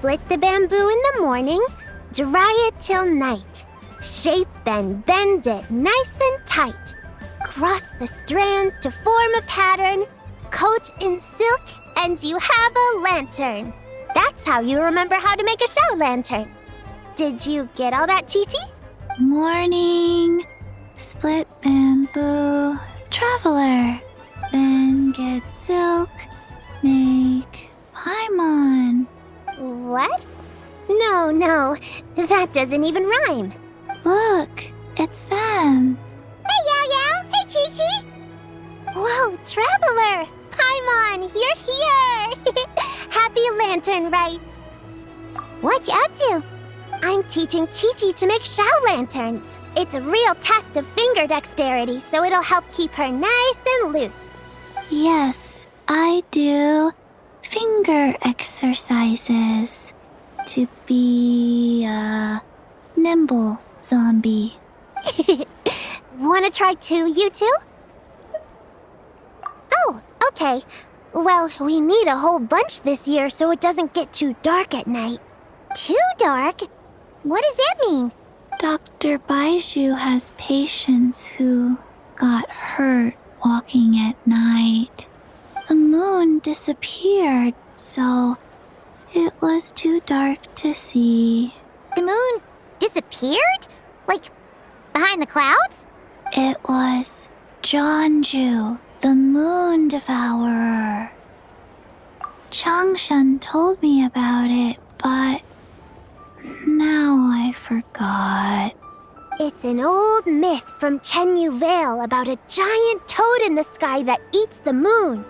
Split the bamboo in the morning, dry it till night. Shape and bend it nice and tight. Cross the strands to form a pattern. Coat in silk, and you have a lantern. That's how you remember how to make a show lantern. Did you get all that, Chi-Chi? Morning, split bamboo, traveler. Then get silk, make paimon. What? No, that doesn't even rhyme. Look, it's them. Hey, Yao! Hey, Chi-Chi! Whoa, Traveler! Paimon, you're here! Happy Lantern Rite! What you up to? I'm teaching Chi-Chi to make Shao lanterns. It's a real test of finger dexterity, so it'll help keep her nice and loose. Yes, I do finger exercises to be a nimble zombie. Wanna try too, you two? Oh, okay. Well, we need a whole bunch this year so it doesn't get too dark at night. Too dark? What does that mean? Dr. Baiju has patients who got hurt walking at night. The moon disappeared, so it was too dark to see. The moon disappeared? Like, behind the clouds? It was Jeonju, the moon devourer. Changshan told me about it, but now I forgot. It's an old myth from Chenyu Vale about a giant toad in the sky that eats the moon.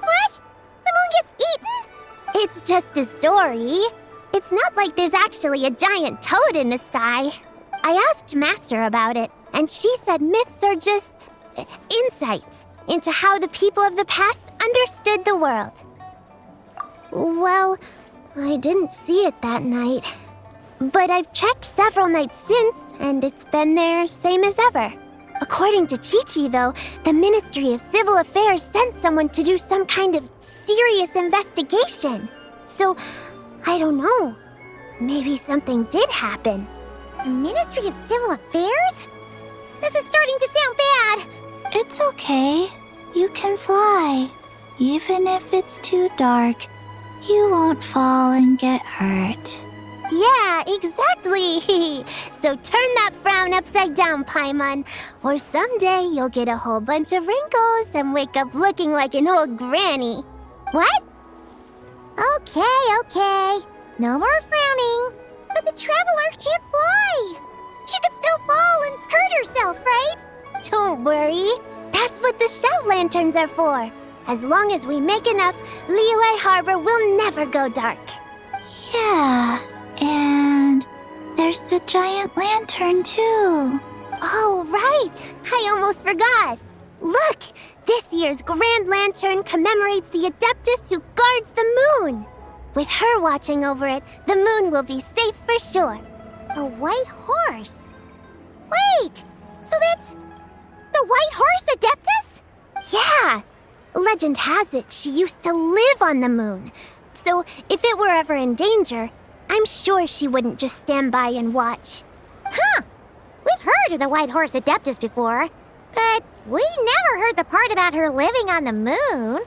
What? The moon gets eaten? It's just a story. It's not like there's actually a giant toad in the sky. I asked Master about it, and she said myths are just insights into how the people of the past understood the world. Well, I didn't see it that night. But I've checked several nights since, and it's been there same as ever. According to Chi-Chi, though, the Ministry of Civil Affairs sent someone to do some kind of serious investigation. So, I don't know. Maybe something did happen. The Ministry of Civil Affairs? This is starting to sound bad. It's okay. You can fly. Even if it's too dark, you won't fall and get hurt. Yeah, exactly. So turn that frown upside down, Paimon, or someday you'll get a whole bunch of wrinkles and wake up looking like an old granny. What? Okay. No more frowning. But the Traveler can't fly. She could still fall and hurt herself, right? Don't worry. That's what the shout lanterns are for. As long as we make enough, Liyue Harbor will never go dark. Yeah. And there's the giant lantern, too. Oh, right! I almost forgot. Look! This year's Grand Lantern commemorates the Adeptus who guards the moon. With her watching over it, the moon will be safe for sure. A white horse? Wait! So that's the White Horse Adeptus? Yeah! Legend has it she used to live on the moon. So if it were ever in danger, I'm sure she wouldn't just stand by and watch. Huh. We've heard of the White Horse Adeptus before, but we never heard the part about her living on the moon.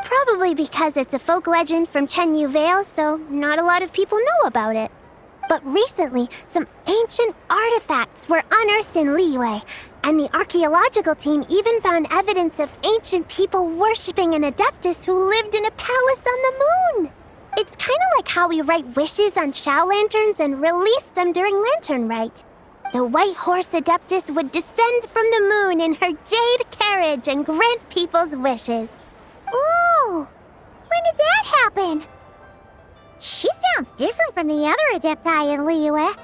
Probably because it's a folk legend from Chenyu Vale, so not a lot of people know about it. But recently, some ancient artifacts were unearthed in Liyue, and the archaeological team even found evidence of ancient people worshipping an Adeptus who lived in a palace on the moon. It's kind of like how we write wishes on Shao lanterns and release them during Lantern Rite. The White Horse Adeptus would descend from the moon in her jade carriage and grant people's wishes. Ooh! When did that happen? She sounds different from the other Adepti in Liyue.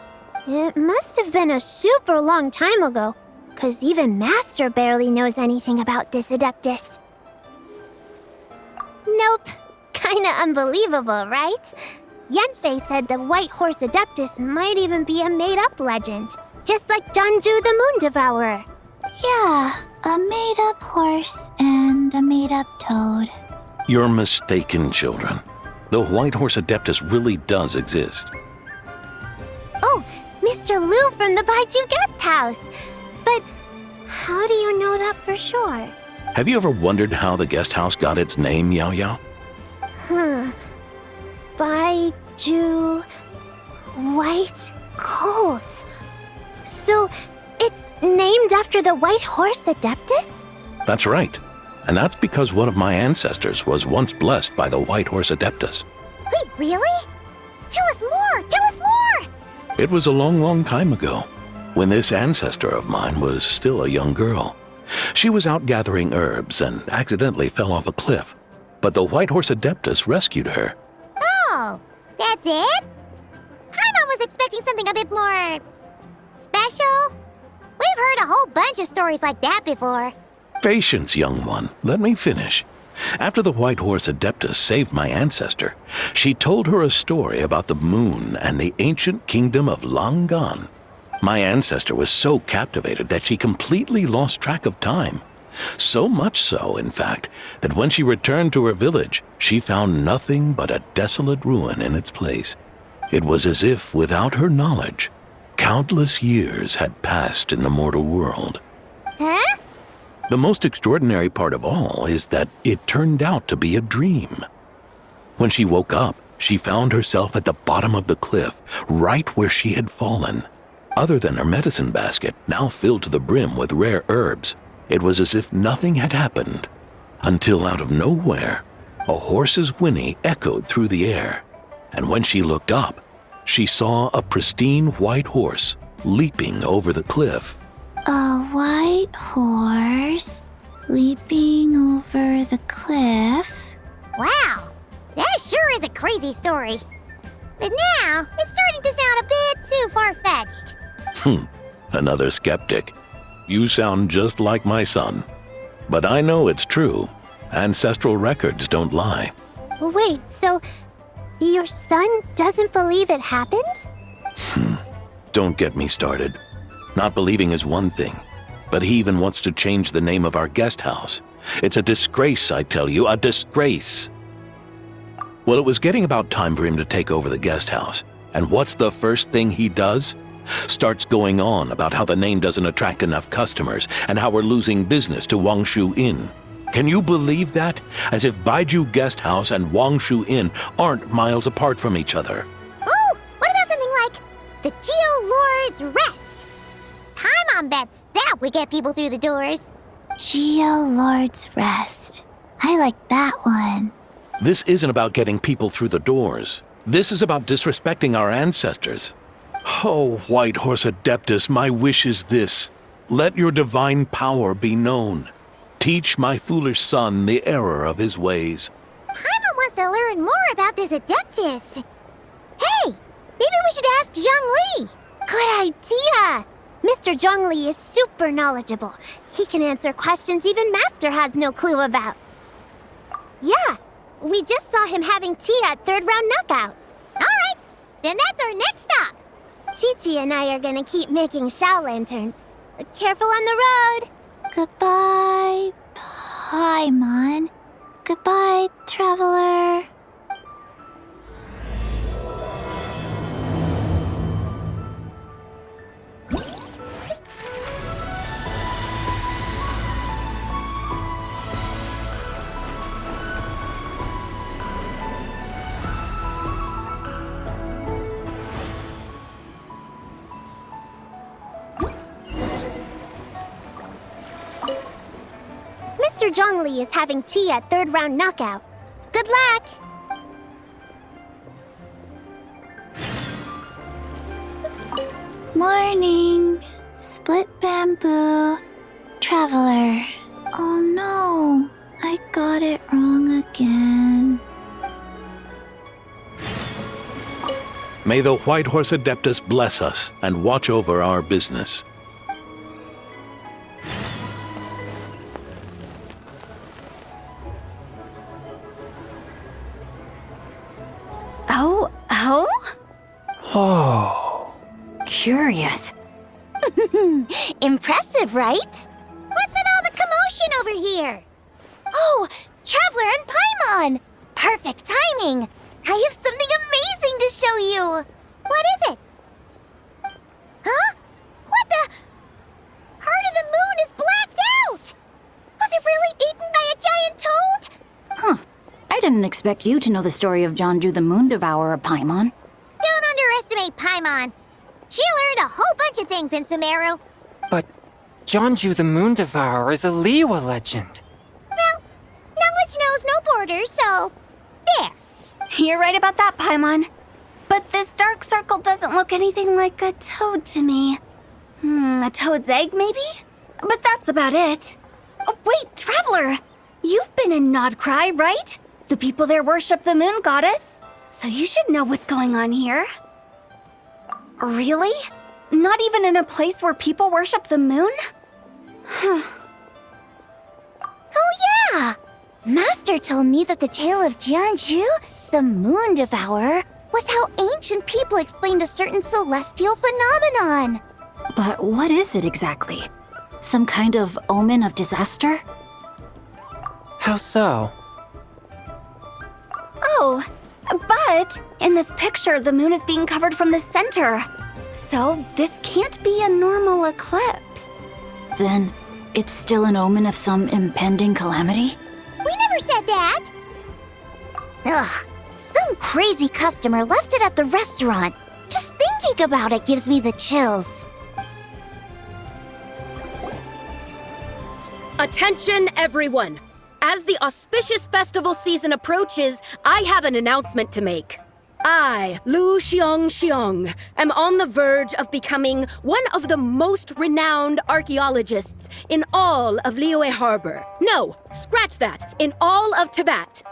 It must have been a super long time ago, 'cause even Master barely knows anything about this Adeptus. Nope. Kinda unbelievable, right? Yanfei said the White Horse Adeptus might even be a made-up legend, just like Jeonju the Moon Devourer. Yeah, a made-up horse and a made-up toad. You're mistaken, children. The White Horse Adeptus really does exist. Oh, Mr. Liu from the Baiju Guest House. But how do you know that for sure? Have you ever wondered how the guest house got its name, Yao Yao? Baiju White Colt. So it's named after the White Horse Adeptus? That's right. And that's because one of my ancestors was once blessed by the White Horse Adeptus. Wait, really? Tell us more! Tell us more! It was a long, long time ago, when this ancestor of mine was still a young girl. She was out gathering herbs and accidentally fell off a cliff, but the White Horse Adeptus rescued her. Oh, that's it? Paimon was expecting something a bit more special. We've heard a whole bunch of stories like that before. Patience, young one. Let me finish. After the White Horse Adeptus saved my ancestor, she told her a story about the moon and the ancient kingdom of Long Gone. My ancestor was so captivated that she completely lost track of time. So much so, in fact, that when she returned to her village, she found nothing but a desolate ruin in its place. It was as if, without her knowledge, countless years had passed in the mortal world. Huh? The most extraordinary part of all is that it turned out to be a dream. When she woke up, she found herself at the bottom of the cliff, right where she had fallen. Other than her medicine basket, now filled to the brim with rare herbs, it was as if nothing had happened. Until out of nowhere, a horse's whinny echoed through the air. And when she looked up, she saw a pristine white horse leaping over the cliff. A white horse leaping over the cliff? Wow, that sure is a crazy story. But now, it's starting to sound a bit too far-fetched. Another skeptic. You sound just like my son. But I know it's true. Ancestral records don't lie. Wait, so your son doesn't believe it happened? Don't get me started. Not believing is one thing, but he even wants to change the name of our guest house. It's a disgrace, I tell you, a disgrace. Well, it was getting about time for him to take over the guest house. And what's the first thing he does? Starts going on about how the name doesn't attract enough customers and how we're losing business to Wangshu Inn. Can you believe that? As if Baiju Guest House and Wangshu Inn aren't miles apart from each other. Oh, what about something like the Geo Lord's Rest? Paimon bets that would get people through the doors. Geo Lord's Rest. I like that one. This isn't about getting people through the doors. This is about disrespecting our ancestors. Oh, White Horse Adeptus, my wish is this. Let your divine power be known. Teach my foolish son the error of his ways. Paimon wants to learn more about this Adeptus. Hey, maybe we should ask Zhang Li. Good idea. Mr. Zhang Li is super knowledgeable. He can answer questions even Master has no clue about. Yeah, we just saw him having tea at third round knockout. All right, then that's our next stop. Chi-Chi and I are gonna keep making Shao lanterns. Careful on the road. Goodbye, Paimon. Goodbye, traveler. Mr. Zhongli is having tea at third round knockout. Good luck! Morning. Split bamboo. Traveler. Oh no, I got it wrong again. May the White Horse Adeptus bless us and watch over our business. Oh? Oh. Curious. Impressive, right? What's with all the commotion over here? Oh, Traveler and Paimon! Perfect timing! I have something amazing to show you! What is it? Huh? What the? Heart of the Moon is blacked out! Was it really eaten by a giant toad? Huh. I didn't expect you to know the story of Jonju the Moon Devourer, Paimon. Don't underestimate Paimon. She learned a whole bunch of things in Sumeru. But Jonju the Moon Devourer is a Liyue legend. Well, knowledge knows no borders, so... there. You're right about that, Paimon. But this dark circle doesn't look anything like a toad to me. A toad's egg, maybe? But that's about it. Oh, wait, Traveler! You've been in Nodcry, right? The people there worship the moon goddess. So you should know what's going on here. Really? Not even in a place where people worship the moon? Oh yeah! Master told me that the tale of Jianzhu, the Moon Devourer, was how ancient people explained a certain celestial phenomenon. But what is it exactly? Some kind of omen of disaster? How so? Oh, but in this picture, the moon is being covered from the center. So this can't be a normal eclipse. Then it's still an omen of some impending calamity? We never said that! Ugh, some crazy customer left it at the restaurant. Just thinking about it gives me the chills. Attention, everyone! As the auspicious festival season approaches, I have an announcement to make. I, Lu Xiong, am on the verge of becoming one of the most renowned archaeologists in all of Liyue Harbor. No, scratch that, in all of Tibet.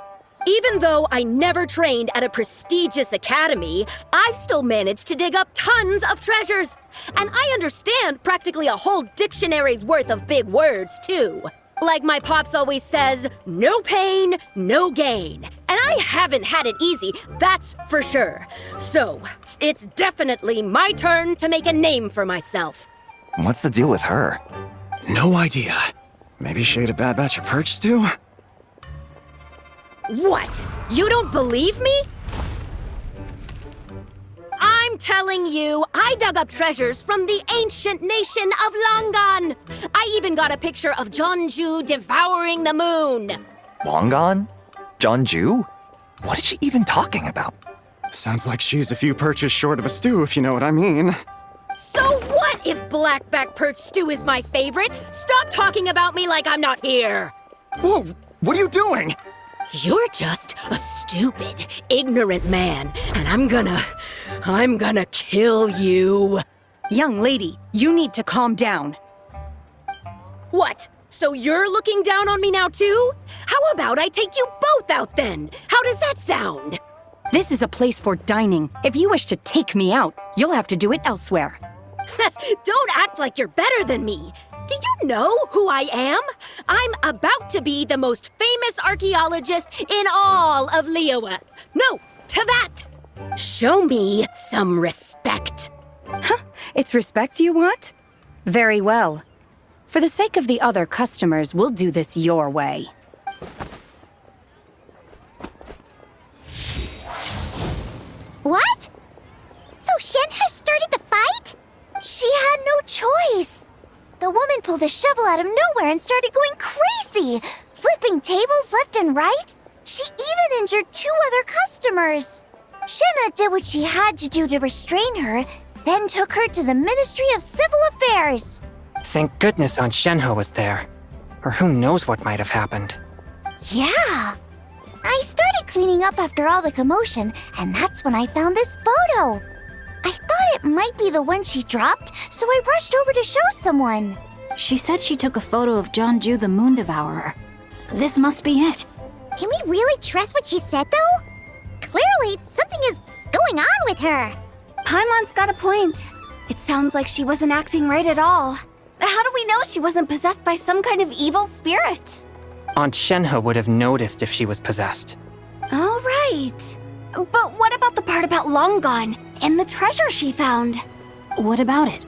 Even though I never trained at a prestigious academy, I've still managed to dig up tons of treasures. And I understand practically a whole dictionary's worth of big words, too. Like my pops always says, no pain, no gain. And I haven't had it easy, that's for sure. So, it's definitely my turn to make a name for myself. What's the deal with her? No idea. Maybe she ate a bad batch of perch stew? What? You don't believe me? I'm telling you, I dug up treasures from the ancient nation of Longan. I even got a picture of Jonju devouring the moon. Longan? Jonju? What is she even talking about? Sounds like she's a few perches short of a stew, if you know what I mean. So what if blackback perch stew is my favorite? Stop talking about me like I'm not here. Whoa, what are you doing? You're just a stupid, ignorant man, and I'm gonna kill you. Young lady, you need to calm down. What? So you're looking down on me now too? How about I take you both out then? How does that sound? This is a place for dining. If you wish to take me out, you'll have to do it elsewhere. Don't act like you're better than me. Do you know who I am? I'm about to be the most famous archaeologist in all of Liyue. No, Tibet. Show me some respect. It's respect you want? Very well. For the sake of the other customers, we'll do this your way. What? So Shen has started the fight? She had no choice. The woman pulled a shovel out of nowhere and started going crazy, flipping tables left and right. She even injured 2 other customers. Shenna did what she had to do to restrain her, then took her to the Ministry of Civil Affairs. Thank goodness Aunt Shenhe was there. Or who knows what might have happened. Yeah. I started cleaning up after all the commotion, and that's when I found this photo. I thought it might be the one she dropped, so I rushed over to show someone. She said she took a photo of Jonju the Moon Devourer. This must be it. Can we really trust what she said, though? Clearly, something is going on with her. Paimon's got a point. It sounds like she wasn't acting right at all. How do we know she wasn't possessed by some kind of evil spirit? Aunt Shenhe would have noticed if she was possessed. All right. But what about the part about Longan and the treasure she found? What about it?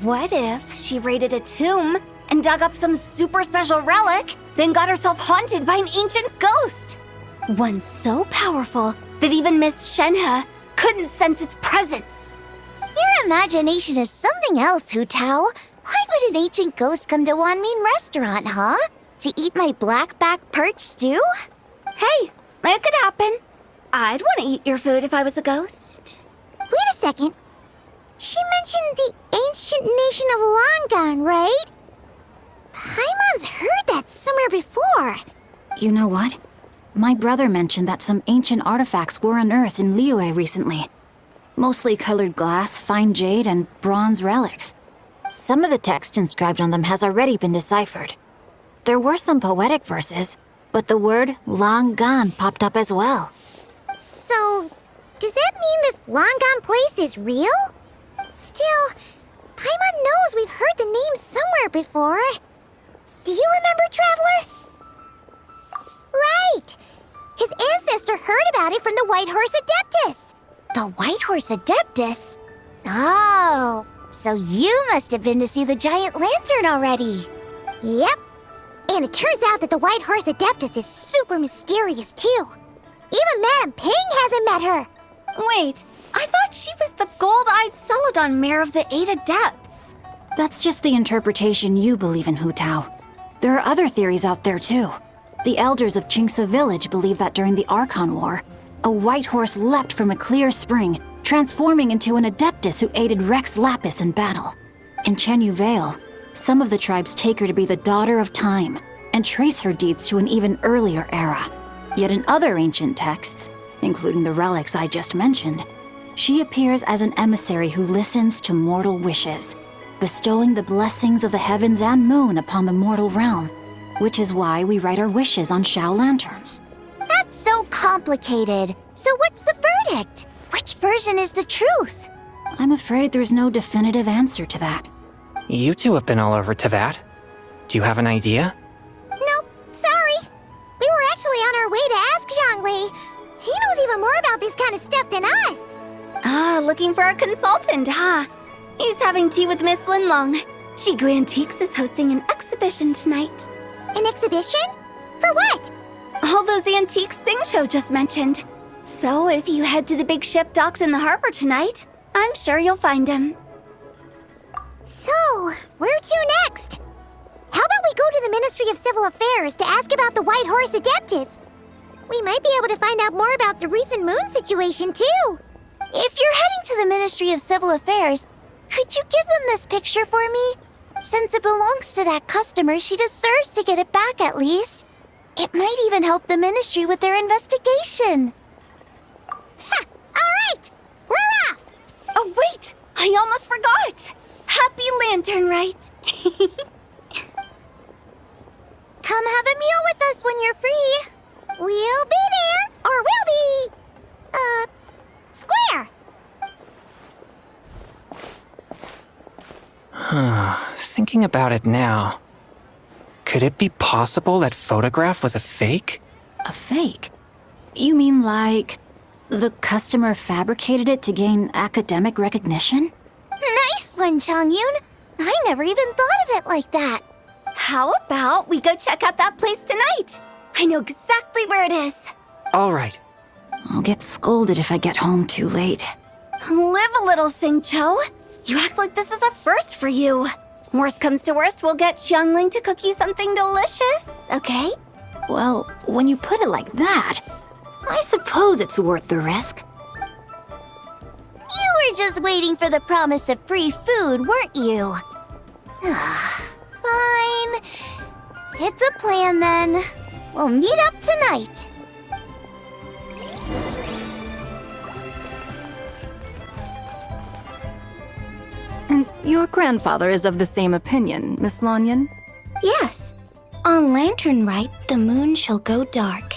What if she raided a tomb and dug up some super special relic, then got herself haunted by an ancient ghost? One so powerful that even Miss Shenhe couldn't sense its presence. Your imagination is something else, Hu Tao. Why would an ancient ghost come to Wanmin restaurant, huh? To eat my blackback perch stew? Hey, it could happen. I'd want to eat your food if I was a ghost. Wait a second. She mentioned the ancient nation of Longan, right? Paimon's heard that somewhere before. You know what? My brother mentioned that some ancient artifacts were unearthed in Liyue recently. Mostly colored glass, fine jade, and bronze relics. Some of the text inscribed on them has already been deciphered. There were some poetic verses, but the word Longan popped up as well. So, does that mean this Longan place is real? Still, Paimon knows we've heard the name somewhere before. Do you remember, Traveler? Right! His ancestor heard about it from the White Horse Adeptus. The White Horse Adeptus? Oh, so you must have been to see the giant lantern already. Yep. And it turns out that the White Horse Adeptus is super mysterious, too. Even Madame Ping hasn't met her. Wait, I thought she was the gold-eyed Celadon mare of the 8 Adepts. That's just the interpretation you believe in, Hu Tao. There are other theories out there, too. The elders of Qingce village believe that during the Archon War, a white horse leapt from a clear spring, transforming into an Adeptus who aided Rex Lapis in battle. In Chenyu Vale, some of the tribes take her to be the daughter of time and trace her deeds to an even earlier era. Yet in other ancient texts, including the relics I just mentioned, she appears as an emissary who listens to mortal wishes, bestowing the blessings of the heavens and moon upon the mortal realm, which is why we write our wishes on Shao lanterns. That's so complicated. So what's the verdict? Which version is the truth? I'm afraid there's no definitive answer to that. You two have been all over Teyvat. Do you have an idea? Nope, sorry. We were actually on our way to ask Zhongli. He knows even more about this kind of stuff than us. Ah, looking for a consultant, huh? He's having tea with Miss Linlong. Shigu Antiques is hosting an exhibition tonight. An exhibition? For what? All those antiques Xingqiu just mentioned. So if you head to the big ship docked in the harbor tonight, I'm sure you'll find him. So, where to next? How about we go to the Ministry of Civil Affairs to ask about the White Horse Adeptus? We might be able to find out more about the recent moon situation, too. If you're heading to the Ministry of Civil Affairs, could you give them this picture for me? Since it belongs to that customer, she deserves to get it back at least. It might even help the Ministry with their investigation. Ha! Alright! We're off! Oh, wait! I almost forgot! Happy Lanternlit! Come have a meal with us when you're free. We'll be there, or we'll be... square. Thinking about it now, could it be possible that photograph was a fake? A fake? You mean like the customer fabricated it to gain academic recognition? Nice one, Changyun. I never even thought of it like that. How about we go check out that place tonight? I know exactly where it is. All right. I'll get scolded if I get home too late. Live a little, Xingqiu. You act like this is a first for you. Worst comes to worst, we'll get Xiangling to cook you something delicious, okay? Well, when you put it like that, I suppose it's worth the risk. You were just waiting for the promise of free food, weren't you? Fine. It's a plan then. We'll meet up tonight. And your grandfather is of the same opinion, Miss Lanyan? Yes. On Lanternlit, the moon shall go dark.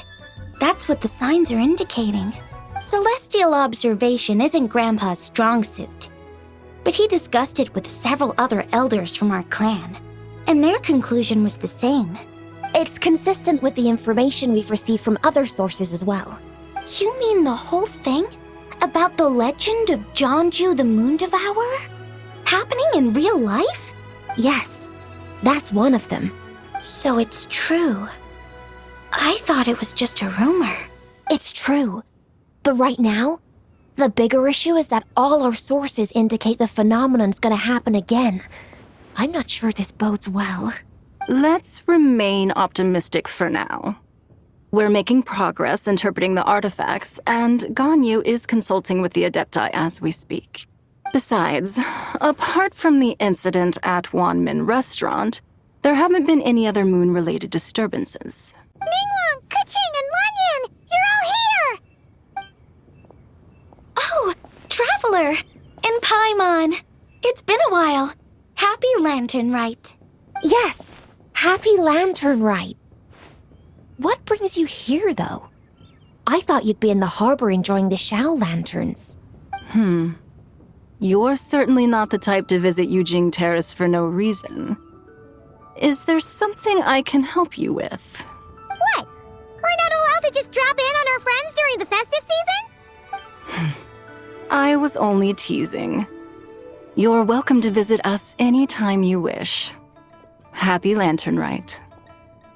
That's what the signs are indicating. Celestial observation isn't Grandpa's strong suit. But he discussed it with several other elders from our clan, and their conclusion was the same. It's consistent with the information we've received from other sources as well. You mean the whole thing? About the legend of Zhongju the Moon Devourer? Happening in real life? Yes, that's one of them. So it's true. I thought it was just a rumor. It's true. But right now, the bigger issue is that all our sources indicate the phenomenon's gonna happen again. I'm not sure this bodes well. Let's remain optimistic for now. We're making progress interpreting the artifacts, and Ganyu is consulting with the Adepti as we speak. Besides, apart from the incident at Wanmin Restaurant, there haven't been any other moon-related disturbances. Ningguang, Keqing, and Lanyan! You're all here! Oh, Traveler! And Paimon! It's been a while. Happy Lanternlit. Yes, happy Lanternlit. What brings you here, though? I thought you'd be in the harbor enjoying the Shao lanterns. You're certainly not the type to visit Yujing Terrace for no reason. Is there something I can help you with? What? We're not allowed to just drop in on our friends during the festive season? I was only teasing. You're welcome to visit us anytime you wish. Happy Lanternlit.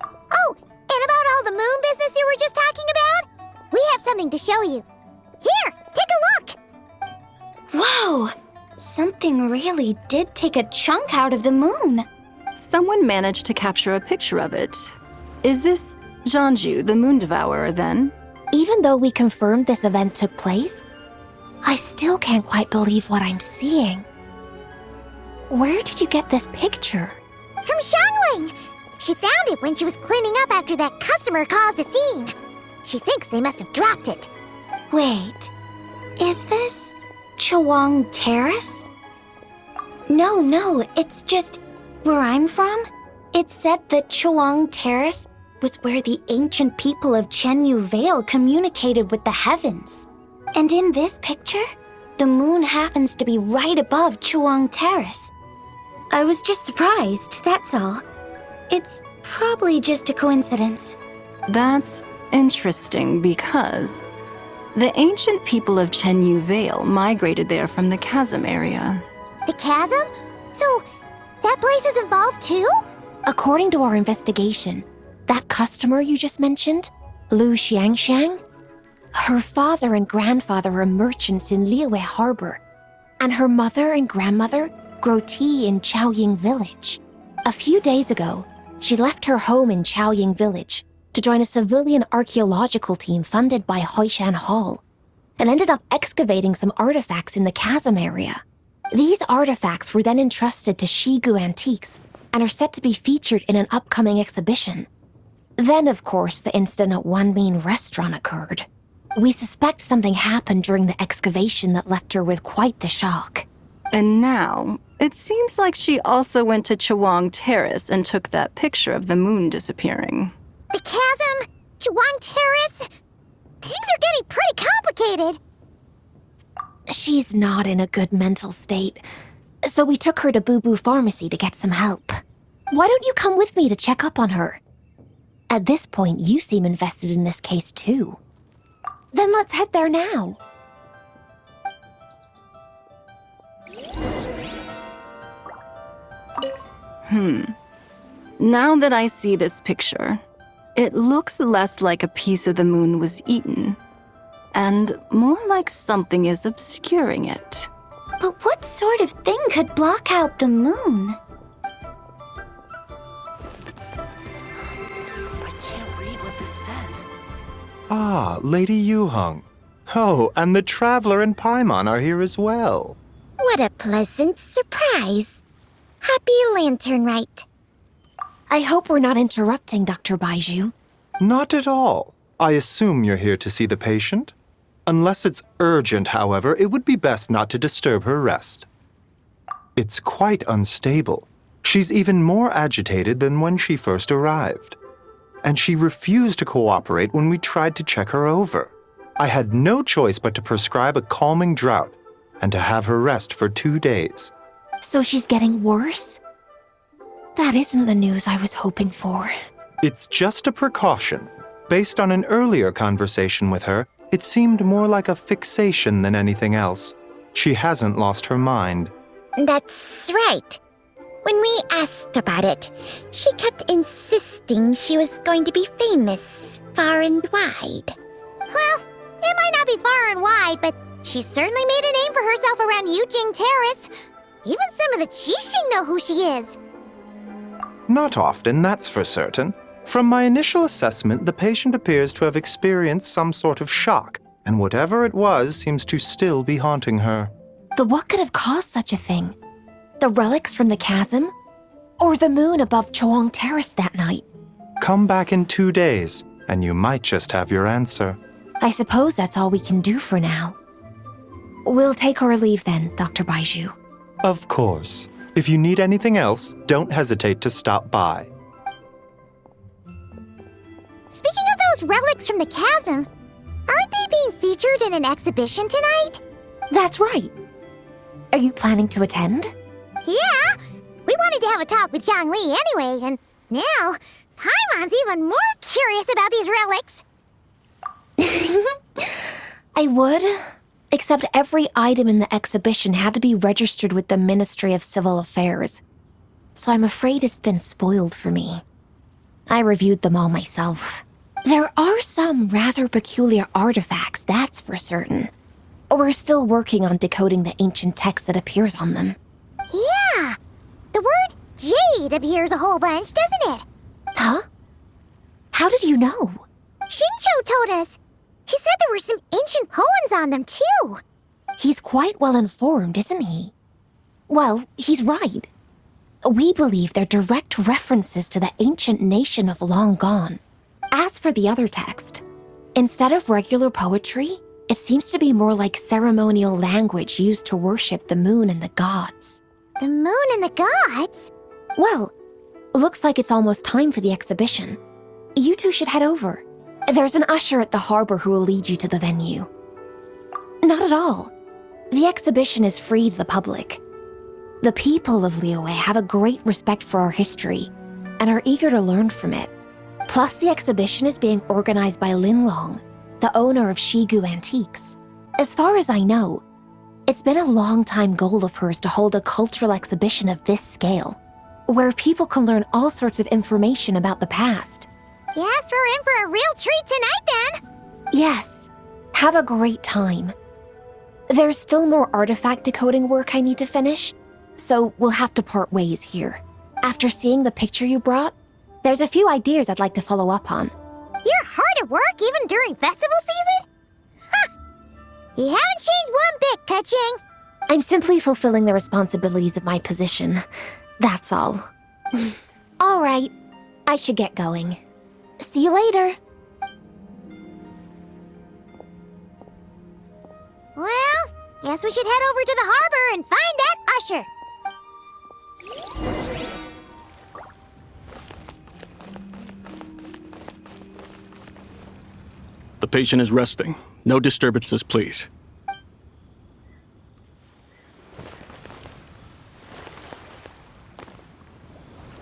Oh, and about all the moon business you were just talking about? We have something to show you. Here, take a look! Whoa! Something really did take a chunk out of the moon. Someone managed to capture a picture of it. Is this Zhanju, the Moon Devourer, then? Even though we confirmed this event took place, I still can't quite believe what I'm seeing. Where did you get this picture? From Xiangling! She found it when she was cleaning up after that customer caused a scene. She thinks they must have dropped it. Wait, is this Chawang Terrace? No, it's just where I'm from. It said that Chawang Terrace was where the ancient people of Chenyu Vale communicated with the heavens. And in this picture, the moon happens to be right above Chawang Terrace. I was just surprised, that's all. It's probably just a coincidence. That's interesting because the ancient people of Chenyu Vale migrated there from the chasm area. The chasm? So, that place is involved too? According to our investigation, that customer you just mentioned, Lu Xiangxiang, her father and grandfather are merchants in Liyue Harbor, and her mother and grandmother grow tea in Chaoying Village. A few days ago, she left her home in Chaoying Village to join a civilian archaeological team funded by Hoishan Hall, and ended up excavating some artifacts in the chasm area. These artifacts were then entrusted to Shigu Antiques and are set to be featured in an upcoming exhibition. Then, of course, the incident at Wanmin Restaurant occurred. We suspect something happened during the excavation that left her with quite the shock. And now, it seems like she also went to Chawang Terrace and took that picture of the moon disappearing. The chasm? Chawang Terrace? Things are getting pretty complicated. She's not in a good mental state, so we took her to Boo Boo Pharmacy to get some help. Why don't you come with me to check up on her? At this point, you seem invested in this case too. Then let's head there now. Now that I see this picture, it looks less like a piece of the moon was eaten, and more like something is obscuring it. But what sort of thing could block out the moon? I can't read what this says. Ah, Lady Yuheng. Oh, and the Traveler and Paimon are here as well. What a pleasant surprise. Happy Lanternlit. I hope we're not interrupting, Dr. Baiju. Not at all. I assume you're here to see the patient? Unless it's urgent, however, it would be best not to disturb her rest. It's quite unstable. She's even more agitated than when she first arrived. And she refused to cooperate when we tried to check her over. I had no choice but to prescribe a calming draught and to have her rest for 2 days. So she's getting worse? That isn't the news I was hoping for. It's just a precaution. Based on an earlier conversation with her, it seemed more like a fixation than anything else. She hasn't lost her mind. That's right. When we asked about it, she kept insisting she was going to be famous far and wide. Well, it might not be far and wide, but she certainly made a name for herself around Yujing Terrace. Even some of the Qixing know who she is. Not often, that's for certain. From my initial assessment, the patient appears to have experienced some sort of shock, and whatever it was seems to still be haunting her. But what could have caused such a thing? The relics from the chasm? Or the moon above Chuang Terrace that night? Come back in 2 days, and you might just have your answer. I suppose that's all we can do for now. We'll take our leave then, Dr. Baiju. Of course. If you need anything else, don't hesitate to stop by. Speaking of those relics from the chasm, aren't they being featured in an exhibition tonight? That's right. Are you planning to attend? Yeah! We wanted to have a talk with Zhangli anyway, and now Paimon's even more curious about these relics. I would, except every item in the exhibition had to be registered with the Ministry of Civil Affairs. So I'm afraid it's been spoiled for me. I reviewed them all myself. There are some rather peculiar artifacts, that's for certain. We're still working on decoding the ancient text that appears on them. Yeah! The word jade appears a whole bunch, doesn't it? Huh? How did you know? Shincho told us. He said there were some ancient poems on them, too. He's quite well informed, isn't he? Well, he's right. We believe they're direct references to the ancient nation of long gone. As for the other text, instead of regular poetry, it seems to be more like ceremonial language used to worship the moon and the gods. The moon and the gods? Well, looks like it's almost time for the exhibition. You two should head over. There's an usher at the harbor who will lead you to the venue. Not at all. The exhibition is free to the public. The people of Liyue have a great respect for our history and are eager to learn from it. Plus, the exhibition is being organized by Linlong, the owner of Shigu Antiques. As far as I know, it's been a long-time goal of hers to hold a cultural exhibition of this scale, where people can learn all sorts of information about the past. Guess we're in for a real treat tonight, then. Yes, have a great time. There's still more artifact decoding work I need to finish, so we'll have to part ways here. After seeing the picture you brought, there's a few ideas I'd like to follow up on. You're hard at work even during festival season? Ha! You haven't changed one bit, Keqing. I'm simply fulfilling the responsibilities of my position. That's all. All right, I should get going. See you later. Well, guess we should head over to the harbor and find that usher. The patient is resting. No disturbances, please.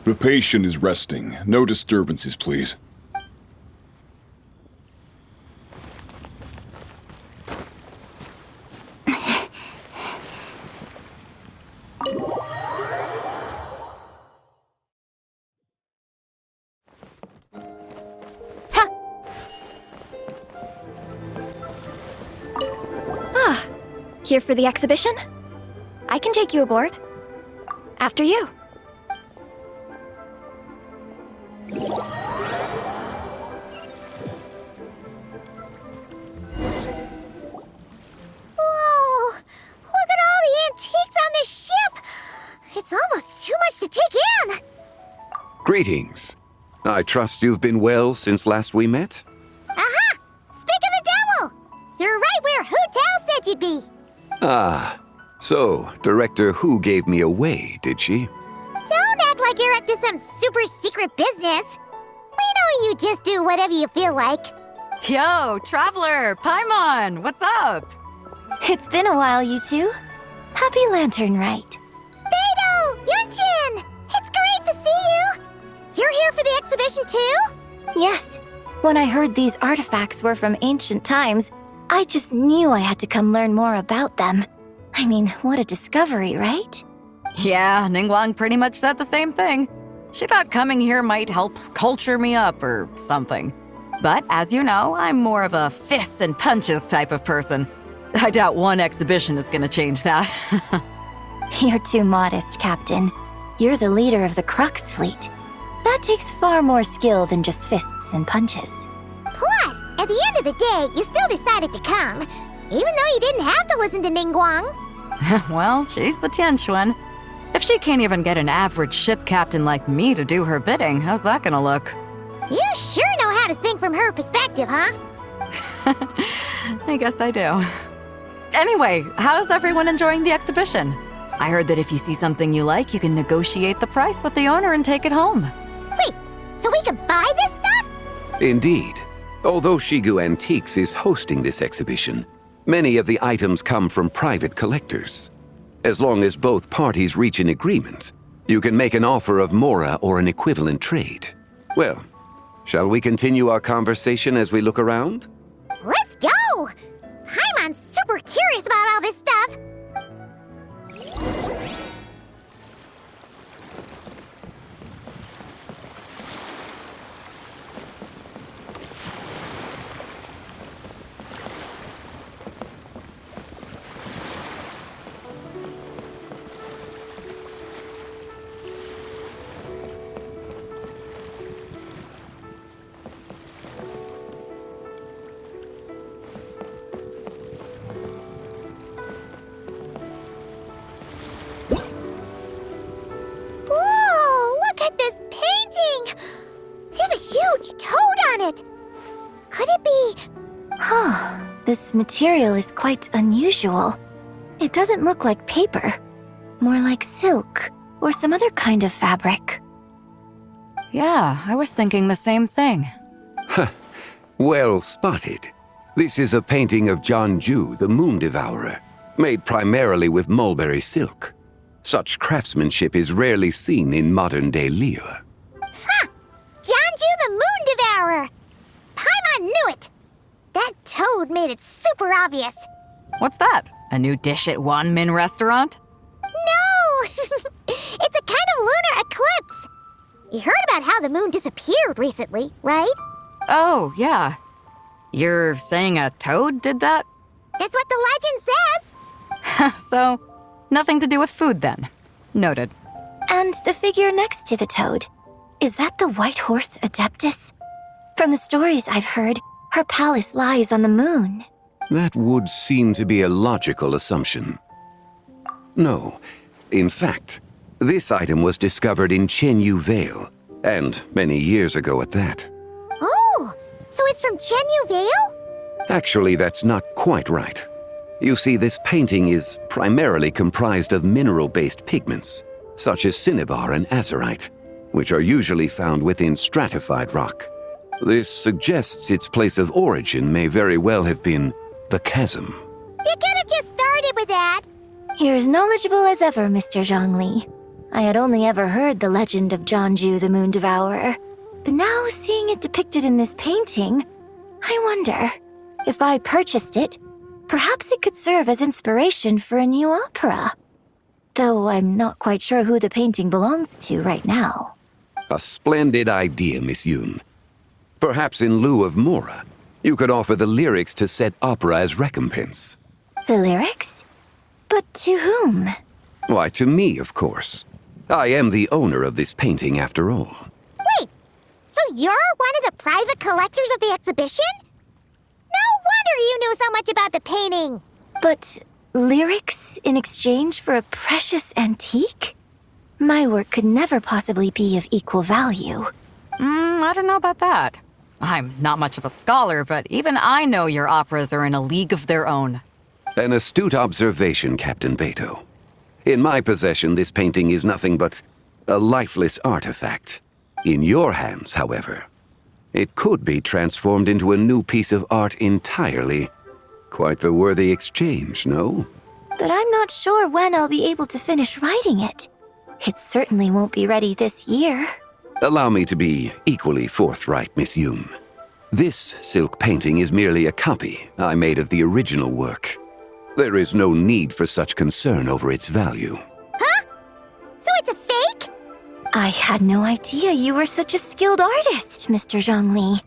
The patient is resting. No disturbances, please. Here for the exhibition? I can take you aboard. After you. Whoa! Look at all the antiques on this ship! It's almost too much to take in! Greetings. I trust you've been well since last we met? Aha! Speak of the devil! You're right where Hu Tao said you'd be! Ah, so Director Hu gave me away, did she? Don't act like you're up to some super secret business. We know you just do whatever you feel like. Yo, Traveler! Paimon! What's up? It's been a while, you two. Happy Lanternlit. Beidou! Yunjin! It's great to see you! You're here for the exhibition too? Yes. When I heard these artifacts were from ancient times, I just knew I had to come learn more about them. I mean, what a discovery, right? Yeah, Ningguang pretty much said the same thing. She thought coming here might help culture me up or something. But as you know, I'm more of a fists and punches type of person. I doubt one exhibition is gonna change that. You're too modest, Captain. You're the leader of the Crux fleet. That takes far more skill than just fists and punches. Plus, at the end of the day, you still decided to come, even though you didn't have to listen to Ningguang. Well, she's the Tianquan. If she can't even get an average ship captain like me to do her bidding, how's that gonna look? You sure know how to think from her perspective, huh? I guess I do. Anyway, how's everyone enjoying the exhibition? I heard that if you see something you like, you can negotiate the price with the owner and take it home. Wait, so we can buy this stuff? Indeed. Although Shigu Antiques is hosting this exhibition, many of the items come from private collectors. As long as both parties reach an agreement, you can make an offer of mora or an equivalent trade. Well, shall we continue our conversation as we look around? Let's go! Paimon's super curious about all this stuff. Could it be? This material is quite unusual. It doesn't look like paper. More like silk or some other kind of fabric. Yeah, I was thinking the same thing. Well spotted. This is a painting of Jianju, the Moon Devourer, made primarily with mulberry silk. Such craftsmanship is rarely seen in modern-day Liyue. Ha! Jianju the Moon Devourer! Paimon knew it! That toad made it super obvious. What's that? A new dish at Wanmin restaurant? No! It's a kind of lunar eclipse. You heard about how the moon disappeared recently, right? Oh, yeah. You're saying a toad did that? That's what the legend says. So, nothing to do with food then. Noted. And the figure next to the toad. Is that the white horse Adeptus? From the stories I've heard, her palace lies on the moon. That would seem to be a logical assumption. No. In fact, this item was discovered in Chenyu Vale, and many years ago at that. Oh, so it's from Chenyu Vale? Actually, that's not quite right. You see, this painting is primarily comprised of mineral-based pigments, such as cinnabar and azurite, which are usually found within stratified rock. This suggests its place of origin may very well have been the chasm. You could have just started with that. You're as knowledgeable as ever, Mr. Zhongli. I had only ever heard the legend of Jianju the Moon Devourer, but now seeing it depicted in this painting, I wonder, if I purchased it, perhaps it could serve as inspiration for a new opera. Though I'm not quite sure who the painting belongs to right now. A splendid idea, Miss Yoon. Perhaps in lieu of mora, you could offer the lyrics to said opera as recompense. The lyrics? But to whom? Why, to me, of course. I am the owner of this painting, after all. Wait, so you're one of the private collectors of the exhibition? No wonder you knew so much about the painting. But lyrics in exchange for a precious antique? My work could never possibly be of equal value. I don't know about that. I'm not much of a scholar, but even I know your operas are in a league of their own. An astute observation, Captain Beto. In my possession, this painting is nothing but a lifeless artifact. In your hands, however, it could be transformed into a new piece of art entirely. Quite the worthy exchange, no? But I'm not sure when I'll be able to finish writing it. It certainly won't be ready this year. Allow me to be equally forthright, Miss Yoon. This silk painting is merely a copy I made of the original work. There is no need for such concern over its value. Huh? So it's a fake? I had no idea you were such a skilled artist, Mr. Zhongli.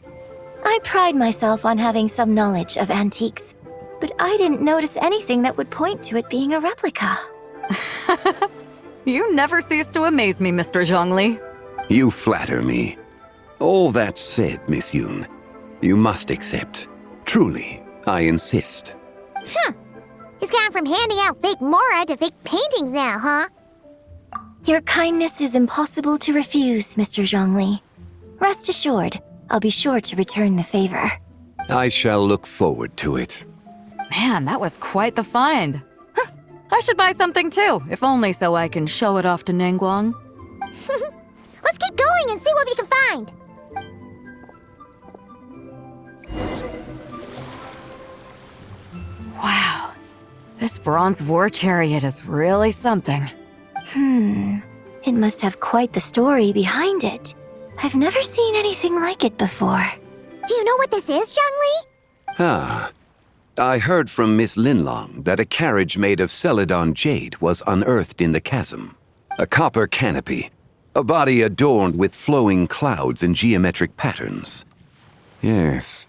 I pride myself on having some knowledge of antiques, but I didn't notice anything that would point to it being a replica. You never cease to amaze me, Mr. Zhongli. You flatter me. All that said, Miss Yoon, you must accept. Truly, I insist. Huh. He's gone from handing out fake Mora to fake paintings now, huh? Your kindness is impossible to refuse, Mr. Zhongli. Rest assured, I'll be sure to return the favor. I shall look forward to it. Man, that was quite the find. Huh, I should buy something too, if only so I can show it off to Ningguang. Let's keep going and see what we can find. Wow, this bronze war chariot is really something. It must have quite the story behind it. I've never seen anything like it before. Do you know what this is, Zhongli? Ah. I heard from Miss Linlong that a carriage made of Celadon jade was unearthed in the chasm. A copper canopy. A body adorned with flowing clouds and geometric patterns. Yes,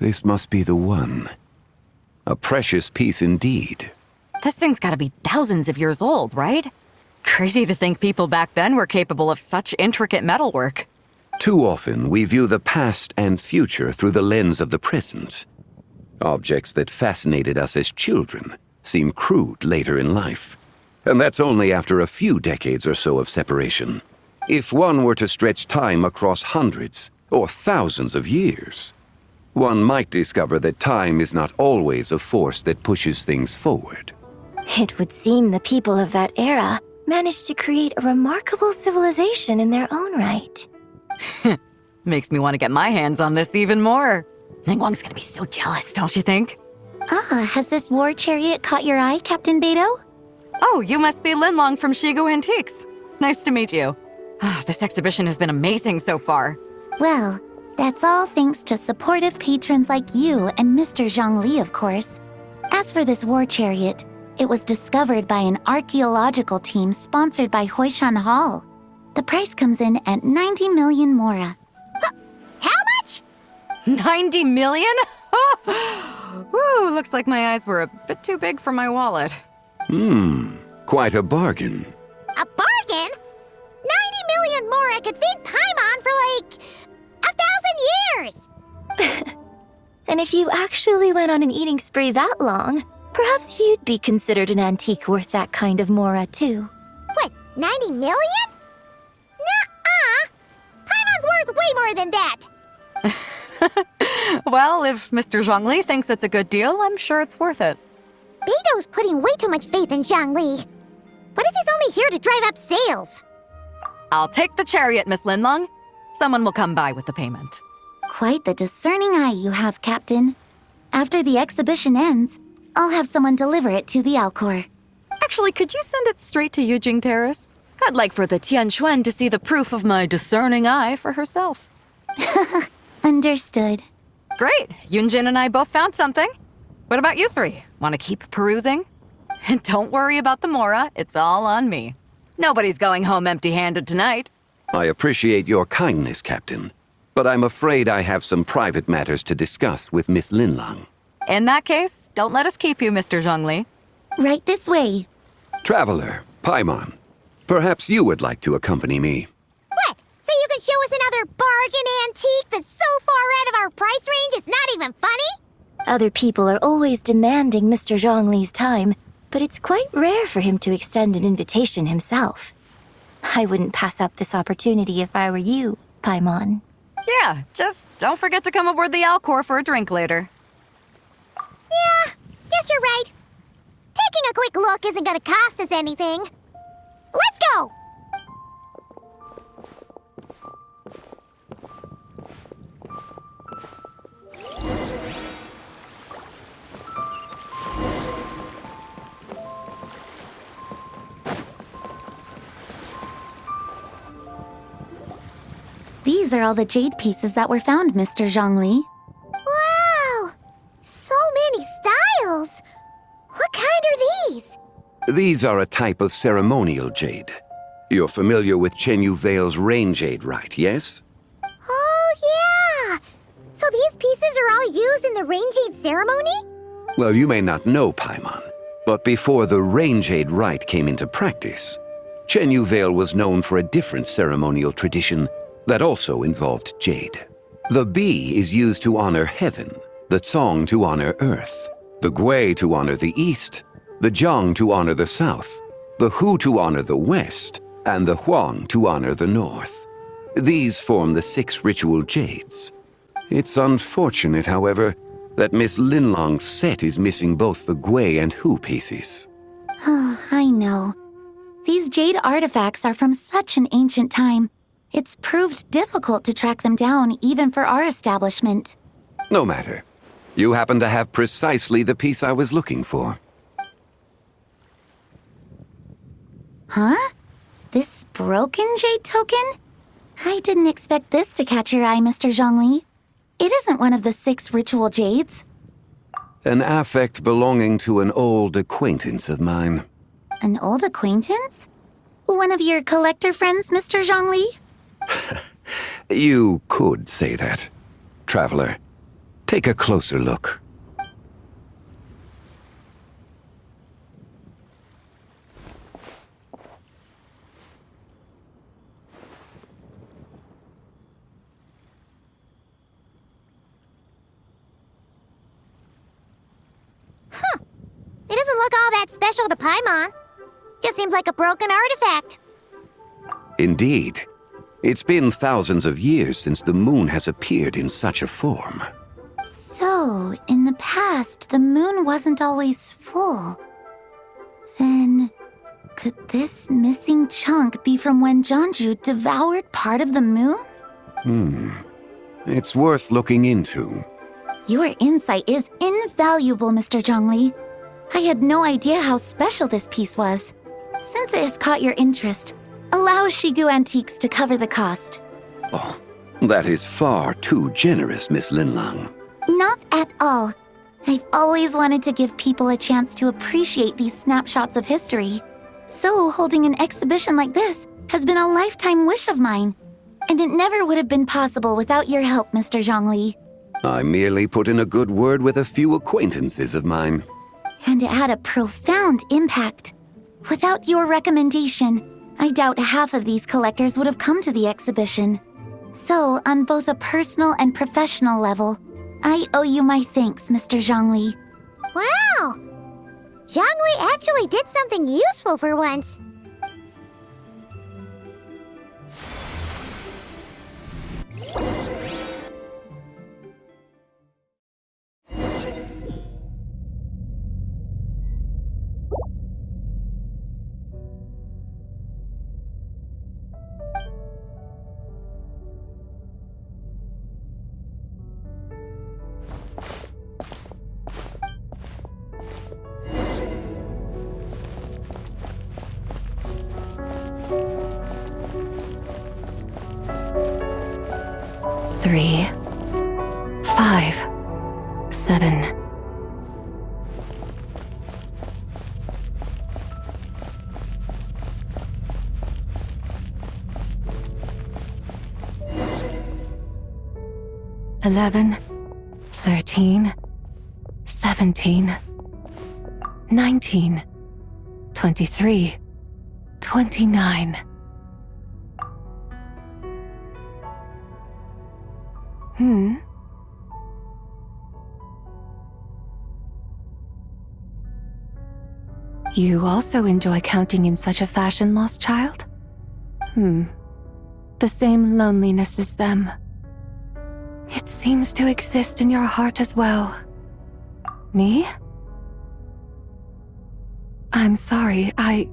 this must be the one. A precious piece indeed. This thing's gotta be thousands of years old, right? Crazy to think people back then were capable of such intricate metalwork. Too often, we view the past and future through the lens of the present. Objects that fascinated us as children seem crude later in life. And that's only after a few decades or so of separation. If one were to stretch time across hundreds or thousands of years, one might discover that time is not always a force that pushes things forward. It would seem the people of that era managed to create a remarkable civilization in their own right. Makes me want to get my hands on this even more. Ningguang's gonna be so jealous, don't you think? Has this war chariot caught your eye, Captain Beidou? Oh, you must be Linlong from Shigu Antiques. Nice to meet you. This exhibition has been amazing so far. Well, that's all thanks to supportive patrons like you and Mr. Zhongli, of course. As for this war chariot, it was discovered by an archaeological team sponsored by Hoishan Hall. The price comes in at 90 million Mora. How much? 90 million? Woo, looks like my eyes were a bit too big for my wallet. Quite a bargain. A bargain? 90 million Mora could feed Paimon for like 1,000 years! And if you actually went on an eating spree that long, perhaps you'd be considered an antique worth that kind of Mora, too. What, 90 million? Nuh-uh! Paimon's worth way more than that! Well, if Mr. Zhongli thinks it's a good deal, I'm sure it's worth it. Beidou's putting way too much faith in Zhongli. What if he's only here to drive up sales? I'll take the chariot, Miss Linlong. Someone will come by with the payment. Quite the discerning eye you have, Captain. After the exhibition ends, I'll have someone deliver it to the Alcor. Actually, could you send it straight to Yujing Terrace? I'd like for the Tianquan to see the proof of my discerning eye for herself. Understood. Great. Yunjin and I both found something. What about you three? Want to keep perusing? And don't worry about the Mora. It's all on me. Nobody's going home empty-handed tonight. I appreciate your kindness, Captain, but I'm afraid I have some private matters to discuss with Miss Linlong. In that case, don't let us keep you, Mr. Zhongli. Right this way. Traveler, Paimon, perhaps you would like to accompany me. What? So you can show us another bargain antique that's so far out of our price range it's not even funny? Other people are always demanding Mr. Zhongli's time, but it's quite rare for him to extend an invitation himself. I wouldn't pass up this opportunity if I were you, Paimon. Yeah, just don't forget to come aboard the Alcor for a drink later. Yeah, guess you're right. Taking a quick look isn't gonna cost us anything. Let's go! These are all the jade pieces that were found, Mr. Zhongli. Wow! So many styles! What kind are these? These are a type of ceremonial jade. You're familiar with Chenyu Vale's rain jade, right, yes? Oh, yeah! So the These are all used in the Rain Jade ceremony? Well, you may not know, Paimon, but before the Rain Jade Rite came into practice, Chenyu Vale was known for a different ceremonial tradition that also involved jade. The bee is used to honor heaven, the Tsong to honor earth, the Gui to honor the east, the Jiang to honor the south, the Hu to honor the west, and the Huang to honor the north. These form the 6 ritual jades. It's unfortunate, however, that Miss Linlong's set is missing both the Gui and Hu pieces. Oh, I know. These jade artifacts are from such an ancient time. It's proved difficult to track them down, even for our establishment. No matter. You happen to have precisely the piece I was looking for. Huh? This broken jade token? I didn't expect this to catch your eye, Mr. Zhongli. It isn't one of the 6 ritual jades. An affect belonging to an old acquaintance of mine. An old acquaintance? One of your collector friends, Mr. Zhongli? You could say that. Traveler, take a closer look. It doesn't look all that special to Paimon. Just seems like a broken artifact. Indeed. It's been thousands of years since the moon has appeared in such a form. So, in the past, the moon wasn't always full. Then, could this missing chunk be from when Jianzhu devoured part of the moon? It's worth looking into. Your insight is invaluable, Mr. Zhongli. I had no idea how special this piece was. Since it has caught your interest, allow Shigu Antiques to cover the cost. Oh, that is far too generous, Miss Linlang. Not at all. I've always wanted to give people a chance to appreciate these snapshots of history. So holding an exhibition like this has been a lifetime wish of mine. And it never would have been possible without your help, Mr. Zhongli. I merely put in a good word with a few acquaintances of mine. And it had a profound impact. Without your recommendation, I doubt half of these collectors would have come to the exhibition. So, on both a personal and professional level, I owe you my thanks, Mr. Zhongli. Wow! Zhongli actually did something useful for once. Three, 5, 7. "11, 13, 17, 19, 23, 29. You also enjoy counting in such a fashion, lost child? The same loneliness as them. It seems to exist in your heart as well. Me? I'm sorry, I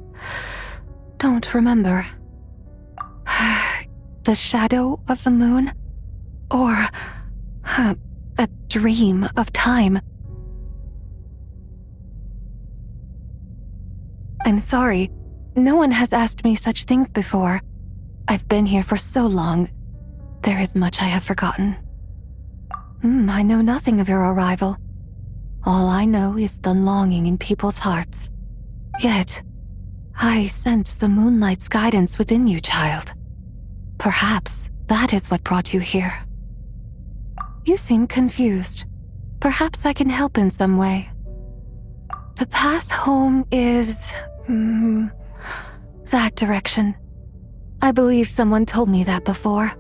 don't remember. The shadow of the moon? Or a dream of time? I'm sorry. No one has asked me such things before. I've been here for so long. There is much I have forgotten. I know nothing of your arrival. All I know is the longing in people's hearts. Yet, I sense the moonlight's guidance within you, child. Perhaps that is what brought you here. You seem confused. Perhaps I can help in some way. The path home is... that direction. I believe someone told me that before.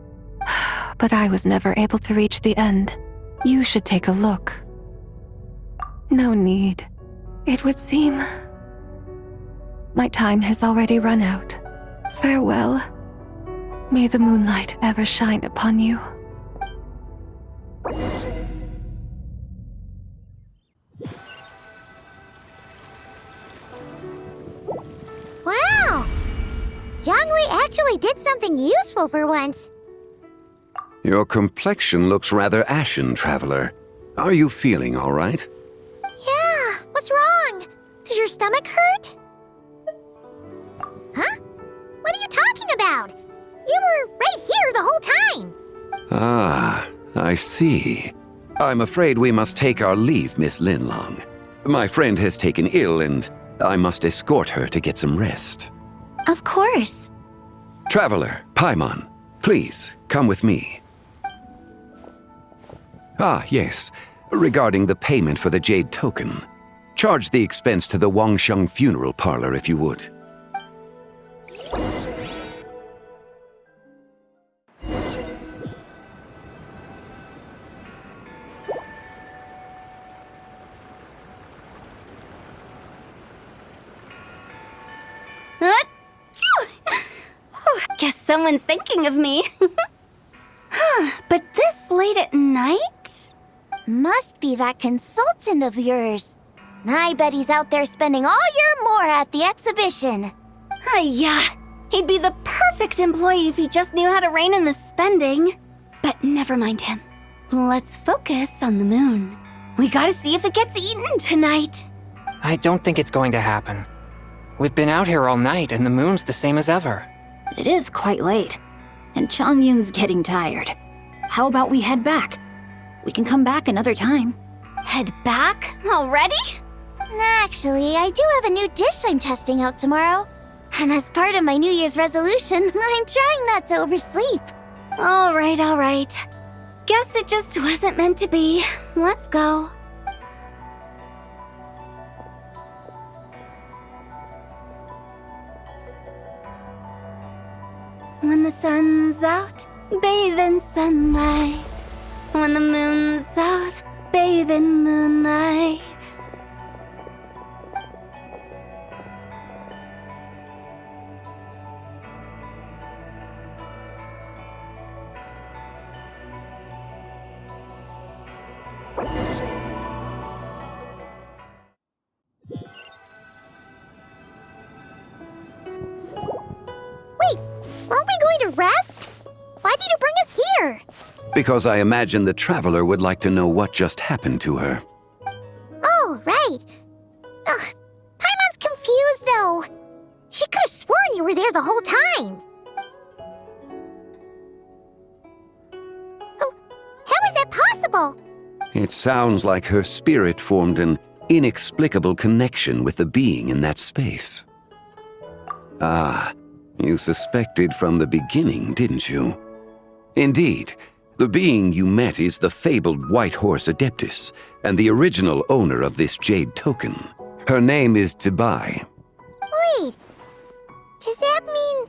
But I was never able to reach the end. You should take a look. No need. It would seem... my time has already run out. Farewell. May the moonlight ever shine upon you. Wow! Zhongli actually did something useful for once. Your complexion looks rather ashen, Traveler. Are you feeling all right? Yeah, what's wrong? Does your stomach hurt? Huh? What are you talking about? You were right here the whole time. Ah, I see. I'm afraid we must take our leave, Miss Linlong. My friend has taken ill and I must escort her to get some rest. Of course. Traveler, Paimon, please, come with me. Ah, yes. Regarding the payment for the Jade Token. Charge the expense to the Wangsheng Funeral Parlor if you would. Guess someone's thinking of me. But this late at night? Must be that consultant of yours. I bet he's out there spending all year more at the exhibition. Yeah, he'd be the perfect employee if he just knew how to rein in the spending. But never mind him. Let's focus on the moon. We gotta see if it gets eaten tonight. I don't think it's going to happen. We've been out here all night and the moon's the same as ever. It is quite late, and Chongyun's getting tired. How about we head back? We can come back another time. Head back? Already? Actually, I do have a new dish I'm testing out tomorrow. And as part of my New Year's resolution, I'm trying not to oversleep. All right. Guess it just wasn't meant to be. Let's go. When the sun's out, bathe in sunlight. When the moon's out, bathe in moonlight. Wait, weren't we going to rest? Why did you bring us here? Because I imagine the Traveler would like to know what just happened to her. Oh, right. Ugh, Paimon's confused, though. She could have sworn you were there the whole time. Oh, how is that possible? It sounds like her spirit formed an inexplicable connection with the being in that space. Ah, you suspected from the beginning, didn't you? Indeed, the being you met is the fabled White Horse Adeptus, and the original owner of this Jade Token. Her name is Zibai. Wait, does that mean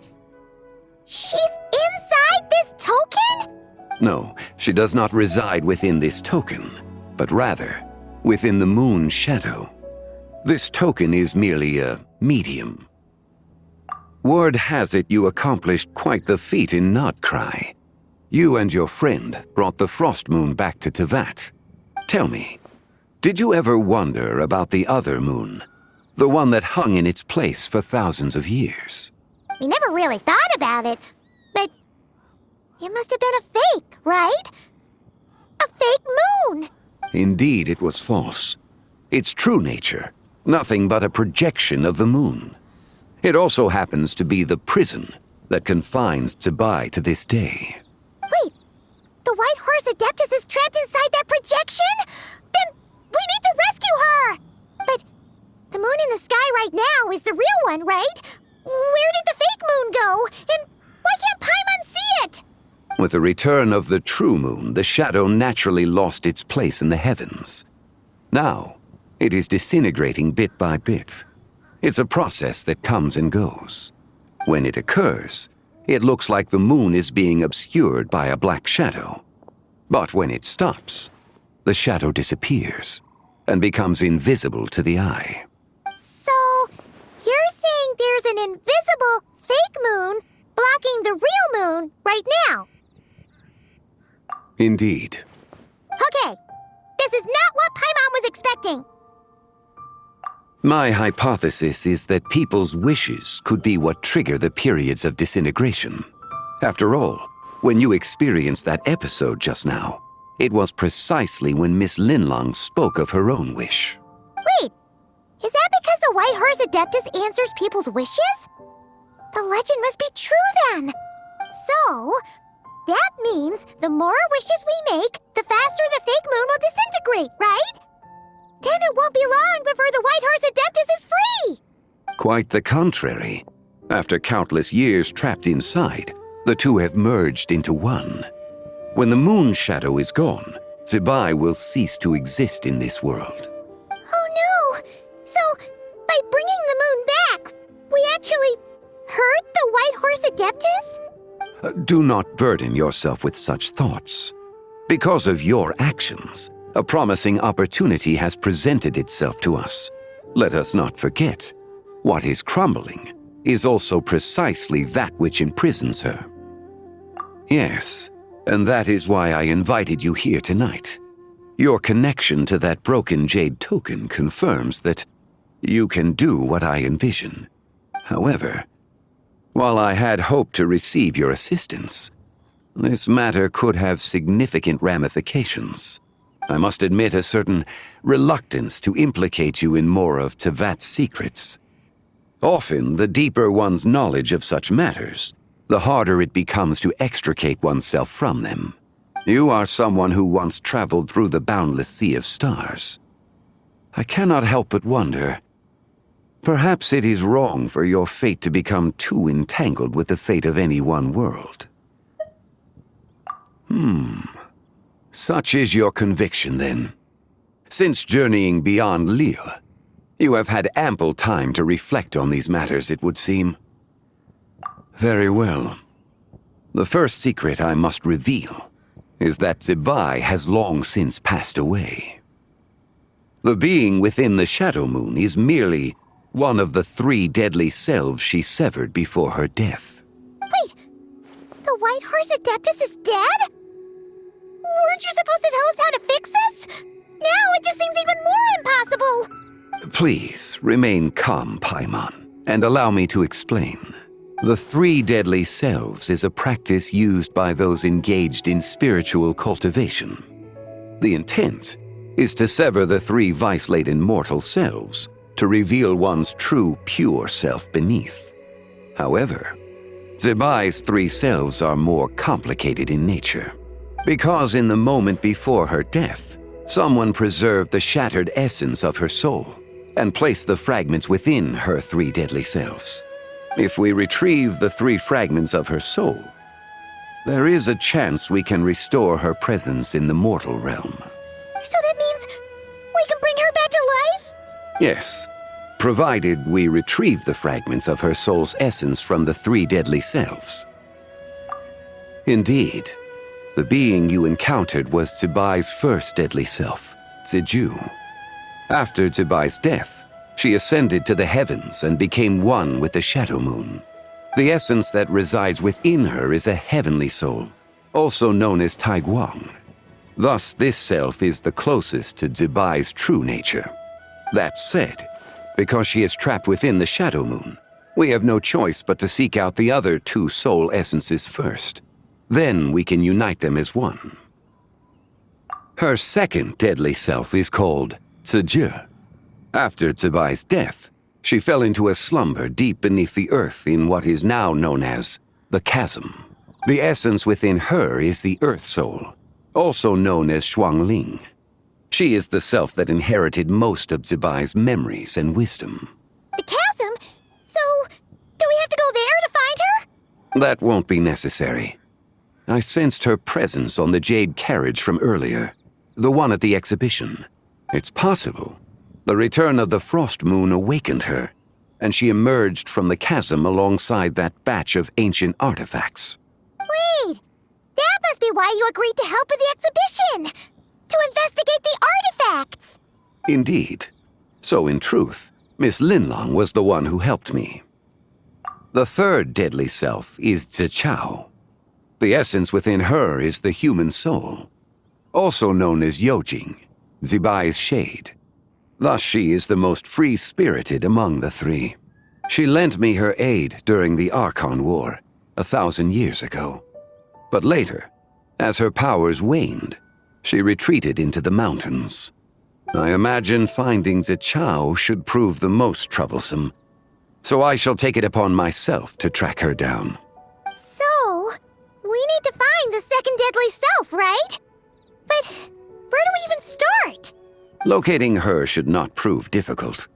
she's inside this token? No, she does not reside within this token, but rather within the moon's shadow. This token is merely a medium. Word has it you accomplished quite the feat in Notcry. You and your friend brought the Frost Moon back to Tevat. Tell me, did you ever wonder about the other moon? The one that hung in its place for thousands of years? We never really thought about it, but it must have been a fake, right? A fake moon! Indeed, it was false. Its true nature, nothing but a projection of the moon. It also happens to be the prison that confines Zibai to this day. Wait, the White Horse Adeptus is trapped inside that projection? Then we need to rescue her! But the moon in the sky right now is the real one, right? Where did the fake moon go? And why can't Paimon see it? With the return of the true moon, the shadow naturally lost its place in the heavens. Now, it is disintegrating bit by bit. It's a process that comes and goes. When it occurs, it looks like the moon is being obscured by a black shadow. But when it stops, the shadow disappears and becomes invisible to the eye. So, you're saying there's an invisible fake moon blocking the real moon right now? Indeed. Okay, this is not what Paimon was expecting. My hypothesis is that people's wishes could be what trigger the periods of disintegration. After all, when you experienced that episode just now, it was precisely when Miss Linlong spoke of her own wish. Wait, is that because the White Horse Adeptus answers people's wishes? The legend must be true then. So, that means the more wishes we make, the faster the fake moon will disintegrate, right? Then it won't be long before the White Horse Adeptus is free! Quite the contrary. After countless years trapped inside, the two have merged into one. When the moon shadow is gone, Zibai will cease to exist in this world. Oh no! So, by bringing the moon back, we actually hurt the White Horse Adeptus? Do not burden yourself with such thoughts. Because of your actions, a promising opportunity has presented itself to us. Let us not forget, what is crumbling is also precisely that which imprisons her. Yes, and that is why I invited you here tonight. Your connection to that broken jade token confirms that you can do what I envision. However, while I had hoped to receive your assistance, this matter could have significant ramifications. I must admit a certain reluctance to implicate you in more of Tevat's secrets. Often, the deeper one's knowledge of such matters, the harder it becomes to extricate oneself from them. You are someone who once traveled through the boundless sea of stars. I cannot help but wonder, perhaps it is wrong for your fate to become too entangled with the fate of any one world. Such is your conviction, then. Since journeying beyond Lille, you have had ample time to reflect on these matters, it would seem. Very well. The first secret I must reveal is that Zibai has long since passed away. The being within the Shadow Moon is merely one of the 3 deadly selves she severed before her death. Wait, the White Horse Adeptus is dead? Weren't you supposed to tell us how to fix this? Now it just seems even more impossible! Please, remain calm, Paimon, and allow me to explain. The 3 deadly selves is a practice used by those engaged in spiritual cultivation. The intent is to sever the 3 vice-laden mortal selves to reveal one's true, pure self beneath. However, Zibai's 3 selves are more complicated in nature. Because in the moment before her death, someone preserved the shattered essence of her soul and placed the fragments within her 3 deadly selves. If we retrieve the 3 fragments of her soul, there is a chance we can restore her presence in the mortal realm. So that means we can bring her back to life? Yes, provided we retrieve the fragments of her soul's essence from the 3 deadly selves. Indeed, the being you encountered was Zibai's first deadly self, Ziju. After Zibai's death, she ascended to the heavens and became one with the Shadow Moon. The essence that resides within her is a heavenly soul, also known as Taiguang. Thus, this self is the closest to Zibai's true nature. That said, because she is trapped within the Shadow Moon, we have no choice but to seek out the other 2 soul essences first. Then we can unite them as one. Her second deadly self is called Ziju. After Zibai's death, she fell into a slumber deep beneath the earth in what is now known as the Chasm. The essence within her is the Earth Soul, also known as Shuangling. She is the self that inherited most of Zibai's memories and wisdom. The chasm? So, do we have to go there to find her? That won't be necessary. I sensed her presence on the jade carriage from earlier, the one at the exhibition. It's possible the return of the frost moon awakened her, and she emerged from the chasm alongside that batch of ancient artifacts. Wait! That must be why you agreed to help with the exhibition! To investigate the artifacts! Indeed. So in truth, Miss Linlong was the one who helped me. The third deadly self is Zichao. The essence within her is the human soul, also known as Yojing, Zibai's shade. Thus she is the most free-spirited among the three. She lent me her aid during the Archon War, 1,000 years ago. But later, as her powers waned, she retreated into the mountains. I imagine finding Zichao should prove the most troublesome, so I shall take it upon myself to track her down. So, we need to find the second deadly self, right? But where do we even start? Locating her should not prove difficult.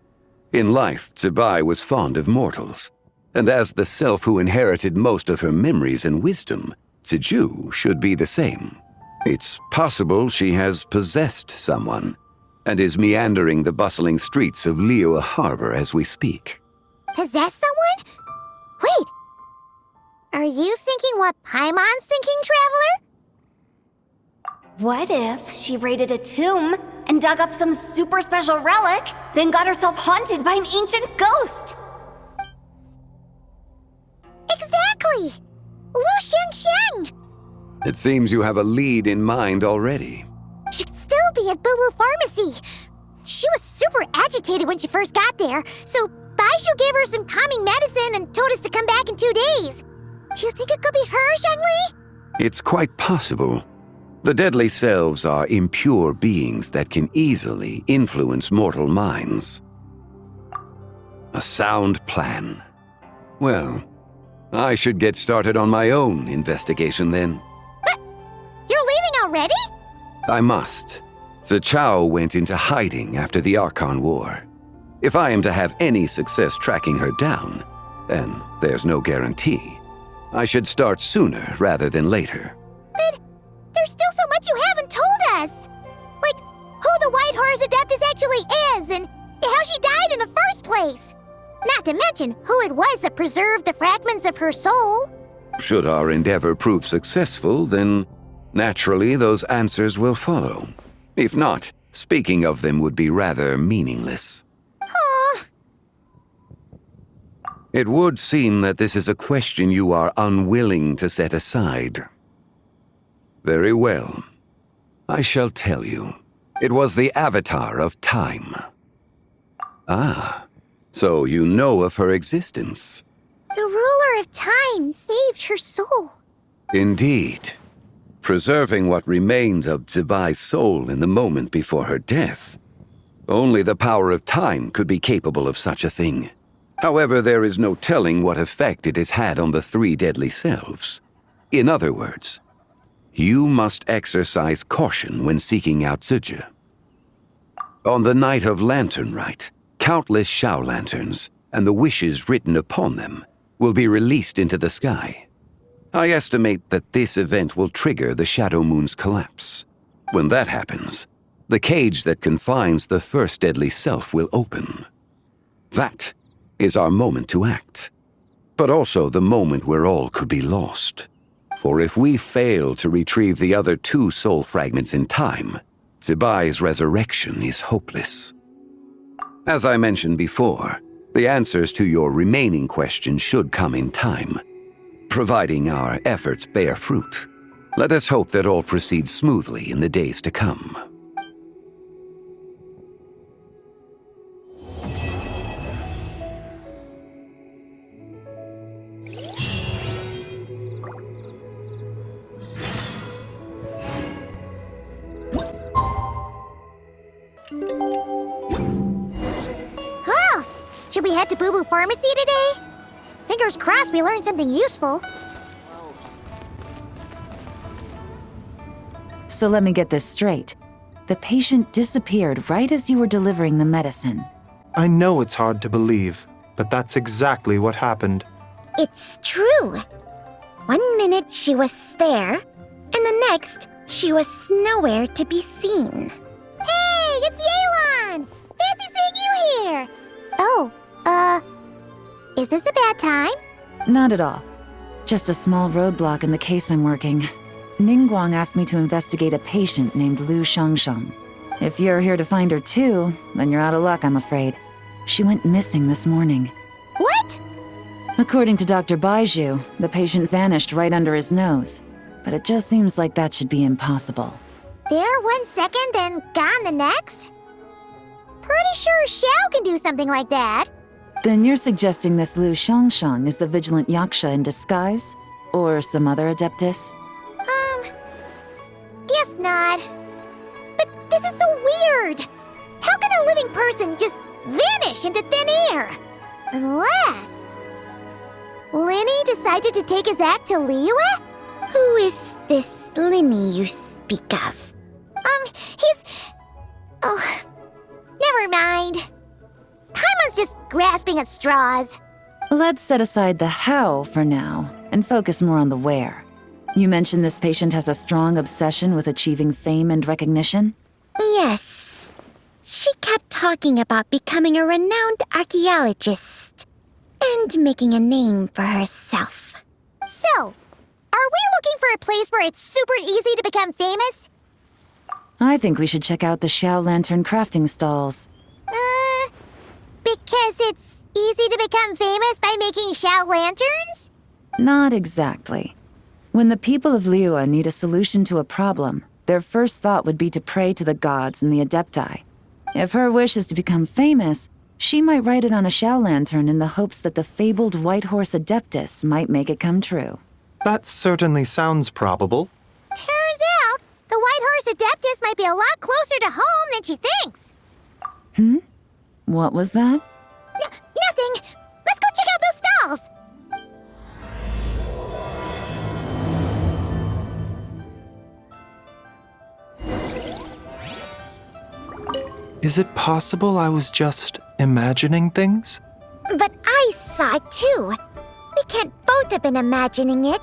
In life, Zibai was fond of mortals, and as the self who inherited most of her memories and wisdom, Ziju should be the same. It's possible she has possessed someone, and is meandering the bustling streets of Liyue Harbor as we speak. Possess someone? Wait! Are you thinking what Paimon's thinking, Traveler? What if she raided a tomb and dug up some super special relic, then got herself haunted by an ancient ghost? Exactly! Lu Xiangxiang! It seems you have a lead in mind already. She'd still be at Boo Boo Pharmacy. She was super agitated when she first got there, so Baishu gave her some calming medicine and told us to come back in 2 days. Do you think it could be her, Zhongli? It's quite possible. The deadly selves are impure beings that can easily influence mortal minds. A sound plan. Well, I should get started on my own investigation then. But you're leaving already? I must. Zichao went into hiding after the Archon War. If I am to have any success tracking her down, and there's no guarantee, I should start sooner rather than later. But there's still so much you haven't told us! Like, who the White Horse Adeptus actually is, and how she died in the first place! Not to mention who it was that preserved the fragments of her soul. Should our endeavor prove successful, then naturally those answers will follow. If not, speaking of them would be rather meaningless. It would seem that this is a question you are unwilling to set aside. Very well. I shall tell you. It was the Avatar of Time. Ah, so you know of her existence. The ruler of time saved her soul. Indeed. Preserving what remained of Zibai's soul in the moment before her death. Only the power of time could be capable of such a thing. However, there is no telling what effect it has had on the three deadly selves. In other words, you must exercise caution when seeking out Ziji. On the night of Lanternlit, countless Shao lanterns, and the wishes written upon them, will be released into the sky. I estimate that this event will trigger the Shadow Moon's collapse. When that happens, the cage that confines the first deadly self will open. That is our moment to act, but also the moment where all could be lost. For if we fail to retrieve the other two soul fragments in time, Zibai's resurrection is hopeless. As I mentioned before, the answers to your remaining questions should come in time, providing our efforts bear fruit. Let us hope that all proceeds smoothly in the days to come. Oh, should we head to Boo Boo Pharmacy today? Fingers crossed we learned something useful. So let me get this straight. The patient disappeared right as you were delivering the medicine. I know it's hard to believe, but that's exactly what happened. It's true. 1 minute she was there, and the next she was nowhere to be seen. Hey, it's Yelan! Fancy seeing you here! Oh, is this a bad time? Not at all. Just a small roadblock in the case I'm working. Ningguang asked me to investigate a patient named Lu Shangshang. If you're here to find her too, then you're out of luck, I'm afraid. She went missing this morning. What? According to Dr. Baiju, the patient vanished right under his nose. But it just seems like that should be impossible. There 1 second and gone the next? Pretty sure Xiao can do something like that. Then you're suggesting this Lu Shangshang is the vigilant Yaksha in disguise? Or some other adeptus? Guess not. But this is so weird. How can a living person just vanish into thin air? Unless Linny decided to take his act to Liyue? Who is this Linny you speak of? He's... Oh, never mind. Paimon's just grasping at straws. Let's set aside the how for now, and focus more on the where. You mentioned this patient has a strong obsession with achieving fame and recognition? Yes. She kept talking about becoming a renowned archaeologist and making a name for herself. So, are we looking for a place where it's super easy to become famous? I think we should check out the Xiao Lantern crafting stalls. Because it's easy to become famous by making Xiao lanterns? Not exactly. When the people of Liyue need a solution to a problem, their first thought would be to pray to the gods and the Adepti. If her wish is to become famous, she might write it on a Xiao lantern in the hopes that the fabled White Horse Adeptus might make it come true. That certainly sounds probable. Turns out, the White Horse Adeptus might be a lot closer to home than she thinks. What was that? Nothing! Let's go check out those stalls! Is it possible I was just imagining things? But I saw it too. We can't both have been imagining it.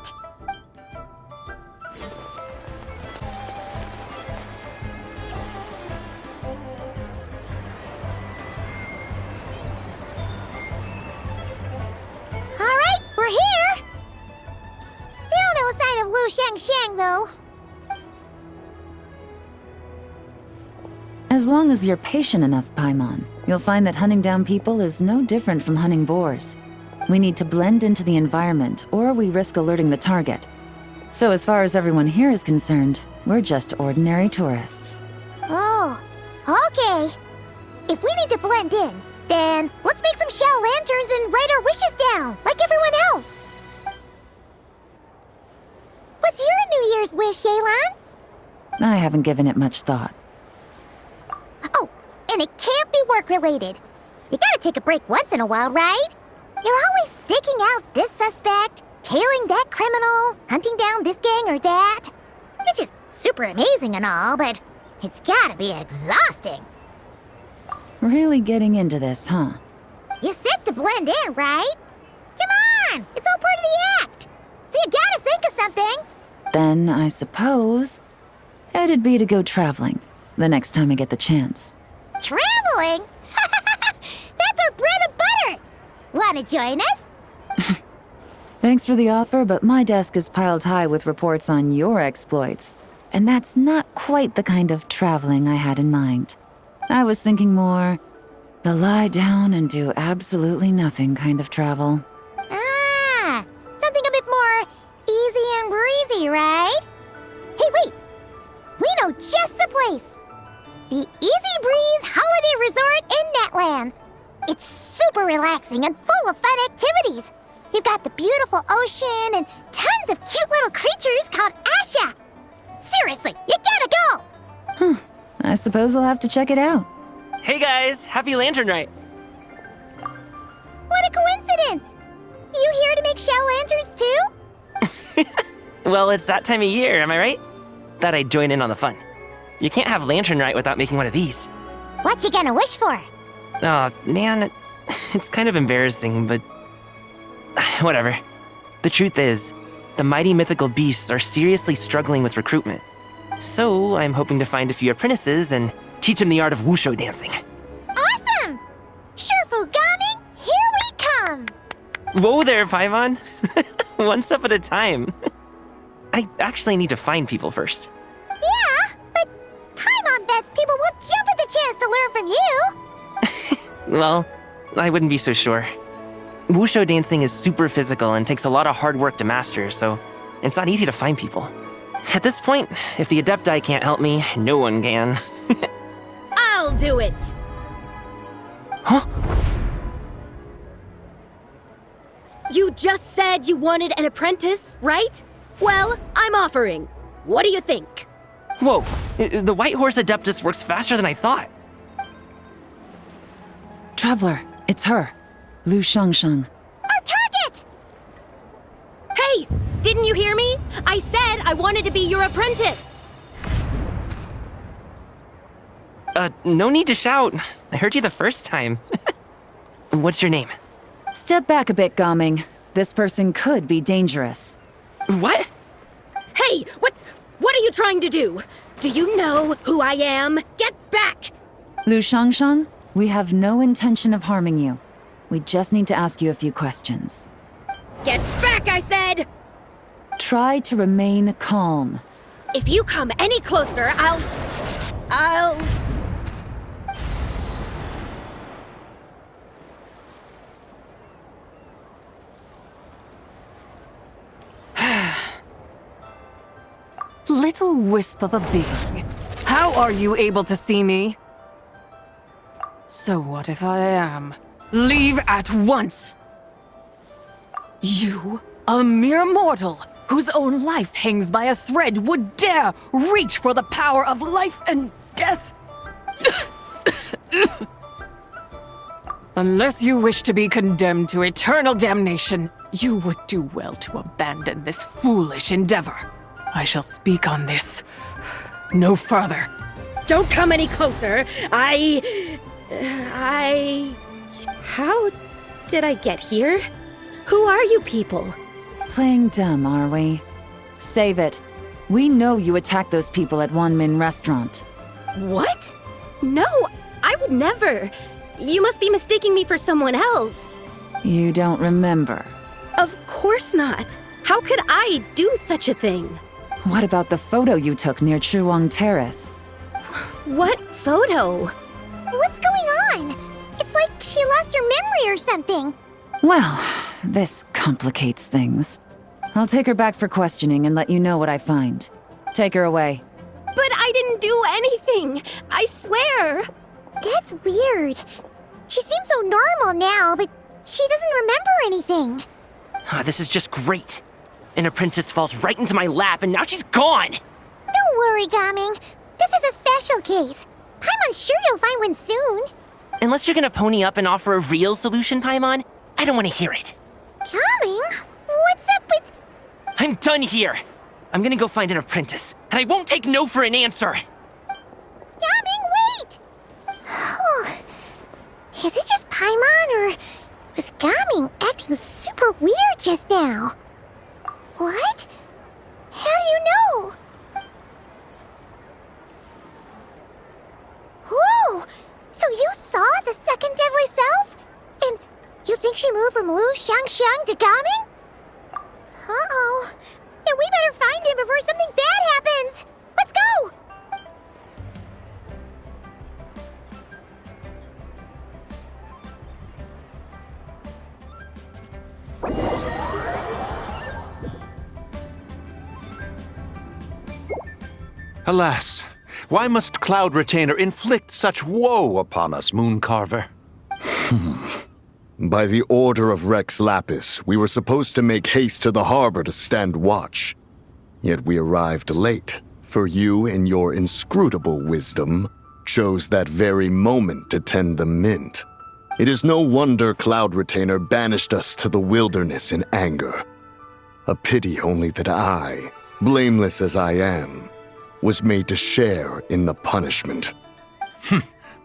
Alright, we're here! Still no sign of Lu Shangshang, though. As long as you're patient enough, Paimon, you'll find that hunting down people is no different from hunting boars. We need to blend into the environment, or we risk alerting the target. So as far as everyone here is concerned, we're just ordinary tourists. Oh, okay. If we need to blend in, then let's make some Xiao lanterns and write our wishes down, like everyone else. What's your New Year's wish, Yelan? I haven't given it much thought. Oh, and it can't be work-related. You gotta take a break once in a while, right? You're always staking out this suspect, tailing that criminal, hunting down this gang or that. Which is super amazing and all, but it's gotta be exhausting. Really getting into this, huh? You said to blend in, right? Come on, it's all part of the act. So you gotta think of something. Then, I suppose, it'd be to go traveling, the next time I get the chance. Traveling? That's our bread and butter! Wanna join us? Thanks for the offer, but my desk is piled high with reports on your exploits. And that's not quite the kind of traveling I had in mind. I was thinking more the lie down and do absolutely nothing kind of travel. Ah, something a bit more easy and breezy, right? Hey, wait! We know just the place! The Easy Breeze Holiday Resort in Netland. It's super relaxing and full of fun activities. You've got the beautiful ocean and tons of cute little creatures called Asha. Seriously, you gotta go! I suppose I'll have to check it out. Hey guys, happy Lanternlit! What a coincidence! You here to make Xiao lanterns too? Well, it's that time of year, am I right? Thought I'd join in on the fun. You can't have Lanternlit without making one of these. What you gonna wish for? Oh, man, it's kind of embarrassing, but whatever. The truth is, the mighty mythical beasts are seriously struggling with recruitment. So I'm hoping to find a few apprentices and teach them the art of wushu dancing. Awesome! Sherfu Gaming, here we come! Whoa there, Paimon. One step at a time. I actually need to find people first. Yeah, but Paimon bets people will jump at the chance to learn from you! Well, I wouldn't be so sure. Wushu dancing is super physical and takes a lot of hard work to master, so it's not easy to find people. At this point, if the Adepti can't help me, no one can. I'll do it! Huh? You just said you wanted an apprentice, right? Well, I'm offering. What do you think? Whoa, the White Horse Adeptus works faster than I thought. Traveler, it's her. Lu Shangsheng. Our target! Hey, didn't you hear me? I said I wanted to be your apprentice. No need to shout. I heard you the first time. What's your name? Step back a bit, Gaming. This person could be dangerous. What? Hey, what are you trying to do? Do you know who I am? Get back! Lu Shangsheng, we have no intention of harming you. We just need to ask you a few questions. Get back, I said! Try to remain calm. If you come any closer, I'll... Little wisp of a being. How are you able to see me? So what if I am? Leave at once! You, a mere mortal, whose own life hangs by a thread, would dare reach for the power of life and death? Unless you wish to be condemned to eternal damnation, you would do well to abandon this foolish endeavor. I shall speak on this no further. Don't come any closer. How did I get here? Who are you people? Playing dumb, are we? Save it. We know you attacked those people at Wanmin Restaurant. What? No, I would never. You must be mistaking me for someone else. You don't remember? Of course not. How could I do such a thing? What about the photo you took near Chuang Terrace? What photo? What's going on? It's like she lost her memory or something. Well, this complicates things. I'll take her back for questioning and let you know what I find. Take her away. But I didn't do anything. I swear. That's weird. She seems so normal now, but she doesn't remember anything. This is just great. An apprentice falls right into my lap and now she's gone! Don't worry, Gaming. This is a special case. Paimon's sure you'll find one soon. Unless you're gonna pony up and offer a real solution, Paimon, I don't want to hear it. Gaming? What's up with... I'm done here. I'm gonna go find an apprentice, and I won't take no for an answer. Gaming, wait! Is it just Paimon, or was Gaming acting super weird just now? What? How do you know? Whoa! So you saw the second deadly self? And you think she moved from Lu Shangsheng to Gaming? Uh-oh. Then we better find him before something bad happens! Let's go! Alas, why must Cloud Retainer inflict such woe upon us, Mooncarver? By the order of Rex Lapis, we were supposed to make haste to the harbor to stand watch. Yet we arrived late, for you, in your inscrutable wisdom, chose that very moment to tend the mint. It is no wonder Cloud Retainer banished us to the wilderness in anger. A pity only that I, blameless as I am, was made to share in the punishment.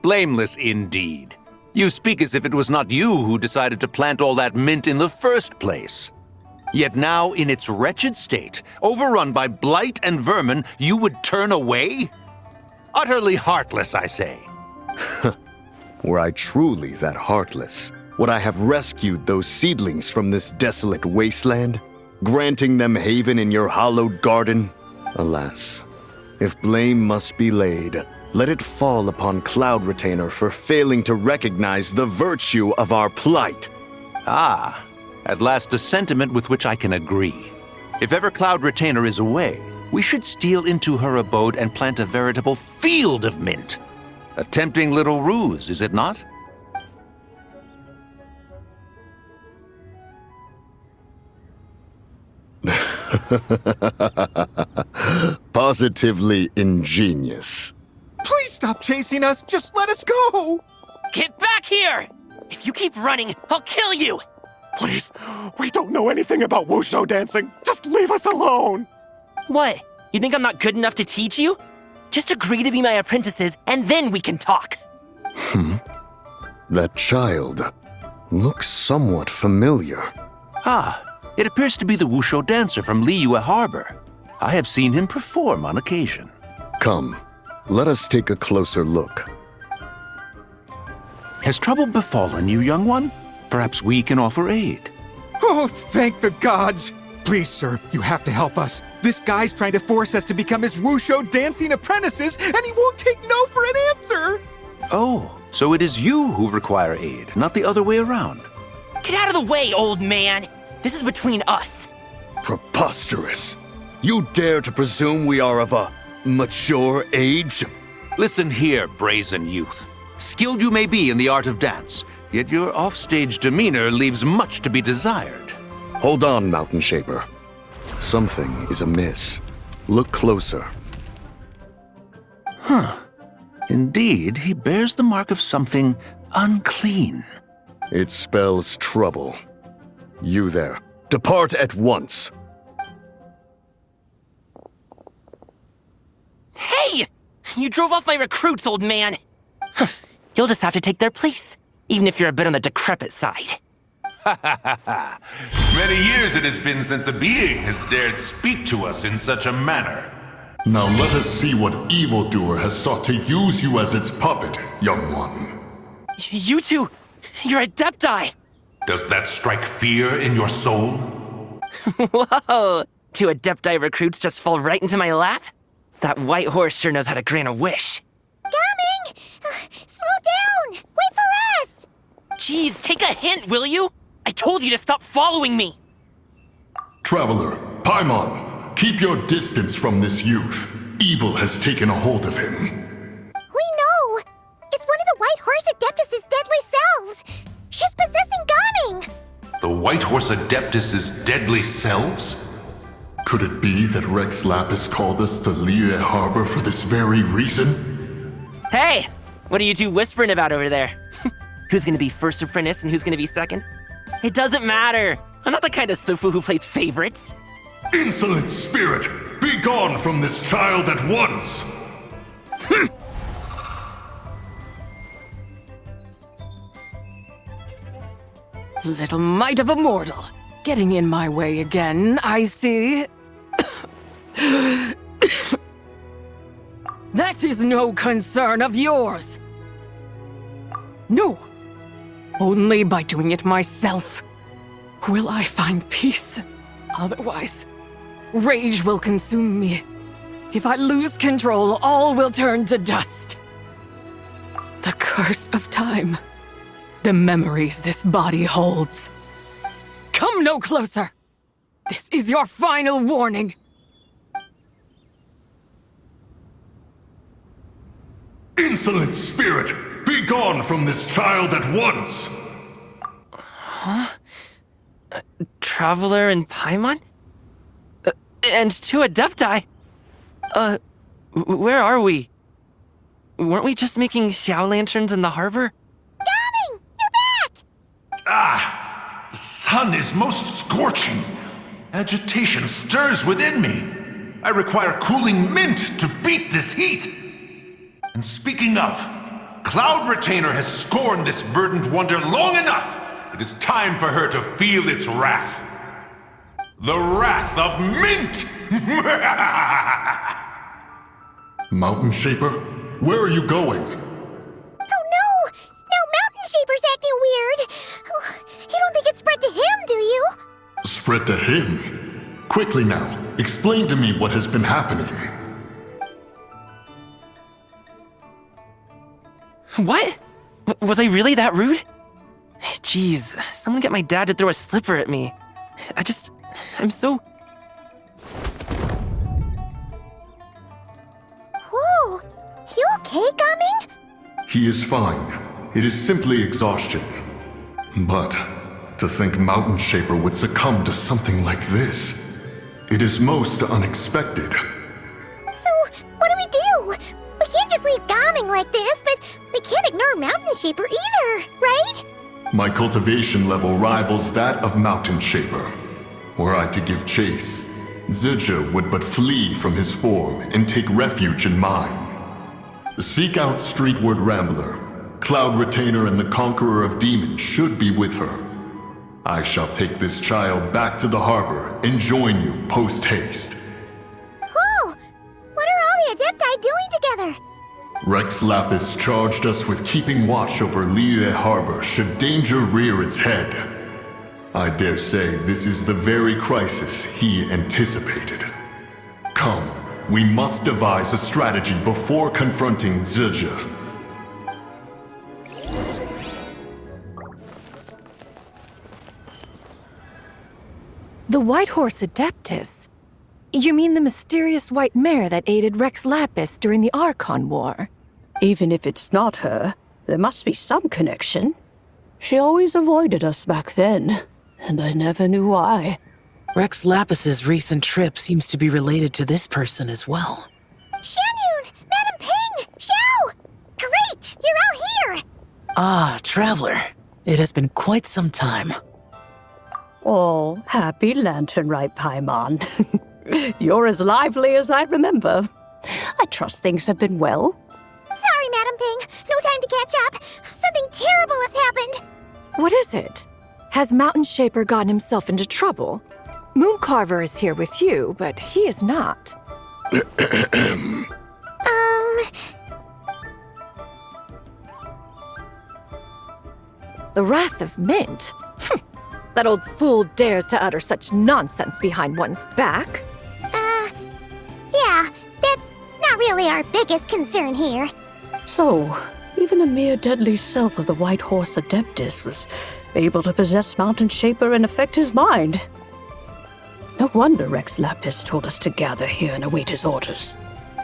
Blameless indeed. You speak as if it was not you who decided to plant all that mint in the first place. Yet now, in its wretched state, overrun by blight and vermin, you would turn away? Utterly heartless, I say. Were I truly that heartless, would I have rescued those seedlings from this desolate wasteland, granting them haven in your hallowed garden? Alas, if blame must be laid, let it fall upon Cloud Retainer for failing to recognize the virtue of our plight. Ah, at last a sentiment with which I can agree. If ever Cloud Retainer is away, we should steal into her abode and plant a veritable field of mint. A tempting little ruse, is it not? Positively ingenious. Please stop chasing us! Just let us go! Get back here! If you keep running, I'll kill you! Please, we don't know anything about wushu dancing. Just leave us alone! What? You think I'm not good enough to teach you? Just agree to be my apprentices, and then we can talk. That child looks somewhat familiar. Ah, it appears to be the wushu dancer from Liyue Harbor. I have seen him perform on occasion. Come, let us take a closer look. Has trouble befallen you, young one? Perhaps we can offer aid. Oh, thank the gods! Please, sir, you have to help us. This guy's trying to force us to become his wushu dancing apprentices, and he won't take no for an answer! Oh, so it is you who require aid, not the other way around. Get out of the way, old man! This is between us. Preposterous! You dare to presume we are of a mature age? Listen here, brazen youth. Skilled you may be in the art of dance, yet your offstage demeanor leaves much to be desired. Hold on, Mountain Shaper. Something is amiss. Look closer. Huh. Indeed, he bears the mark of something unclean. It spells trouble. You there, depart at once. Hey! You drove off my recruits, old man! You'll just have to take their place, even if you're a bit on the decrepit side. Many years it has been since a being has dared speak to us in such a manner. Now let us see what evildoer has sought to use you as its puppet, young one. You two, you're Adepti! Does that strike fear in your soul? Whoa! Two Adepti recruits just fall right into my lap? That white horse sure knows how to grant a wish. Coming! Slow down! Wait for us! Jeez, take a hint, will you? I told you to stop following me! Traveler, Paimon, keep your distance from this youth. Evil has taken a hold of him. We know! It's one of the White Horse Adeptus' deadly selves! She's possessing Gaming! The White Horse Adeptus' deadly selves? Could it be that Rex Lapis called us to Liyue Harbor for this very reason? Hey! What are you two whispering about over there? Who's gonna be first apprentice and who's gonna be second? It doesn't matter! I'm not the kind of Sufu who plays favorites. Insolent spirit! Be gone from this child at once! Little mite of a mortal. Getting in my way again, I see. That is no concern of yours. No. Only by doing it myself will I find peace. Otherwise, rage will consume me. If I lose control, all will turn to dust. The curse of time. The memories this body holds. Come no closer! This is your final warning! Insolent spirit! Be gone from this child at once! Huh? Traveler and Paimon? And two Adepti? Where are we? Weren't we just making Xiao lanterns in the harbor? Gaming! You're back! Ah! The sun is most scorching. Agitation stirs within me. I require cooling mint to beat this heat. And speaking of, Cloud Retainer has scorned this verdant wonder long enough. It is time for her to feel its wrath. The wrath of Mint! Mountain Shaper, where are you going? Oh no! Now Mountain Shaper's acting weird! Oh, you don't think it's spread to him, do you? Spread to him? Quickly now, explain to me what has been happening. What? Was I really that rude? Jeez, someone get my dad to throw a slipper at me. I'm so... Whoa! You okay, Gaming? He is fine. It is simply exhaustion. But to think Mountain Shaper would succumb to something like this, it is most unexpected. So, what do we do? We can't just leave Gaming like this, but we can't ignore Mountain Shaper either, right? My cultivation level rivals that of Mountain Shaper. Were I to give chase, Zizha would but flee from his form and take refuge in mine. Seek out Streetward Rambler. Cloud Retainer and the Conqueror of Demons should be with her. I shall take this child back to the harbor and join you post-haste. Whoa! What are all the Adepti doing together? Rex Lapis charged us with keeping watch over Liyue Harbor should danger rear its head. I dare say this is the very crisis he anticipated. Come, we must devise a strategy before confronting Zizha. The White Horse Adeptus? You mean the mysterious white mare that aided Rex Lapis during the Archon War? Even if it's not her, there must be some connection. She always avoided us back then, and I never knew why. Rex Lapis's recent trip seems to be related to this person as well. Xianyun! Madam Ping! Xiao! Great! You're out here! Ah, Traveler. It has been quite some time. Oh, happy Lanternlit, Paimon. You're as lively as I remember. I trust things have been well. Sorry, Madam Ping. No time to catch up. Something terrible has happened. What is it? Has Mountain Shaper gotten himself into trouble? Mooncarver is here with you, but he is not. The Wrath of Mint? That old fool dares to utter such nonsense behind one's back. Yeah, that's not really our biggest concern here. So, even a mere deadly self of the White Horse Adeptus was able to possess Mountain Shaper and affect his mind. No wonder Rex Lapis told us to gather here and await his orders.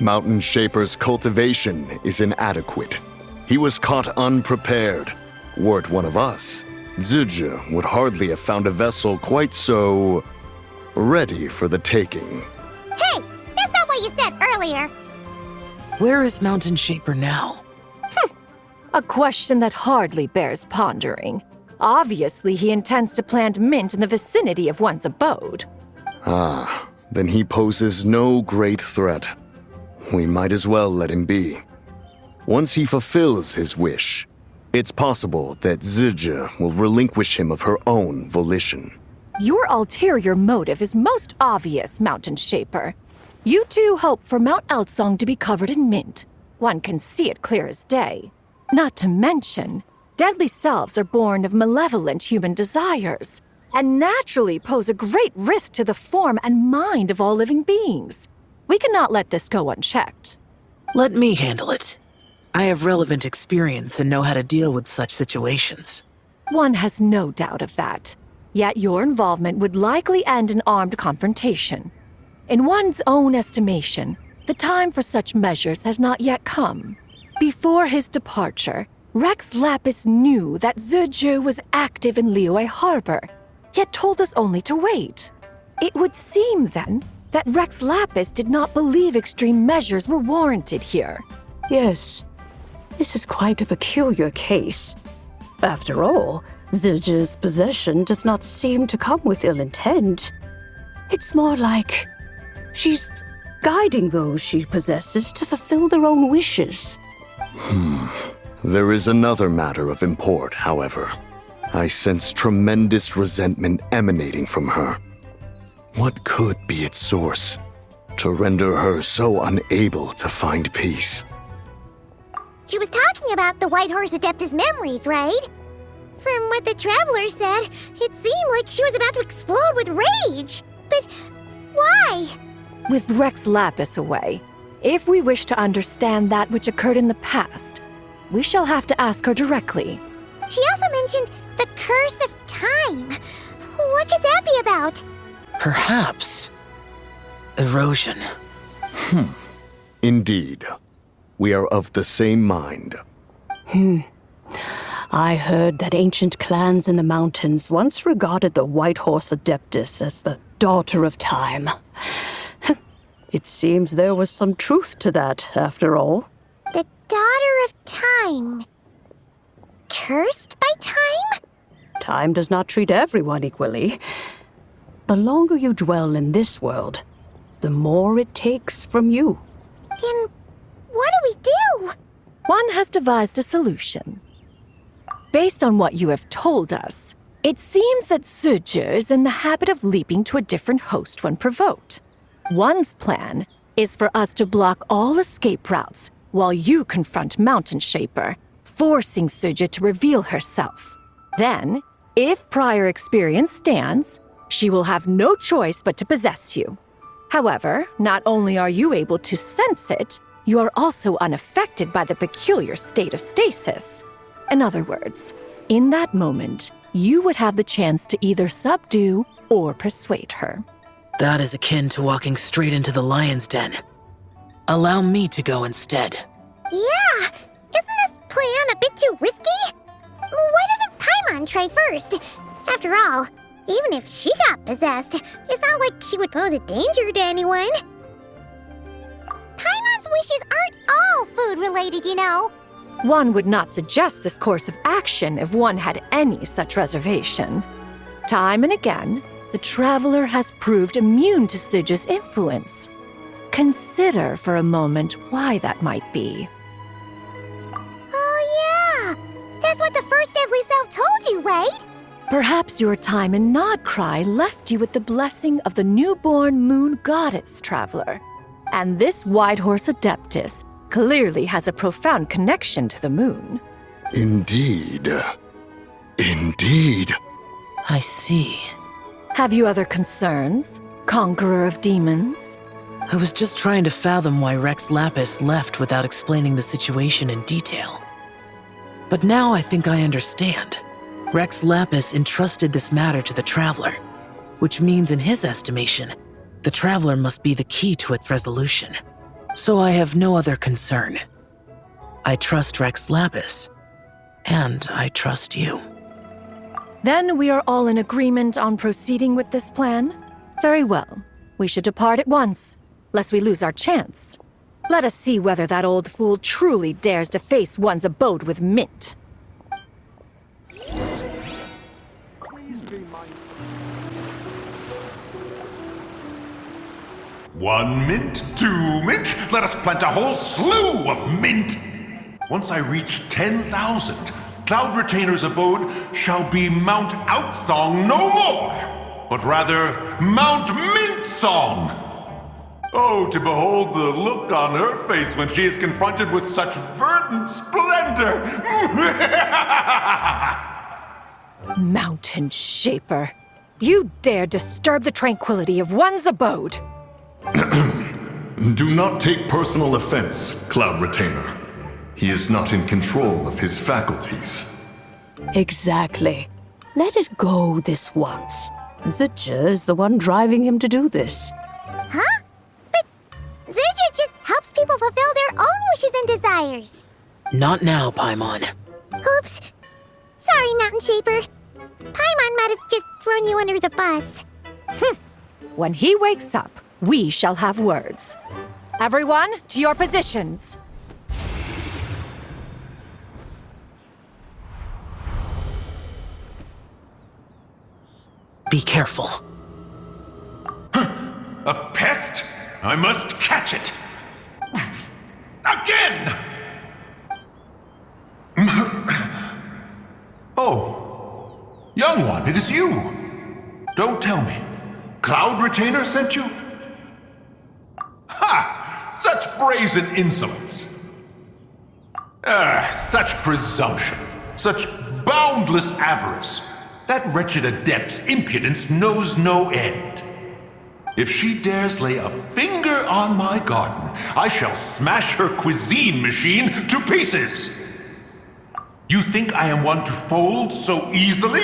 Mountain Shaper's cultivation is inadequate. He was caught unprepared. Were it one of us, Zizha would hardly have found a vessel quite so ready for the taking. Hey, that's not what you said earlier. Where is Mountain Shaper now? A question that hardly bears pondering. Obviously, he intends to plant mint in the vicinity of one's abode. Ah, then he poses no great threat. We might as well let him be. Once he fulfills his wish, it's possible that Zizha will relinquish him of her own volition. Your ulterior motive is most obvious, Mountain Shaper. You two hope for Mount Eltsong to be covered in mint. One can see it clear as day. Not to mention, deadly selves are born of malevolent human desires, and naturally pose a great risk to the form and mind of all living beings. We cannot let this go unchecked. Let me handle it. I have relevant experience and know how to deal with such situations. One has no doubt of that. Yet your involvement would likely end in armed confrontation. In one's own estimation, the time for such measures has not yet come. Before his departure, Rex Lapis knew that Zizha was active in Liyue Harbor, yet told us only to wait. It would seem, then, that Rex Lapis did not believe extreme measures were warranted here. Yes, this is quite a peculiar case. After all, Zizha's possession does not seem to come with ill intent. It's more like she's guiding those she possesses to fulfill their own wishes. There is another matter of import, however. I sense tremendous resentment emanating from her. What could be its source to render her so unable to find peace? She was talking about the White Horse Adeptus memories, right? From what the Traveler said, it seemed like she was about to explode with rage. But why? With Rex Lapis away, if we wish to understand that which occurred in the past, we shall have to ask her directly. She also mentioned the Curse of Time. What could that be about? Perhaps erosion. Indeed. We are of the same mind. I heard that ancient clans in the mountains once regarded the White Horse Adeptus as the daughter of time. It seems there was some truth to that, after all. The Daughter of Time. Cursed by time? Time does not treat everyone equally. The longer you dwell in this world, the more it takes from you. Then what do we do? One has devised a solution. Based on what you have told us, it seems that Zuje is in the habit of leaping to a different host when provoked. One's plan is for us to block all escape routes while you confront Mountain Shaper, forcing Zuje to reveal herself. Then, if prior experience stands, she will have no choice but to possess you. However, not only are you able to sense it, you are also unaffected by the peculiar state of stasis. In other words, in that moment, you would have the chance to either subdue or persuade her. That is akin to walking straight into the lion's den. Allow me to go instead. Yeah! Isn't this plan a bit too risky? Why doesn't Paimon try first? After all, even if she got possessed, it's not like she would pose a danger to anyone. Paimon's wishes aren't all food-related, you know. One would not suggest this course of action if one had any such reservation. Time and again, the Traveler has proved immune to Zuje's influence. Consider for a moment why that might be. Oh yeah! That's what the First Deadly Self told you, right? Perhaps your time in Nodcry left you with the blessing of the newborn moon goddess, Traveler. And this White Horse Adeptus clearly has a profound connection to the moon. Indeed. Indeed. I see. Have you other concerns, Conqueror of Demons? I was just trying to fathom why Rex Lapis left without explaining the situation in detail. But now I think I understand. Rex Lapis entrusted this matter to the Traveler, which means in his estimation, the Traveler must be the key to its resolution. So I have no other concern. I trust Rex Lapis, and I trust you. Then we are all in agreement on proceeding with this plan? Very well. We should depart at once, lest we lose our chance. Let us see whether that old fool truly dares to face one's abode with Mint. One mint, 2 mint, let us plant a whole slew of mint. Once I reach 10,000, Cloud Retainer's abode shall be Mount Outsong no more, but rather Mount Mint Song. Oh, to behold the look on her face when she is confronted with such verdant splendor! Mountain Shaper, you dare disturb the tranquility of one's abode. Do not take personal offense, Cloud Retainer. He is not in control of his faculties. Exactly. Let it go this once. Zuje is the one driving him to do this. Huh? But Zuje just helps people fulfill their own wishes and desires. Not now, Paimon. Oops. Sorry, Mountain Shaper. Paimon might have just thrown you under the bus. When he wakes up, we shall have words. Everyone, to your positions. Be careful. A pest? I must catch it! Again! Oh, young one, it is you. Don't tell me. Cloud Retainer sent you? Ha! Such brazen insolence! Such presumption. Such boundless avarice. That wretched adept's impudence knows no end. If she dares lay a finger on my garden, I shall smash her cuisine machine to pieces! You think I am one to fold so easily?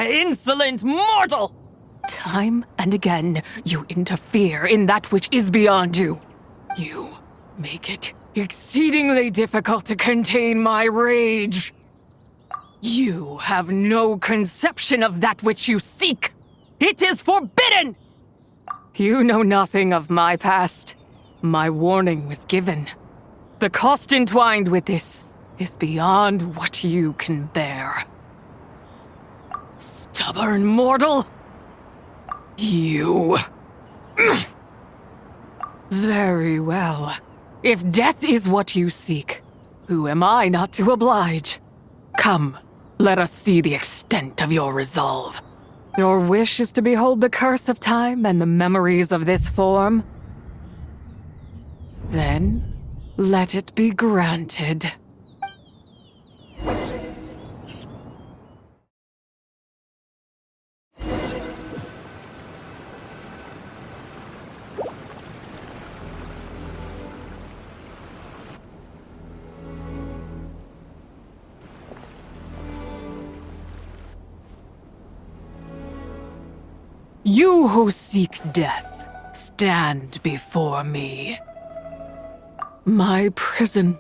Insolent mortal! Time and again, you interfere in that which is beyond you. You make it exceedingly difficult to contain my rage. You have no conception of that which you seek. It is forbidden! You know nothing of my past. My warning was given. The cost entwined with this is beyond what you can bear. Stubborn mortal! You. Very well. If death is what you seek, who am I not to oblige? Come, let us see the extent of your resolve. Your wish is to behold the curse of time and the memories of this form? Then, let it be granted. You who seek death, stand before me. My prison.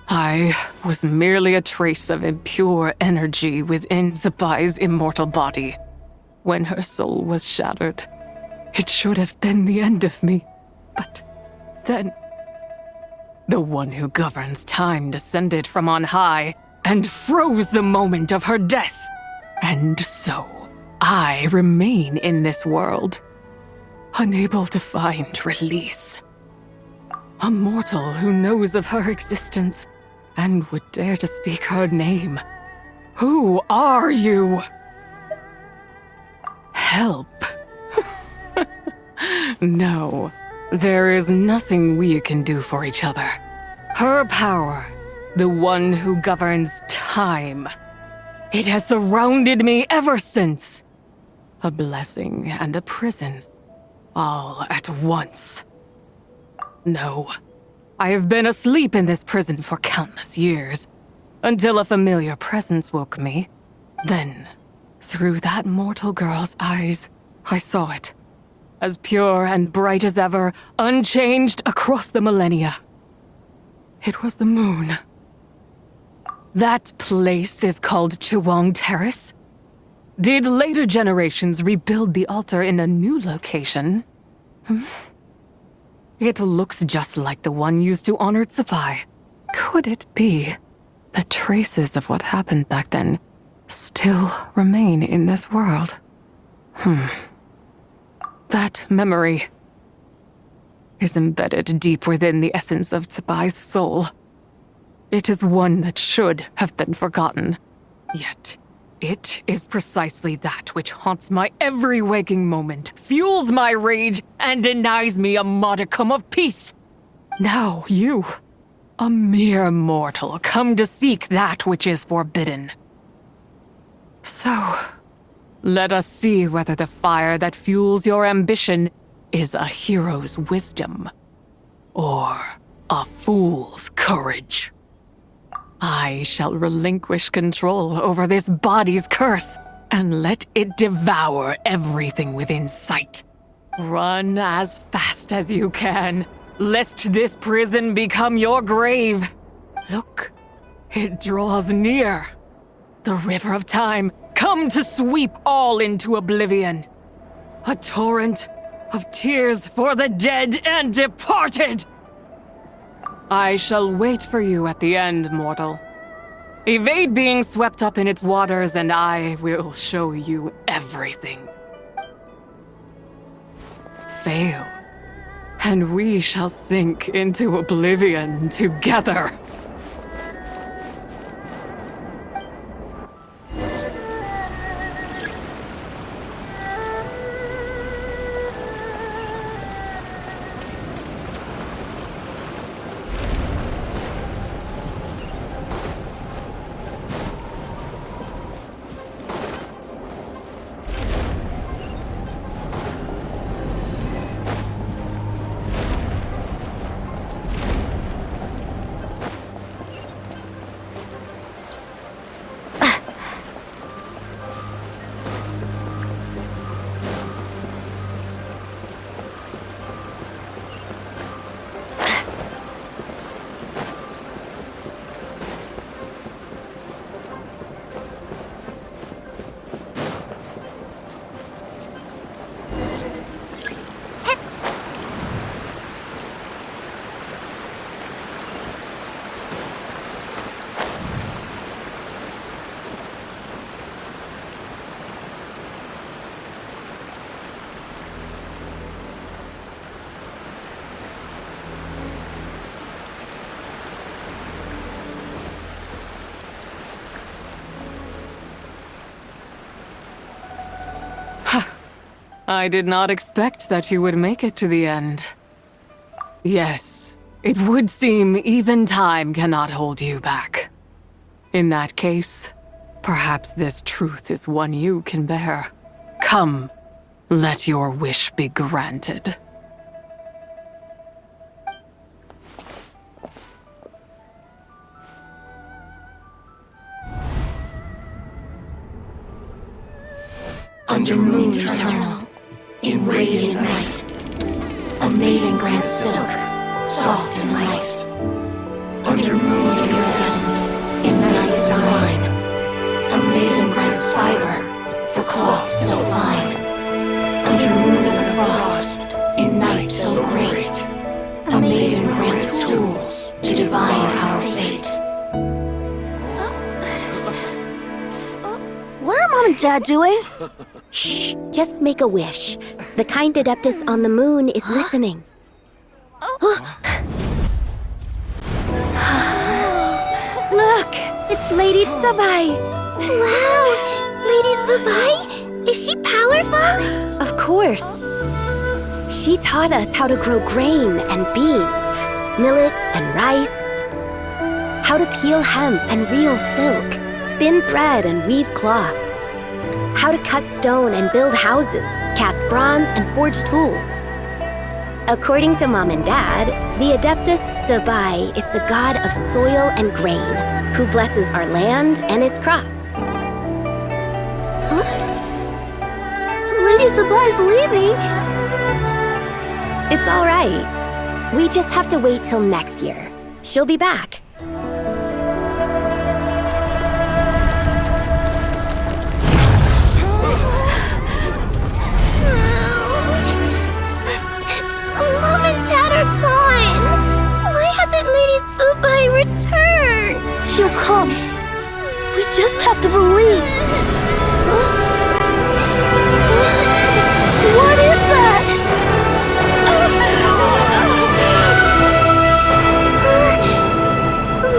I was merely a trace of impure energy within Zapai's immortal body. When her soul was shattered, it should have been the end of me. But then, the one who governs time descended from on high and froze the moment of her death. And so, I remain in this world, unable to find release. A mortal who knows of her existence and would dare to speak her name. Who are you? Help. No, there is nothing we can do for each other. Her power, the one who governs time, it has surrounded me ever since. A blessing and a prison, all at once. No, I have been asleep in this prison for countless years, until a familiar presence woke me. Then, through that mortal girl's eyes, I saw it, as pure and bright as ever, unchanged across the millennia. It was the moon. That place is called Chiwang Terrace. Did later generations rebuild the altar in a new location? It looks just like the one used to honor Zapai. Could it be that traces of what happened back then still remain in this world? That memory is embedded deep within the essence of Zapai's soul. It is one that should have been forgotten. Yet, it is precisely that which haunts my every waking moment, fuels my rage, and denies me a modicum of peace. Now you, a mere mortal, come to seek that which is forbidden. So, let us see whether the fire that fuels your ambition is a hero's wisdom, or a fool's courage. I shall relinquish control over this body's curse and let it devour everything within sight. Run as fast as you can, lest this prison become your grave. Look, it draws near. The river of time, come to sweep all into oblivion. A torrent of tears for the dead and departed. I shall wait for you at the end, mortal. Evade being swept up in its waters, and I will show you everything. Fail, and we shall sink into oblivion together. I did not expect that you would make it to the end. Yes, it would seem even time cannot hold you back. In that case, perhaps this truth is one you can bear. Come, let your wish be granted. Under moon eternal, in radiant night, a maiden grants silk, soft and light. Under moon iridescent, in night divine, a maiden grants fiber, for cloth so fine. Under moon of frost, in night so great, a maiden grants tools to divine our fate. What are Mom and Dad doing? Shh, just make a wish. The kind Adeptus on the moon is listening. Look, it's Lady Tsubai. Wow, Lady Tsubai? Is she powerful? Of course. She taught us how to grow grain and beans, millet and rice, how to peel hemp and reel silk, spin thread and weave cloth, how to cut stone and build houses, cast bronze and forge tools. According to Mom and Dad, the Adeptus Tsubai is the god of soil and grain, who blesses our land and its crops. Huh? Lady Tsubai's leaving? It's all right. We just have to wait till next year. She'll be back. Mom and Dad are gone. Why hasn't Lady Tsubai returned? She'll come. We just have to believe. What is that?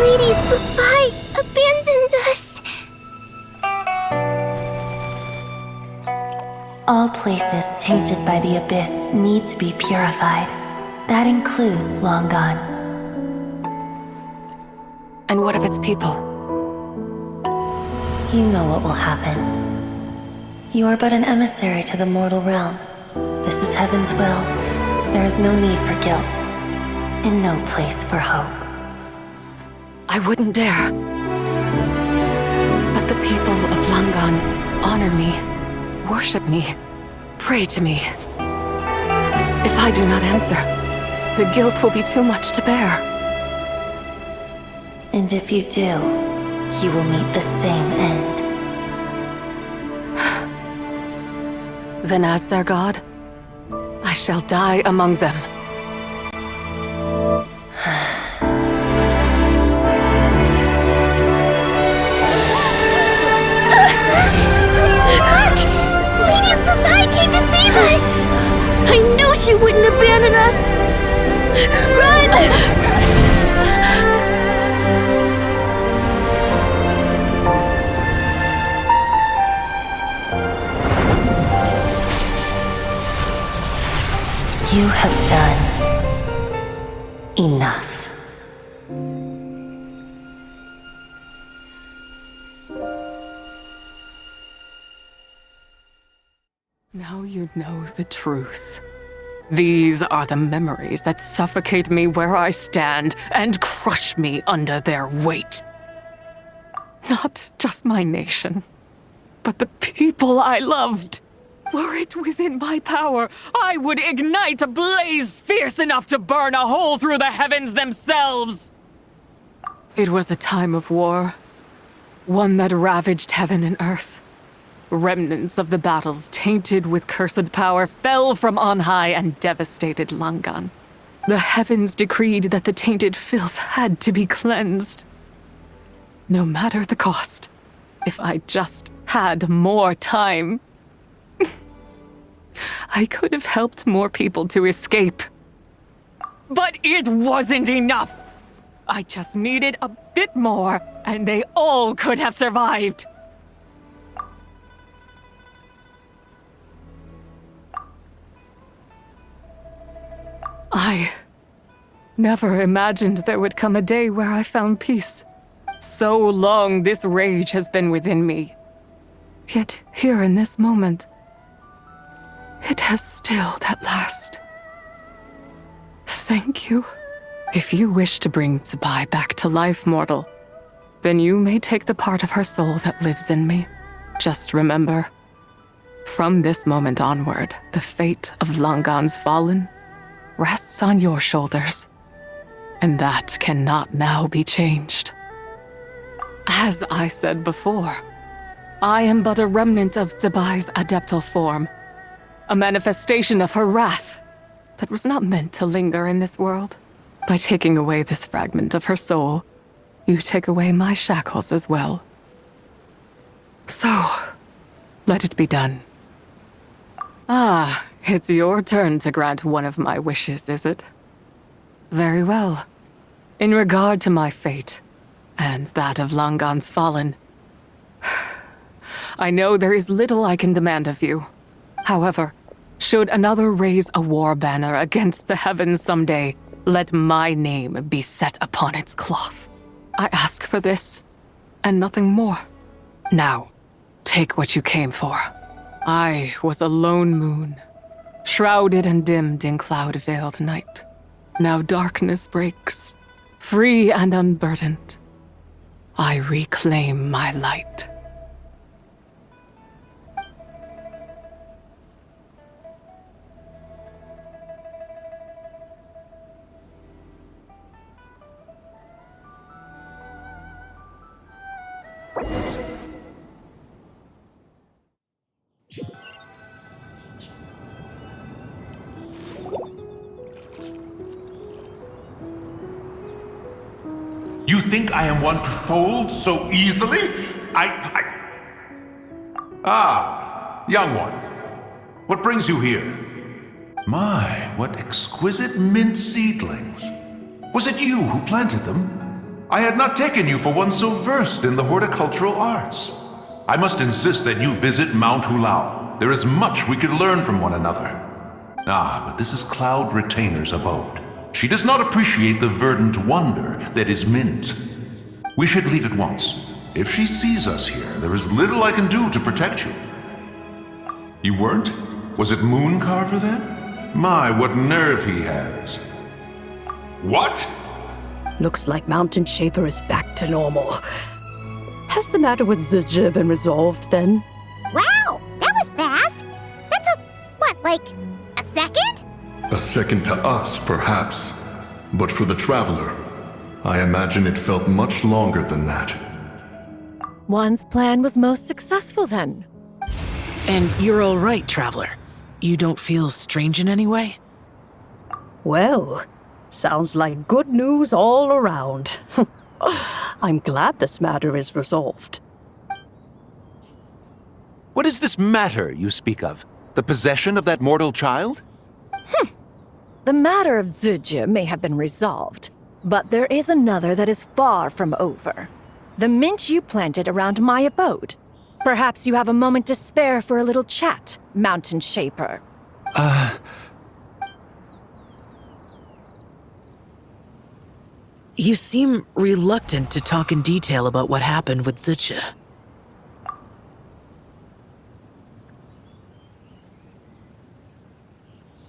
Lady Tsubai abandoned us. All places tainted by the abyss need to be purified. That includes Long Gone. And what of its people? You know what will happen. You are but an emissary to the mortal realm. This is Heaven's will. There is no need for guilt, and no place for hope. I wouldn't dare. But the people of Langan honor me, worship me, pray to me. If I do not answer, the guilt will be too much to bear. And if you do, you will meet the same end. Then as their god, I shall die among them. Look! Lady Tsubai came to save us! I knew she wouldn't abandon us! Run! You have done enough. Now you know the truth. These are the memories that suffocate me where I stand and crush me under their weight. Not just my nation, but the people I loved. Were it within my power, I would ignite a blaze fierce enough to burn a hole through the heavens themselves. It was a time of war, one that ravaged heaven and earth. Remnants of the battles tainted with cursed power fell from on high and devastated Langan. The heavens decreed that the tainted filth had to be cleansed. No matter the cost, if I just had more time, I could have helped more people to escape. But it wasn't enough! I just needed a bit more, and they all could have survived. I never imagined there would come a day where I found peace. So long this rage has been within me. Yet here in this moment, it has stilled at last. Thank you. If you wish to bring Tsubai back to life, mortal, then you may take the part of her soul that lives in me. Just remember, from this moment onward, the fate of Langan's fallen rests on your shoulders, and that cannot now be changed. As I said before, I am but a remnant of Tsubai's adeptal form, a manifestation of her wrath that was not meant to linger in this world. By taking away this fragment of her soul, you take away my shackles as well. So, let it be done. Ah, it's your turn to grant one of my wishes, is it? Very well. In regard to my fate, and that of Langan's fallen, I know there is little I can demand of you. However, should another raise a war banner against the heavens someday, let my name be set upon its cloth. I ask for this, and nothing more. Now, take what you came for. I was a lone moon, shrouded and dimmed in cloud-veiled night. Now darkness breaks, free and unburdened. I reclaim my light. You think I am one to fold so easily? Ah, young one. What brings you here? My, what exquisite mint seedlings. Was it you who planted them? I had not taken you for one so versed in the horticultural arts. I must insist that you visit Mount Hulao. There is much we could learn from one another. Ah, but this is Cloud Retainer's abode. She does not appreciate the verdant wonder that is mint. We should leave at once. If she sees us here, there is little I can do to protect you. You weren't? Was it Mooncarver then? My, what nerve he has. What? Looks like Mountain Shaper is back to normal. Has the matter with Zizha been resolved then? Wow, that was fast. That took, what, like a second? A second to us, perhaps. But for the Traveler, I imagine it felt much longer than that. One's plan was most successful then. And you're all right, Traveler. You don't feel strange in any way? Well, sounds like good news all around. I'm glad this matter is resolved. What is this matter you speak of? The possession of that mortal child? The matter of Zizha may have been resolved, but there is another that is far from over. The mint you planted around my abode. Perhaps you have a moment to spare for a little chat, Mountain Shaper. You seem reluctant to talk in detail about what happened with Zizha.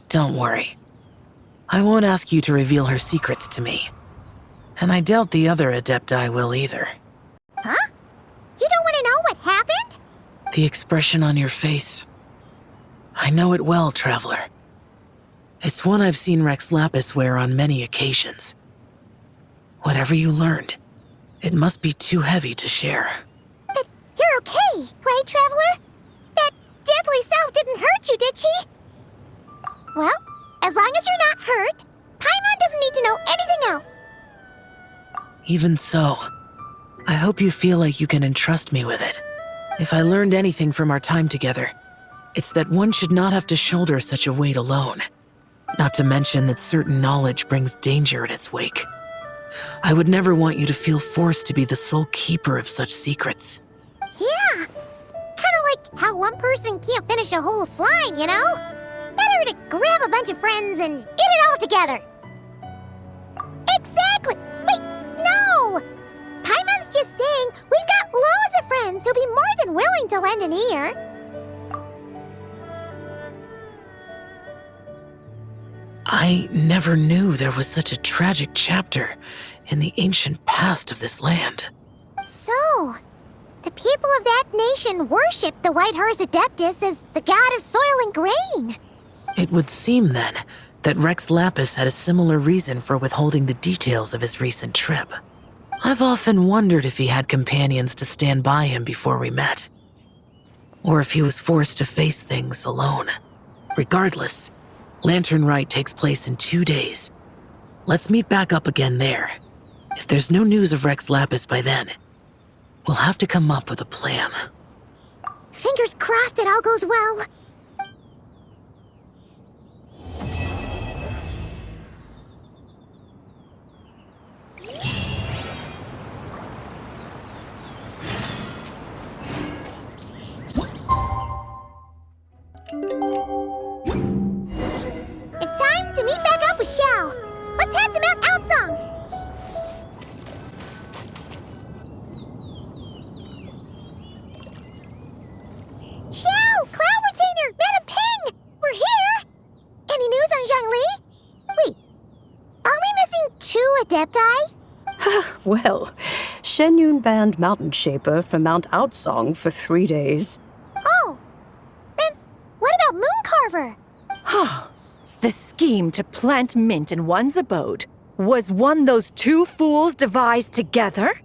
Don't worry. I won't ask you to reveal her secrets to me. And I doubt the other Adepti will either. Huh? You don't want to know what happened? The expression on your face. I know it well, Traveler. It's one I've seen Rex Lapis wear on many occasions. Whatever you learned, it must be too heavy to share. But you're okay, right, Traveler? That deadly self didn't hurt you, did she? Well, as long as you're not hurt, Paimon doesn't need to know anything else. Even so, I hope you feel like you can entrust me with it. If I learned anything from our time together, it's that one should not have to shoulder such a weight alone. Not to mention that certain knowledge brings danger in its wake. I would never want you to feel forced to be the sole keeper of such secrets. Yeah, kind of like how one person can't finish a whole slime, you know? Better tell her to grab a bunch of friends and get it all together. Exactly! Wait, no! Paimon's just saying we've got loads of friends who'll be more than willing to lend an ear. I never knew there was such a tragic chapter in the ancient past of this land. So, the people of that nation worship the White Horse Adeptus as the god of soil and grain. It would seem, then, that Rex Lapis had a similar reason for withholding the details of his recent trip. I've often wondered if he had companions to stand by him before we met, or if he was forced to face things alone. Regardless, Lanternlit takes place in 2 days. Let's meet back up again there. If there's no news of Rex Lapis by then, we'll have to come up with a plan. Fingers crossed it all goes well. It's time to meet back up with Xiao. Let's head to Mount Outsong. Xiao! Cloud Retainer! Madam Ping! We're here! Any news on Zhongli? Wait, are we missing 2 Adepti? Well, Shenyun banned Mountain Shaper from Mount Outsong for 3 days. Oh, then what about Mooncarver? The scheme to plant mint in one's abode was one those 2 fools devised together?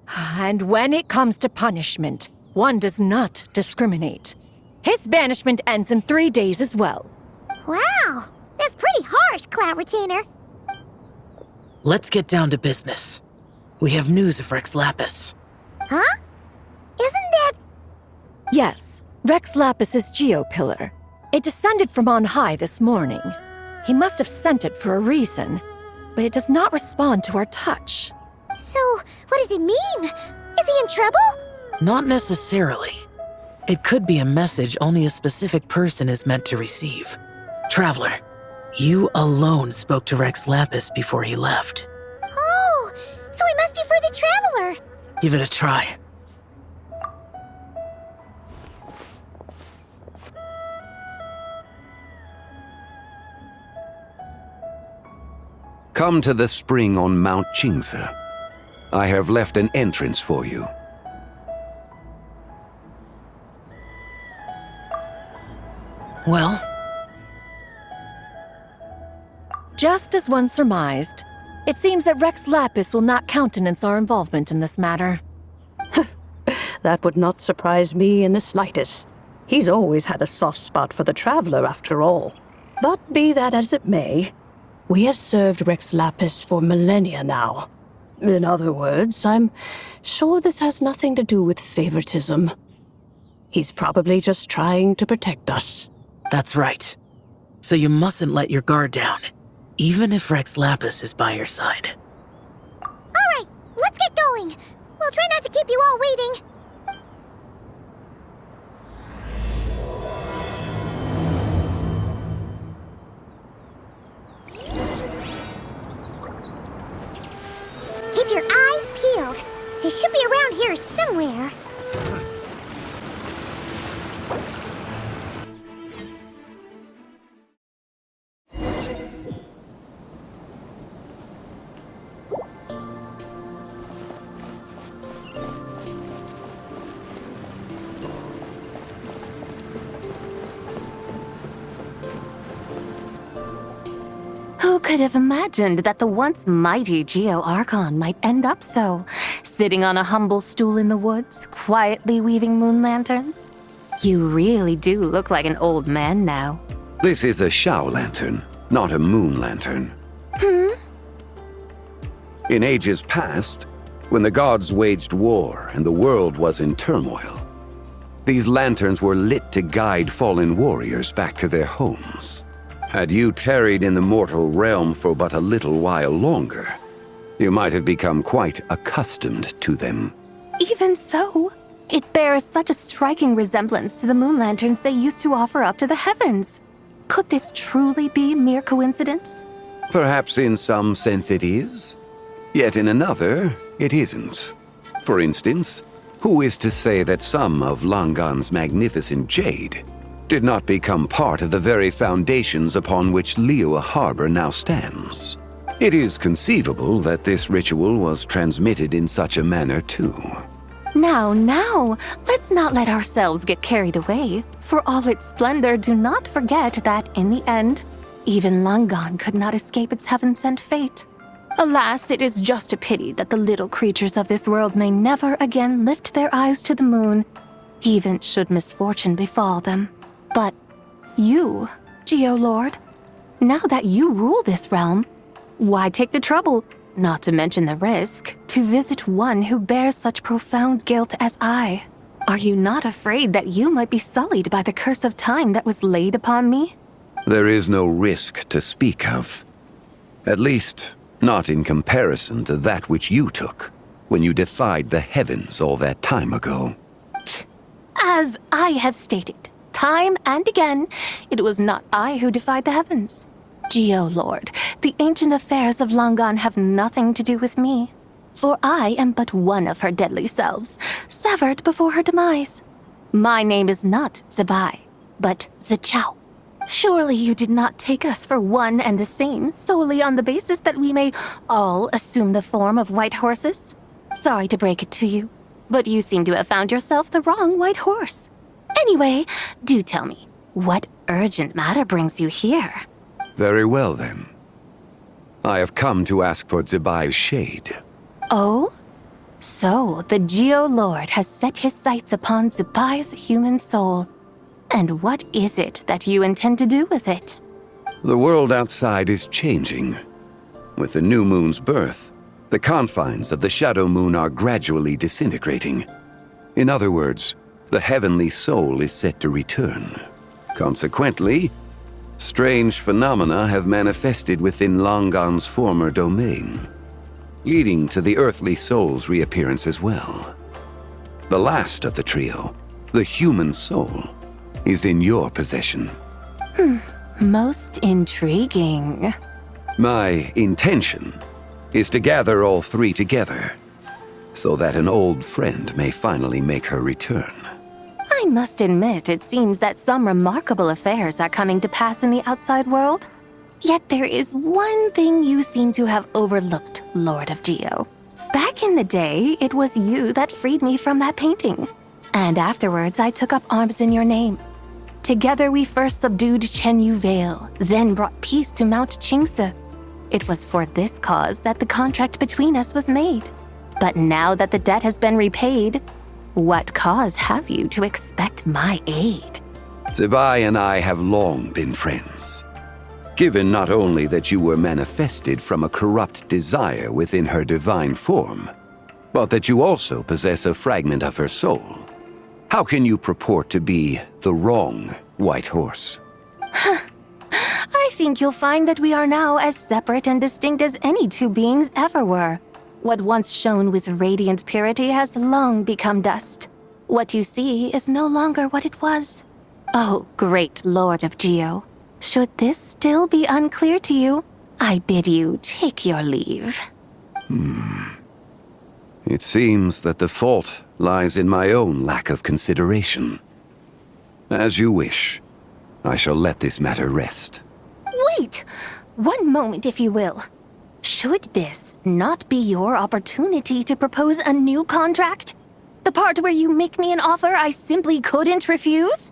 And when it comes to punishment, one does not discriminate. His banishment ends in 3 days as well. Wow, that's pretty harsh, Cloud Retainer. Let's get down to business. We have news of Rex Lapis. Huh? Isn't that... Yes, Rex Lapis's Geopillar. It descended from on high this morning. He must have sent it for a reason, but it does not respond to our touch. So, what does it mean? Is he in trouble? Not necessarily. It could be a message only a specific person is meant to receive. Traveler, you alone spoke to Rex Lapis before he left. Oh, so he must be for the Traveler. Give it a try. Come to the spring on Mount Qingce. I have left an entrance for you. Well? Just as one surmised, it seems that Rex Lapis will not countenance our involvement in this matter. That would not surprise me in the slightest. He's always had a soft spot for the Traveler, after all. But be that as it may, we have served Rex Lapis for millennia now. In other words, I'm sure this has nothing to do with favoritism. He's probably just trying to protect us. That's right. So you mustn't let your guard down, even if Rex Lapis is by your side. Alright, let's get going. We'll try not to keep you all waiting. Keep your eyes peeled. He should be around here somewhere. Who could have imagined that the once mighty Geo-Archon might end up so, sitting on a humble stool in the woods, quietly weaving moon lanterns? You really do look like an old man now. This is a Shao lantern, not a moon lantern. In ages past, when the gods waged war and the world was in turmoil, these lanterns were lit to guide fallen warriors back to their homes. Had you tarried in the mortal realm for but a little while longer, you might have become quite accustomed to them. Even so, it bears such a striking resemblance to the moon lanterns they used to offer up to the heavens. Could this truly be mere coincidence? Perhaps in some sense it is, yet in another, it isn't. For instance, who is to say that some of Langan's magnificent jade did not become part of the very foundations upon which Liyue Harbor now stands? It is conceivable that this ritual was transmitted in such a manner too. Now, let's not let ourselves get carried away. For all its splendor, do not forget that, in the end, even Langan could not escape its heaven-sent fate. Alas, it is just a pity that the little creatures of this world may never again lift their eyes to the moon, even should misfortune befall them. But you, Geolord, now that you rule this realm, why take the trouble, not to mention the risk, to visit one who bears such profound guilt as I? Are you not afraid that you might be sullied by the curse of time that was laid upon me? There is no risk to speak of. At least, not in comparison to that which you took when you defied the heavens all that time ago. As I have stated, time and again, it was not I who defied the heavens. Geolord, the ancient affairs of Langan have nothing to do with me, for I am but one of her deadly selves, severed before her demise. My name is not Zebai, but Zichao. Surely you did not take us for one and the same, solely on the basis that we may all assume the form of white horses? Sorry to break it to you, but you seem to have found yourself the wrong white horse. Anyway, do tell me, what urgent matter brings you here? Very well, then. I have come to ask for Zebai's shade. Oh? So, the Geolord has set his sights upon Zebai's human soul. And what is it that you intend to do with it? The world outside is changing. With the new moon's birth, the confines of the shadow moon are gradually disintegrating. In other words, the heavenly soul is set to return. Consequently, strange phenomena have manifested within Langan's former domain, leading to the earthly soul's reappearance as well. The last of the trio, the human soul, is in your possession. Most intriguing. My intention is to gather all three together, so that an old friend may finally make her return. I must admit, it seems that some remarkable affairs are coming to pass in the outside world. Yet there is one thing you seem to have overlooked, Lord of Geo. Back in the day, it was you that freed me from that painting. And afterwards, I took up arms in your name. Together we first subdued Chenyu Vale, then brought peace to Mount Qingse. It was for this cause that the contract between us was made. But now that the debt has been repaid, what cause have you to expect my aid? Zebai and I have long been friends. Given not only that you were manifested from a corrupt desire within her divine form, but that you also possess a fragment of her soul, how can you purport to be the wrong white horse? I think you'll find that we are now as separate and distinct as any two beings ever were. What once shone with radiant purity has long become dust. What you see is no longer what it was. Oh, great Lord of Geo. Should this still be unclear to you, I bid you take your leave. It seems that the fault lies in my own lack of consideration. As you wish. I shall let this matter rest. Wait! One moment, if you will. Should this not be your opportunity to propose a new contract? The part where you make me an offer I simply couldn't refuse?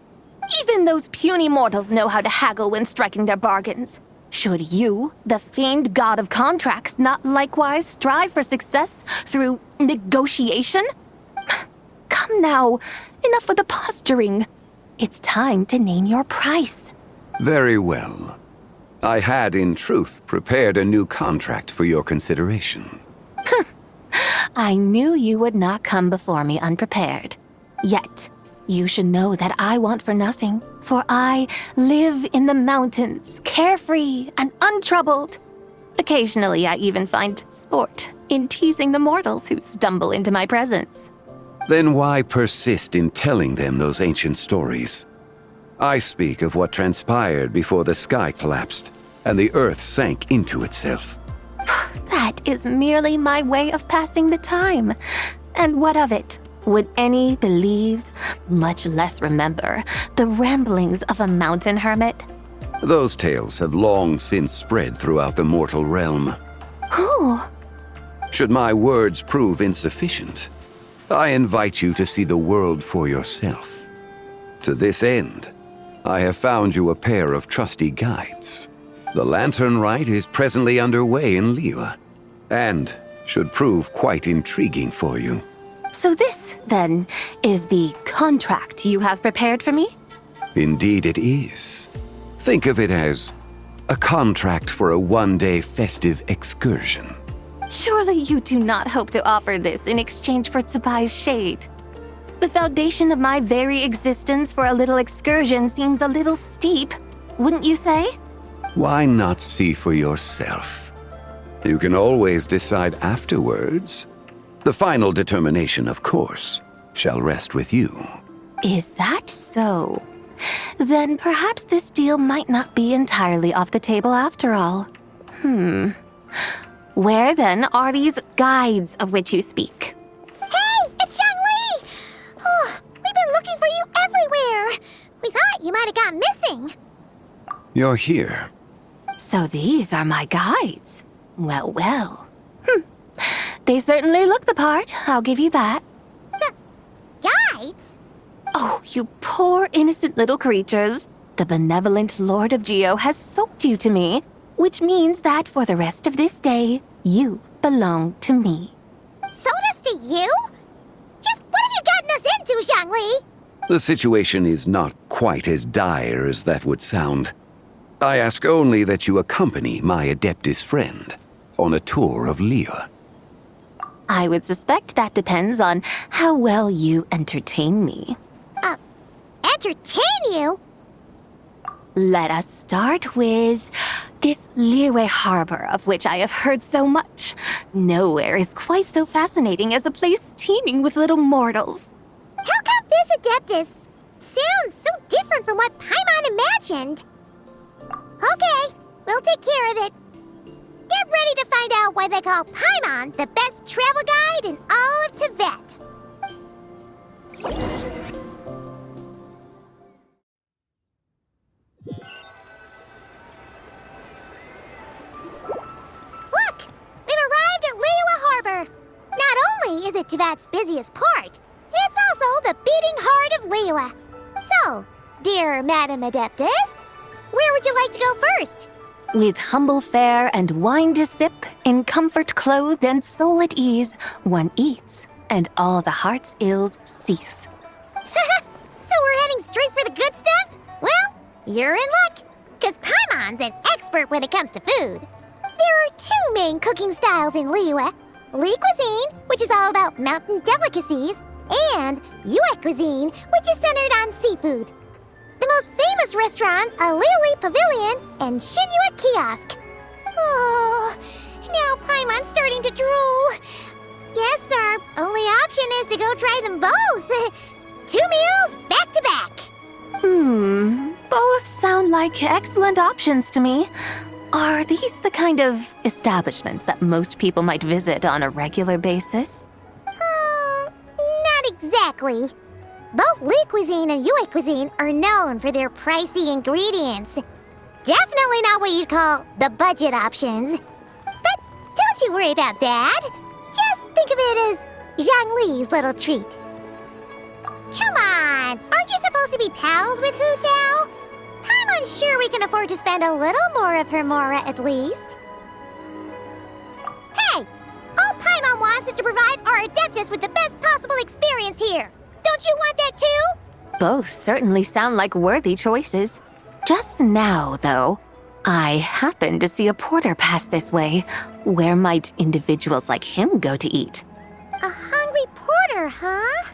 Even those puny mortals know how to haggle when striking their bargains. Should you, the famed god of contracts, not likewise strive for success through negotiation? Come now, enough with the posturing. It's time to name your price. Very well. I had, in truth, prepared a new contract for your consideration. I knew you would not come before me unprepared. Yet, you should know that I want for nothing, for I live in the mountains, carefree and untroubled. Occasionally, I even find sport in teasing the mortals who stumble into my presence. Then why persist in telling them those ancient stories? I speak of what transpired before the sky collapsed and the earth sank into itself. That is merely my way of passing the time. And what of it? Would any believe, much less remember, the ramblings of a mountain hermit? Those tales have long since spread throughout the mortal realm. Who? Should my words prove insufficient, I invite you to see the world for yourself. To this end, I have found you a pair of trusty guides. The Lanternlit is presently underway in Liyue, and should prove quite intriguing for you. So this, then, is the contract you have prepared for me? Indeed it is. Think of it as a contract for a one-day festive excursion. Surely you do not hope to offer this in exchange for Tsubai's shade. The foundation of my very existence for a little excursion seems a little steep, wouldn't you say? Why not see for yourself? You can always decide afterwards. The final determination, of course, shall rest with you. Is that so? Then perhaps this deal might not be entirely off the table after all. Where then are these guides of which you speak? Hey, it's Zhongli! Oh, we've been looking for you everywhere. We thought you might have gone missing. You're here. So these are my guides. Well, well. They certainly look the part, I'll give you that. Guides? Oh, you poor innocent little creatures. The benevolent Lord of Geo has sold you to me, which means that for the rest of this day, you belong to me. Sold us to you? Just what have you gotten us into, Zhongli? The situation is not quite as dire as that would sound. I ask only that you accompany my Adeptus friend on a tour of Liyue. I would suspect that depends on how well you entertain me. Entertain you? Let us start with this Liyue harbor of which I have heard so much. Nowhere is quite so fascinating as a place teeming with little mortals. How come this Adeptus sounds so different from what Paimon imagined? Okay, we'll take care of it. Get ready to find out why they call Paimon the best travel guide in all of Tibet. Look! We've arrived at Liyue Harbor. Not only is it Tibet's busiest port, it's also the beating heart of Liyue. So, dear Madam Adeptus, where would you like to go first? With humble fare and wine to sip, in comfort clothed and soul at ease, one eats, and all the heart's ills cease. So we're heading straight for the good stuff? Well, you're in luck, because Paimon's an expert when it comes to food. There are two main cooking styles in Liyue. Li cuisine, which is all about mountain delicacies, and Yue cuisine, which is centered on seafood. The most famous restaurants are Liyue Pavilion and Shinyue Kiosk. Oh, now Paimon's starting to drool. Yes, sir. Only option is to go try them both. 2 meals back to back. Both sound like excellent options to me. Are these the kind of establishments that most people might visit on a regular basis? Not exactly. Both Li cuisine and Yue cuisine are known for their pricey ingredients. Definitely not what you'd call the budget options. But don't you worry about that. Just think of it as Zhongli's little treat. Come on, aren't you supposed to be pals with Hu Tao? I'm unsure we can afford to spend a little more of her mora at least. Hey, all Paimon wants is to provide our Adeptus with the best possible experience here. Don't you want that too? Both certainly sound like worthy choices. Just now, though, I happened to see a porter pass this way. Where might individuals like him go to eat? A hungry porter, huh?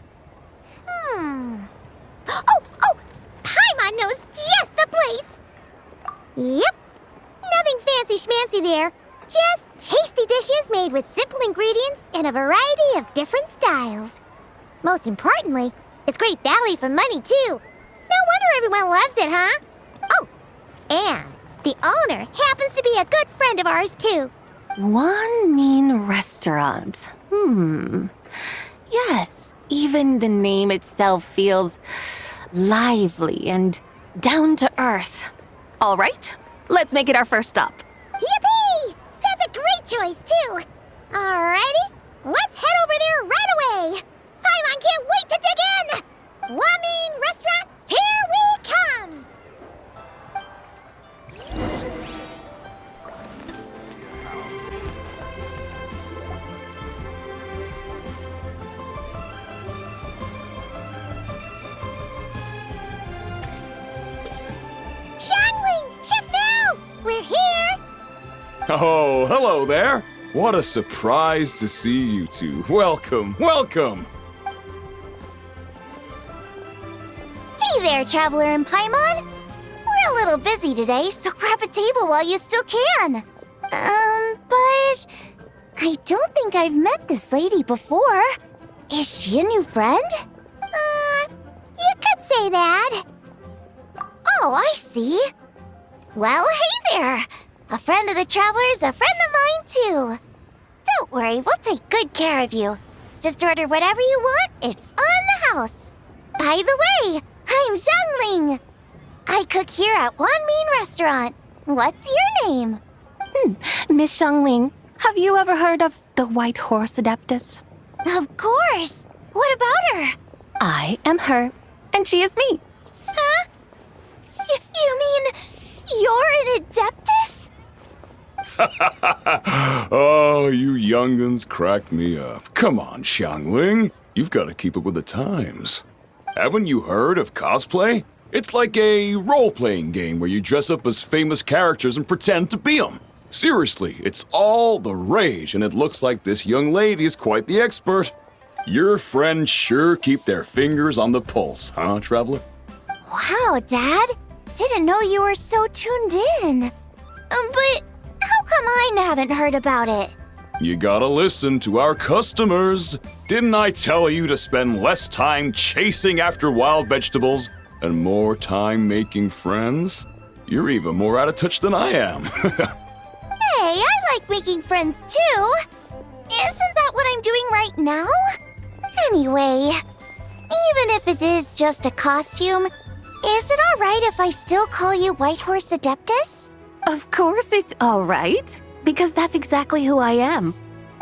Oh! Paimon knows just the place! Yep. Nothing fancy schmancy there. Just tasty dishes made with simple ingredients and a variety of different styles. Most importantly, it's great value for money, too. No wonder sure everyone loves it, huh? Oh, and the owner happens to be a good friend of ours, too. One mean restaurant. Yes, even the name itself feels lively and down to earth. All right, let's make it our first stop. Yippee! That's a great choice, too. Alrighty, let's head over there right away. Paimon can't wait to dig in. Wamin Restaurant, here we come. Xiangling! Chef Mel! We're here! Oh, hello there! What a surprise to see you two. Welcome, welcome! Hey there, Traveler and Paimon. We're a little busy today, so grab a table while you still can. But I don't think I've met this lady before. Is she a new friend? You could say that. Oh, I see. Well, hey there. A friend of the Traveler's a friend of mine, too. Don't worry, we'll take good care of you. Just order whatever you want, it's on the house. By the way, I'm Xiangling. I cook here at Wanmin Restaurant. What's your name? Miss Xiangling, have you ever heard of the White Horse Adeptus? Of course. What about her? I am her, and she is me. Huh? You mean you're an Adeptus? Oh, you young'uns crack me up. Come on, Xiangling. You've got to keep up with the times. Haven't you heard of cosplay? It's like a role-playing game where you dress up as famous characters and pretend to be them. Seriously, it's all the rage, and it looks like this young lady is quite the expert. Your friends sure keep their fingers on the pulse, huh, Traveler? Wow, Dad. Didn't know you were so tuned in. But how come I haven't heard about it? You gotta listen to our customers. Didn't I tell you to spend less time chasing after wild vegetables and more time making friends? You're even more out of touch than I am. Hey, I like making friends too. Isn't that what I'm doing right now? Anyway, even if it is just a costume, is it alright if I still call you White Horse Adeptus? Of course it's all right, because that's exactly who I am.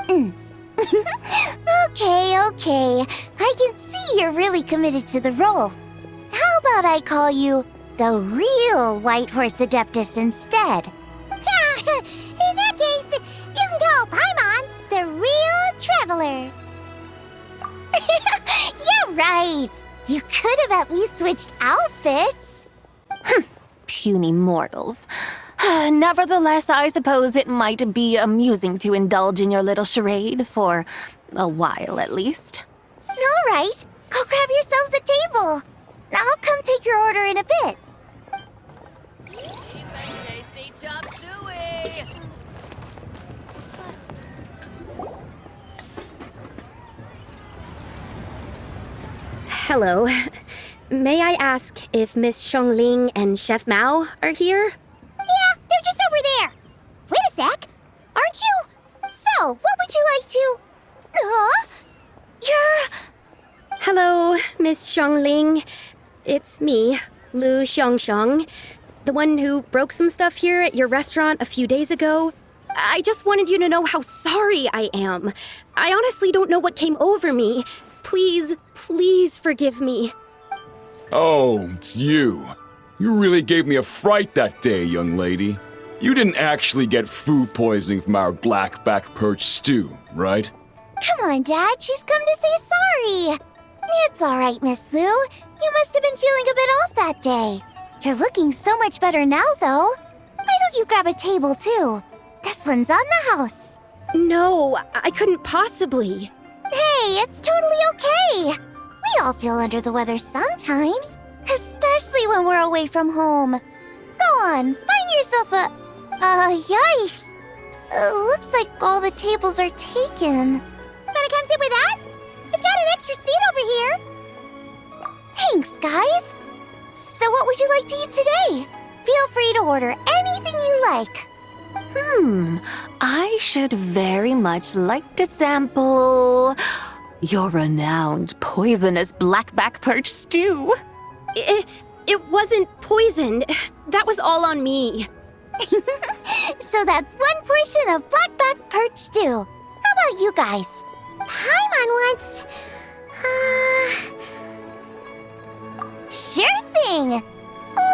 Okay. I can see you're really committed to the role. How about I call you the real White Horse Adeptus instead? In that case, you can call Paimon the real Traveler. You're right. You could have at least switched outfits. Puny mortals. Nevertheless, I suppose it might be amusing to indulge in your little charade for a while at least. All right, go grab yourselves a table. I'll come take your order in a bit. Tasty chop suey! Hello. May I ask if Miss Xiangling and Chef Mao are here? Yeah, they're just over there. Wait a sec. Aren't you? So, what would you like to... You're... Hello, Miss Xiangling. It's me, Lu Xiangxiang, the one who broke some stuff here at your restaurant a few days ago. I just wanted you to know how sorry I am. I honestly don't know what came over me. Please forgive me. Oh, it's you. You really gave me a fright that day, young lady. You didn't actually get food poisoning from our black-back perch stew, right? Come on, Dad. She's come to say sorry. It's all right, Miss Lu. You must have been feeling a bit off that day. You're looking so much better now, though. Why don't you grab a table, too? This one's on the house. No, I couldn't possibly. Hey, it's totally okay. We all feel under the weather sometimes, especially when we're away from home. Go on, find yourself a... yikes. Looks like all the tables are taken. Wanna come sit with us? We've got an extra seat over here. Thanks, guys. So what would you like to eat today? Feel free to order anything you like. I should very much like to sample your renowned poisonous blackback perch stew. It wasn't poisoned. That was all on me. So that's one portion of blackback perch stew. How about you guys? Paimon wants... Sure thing!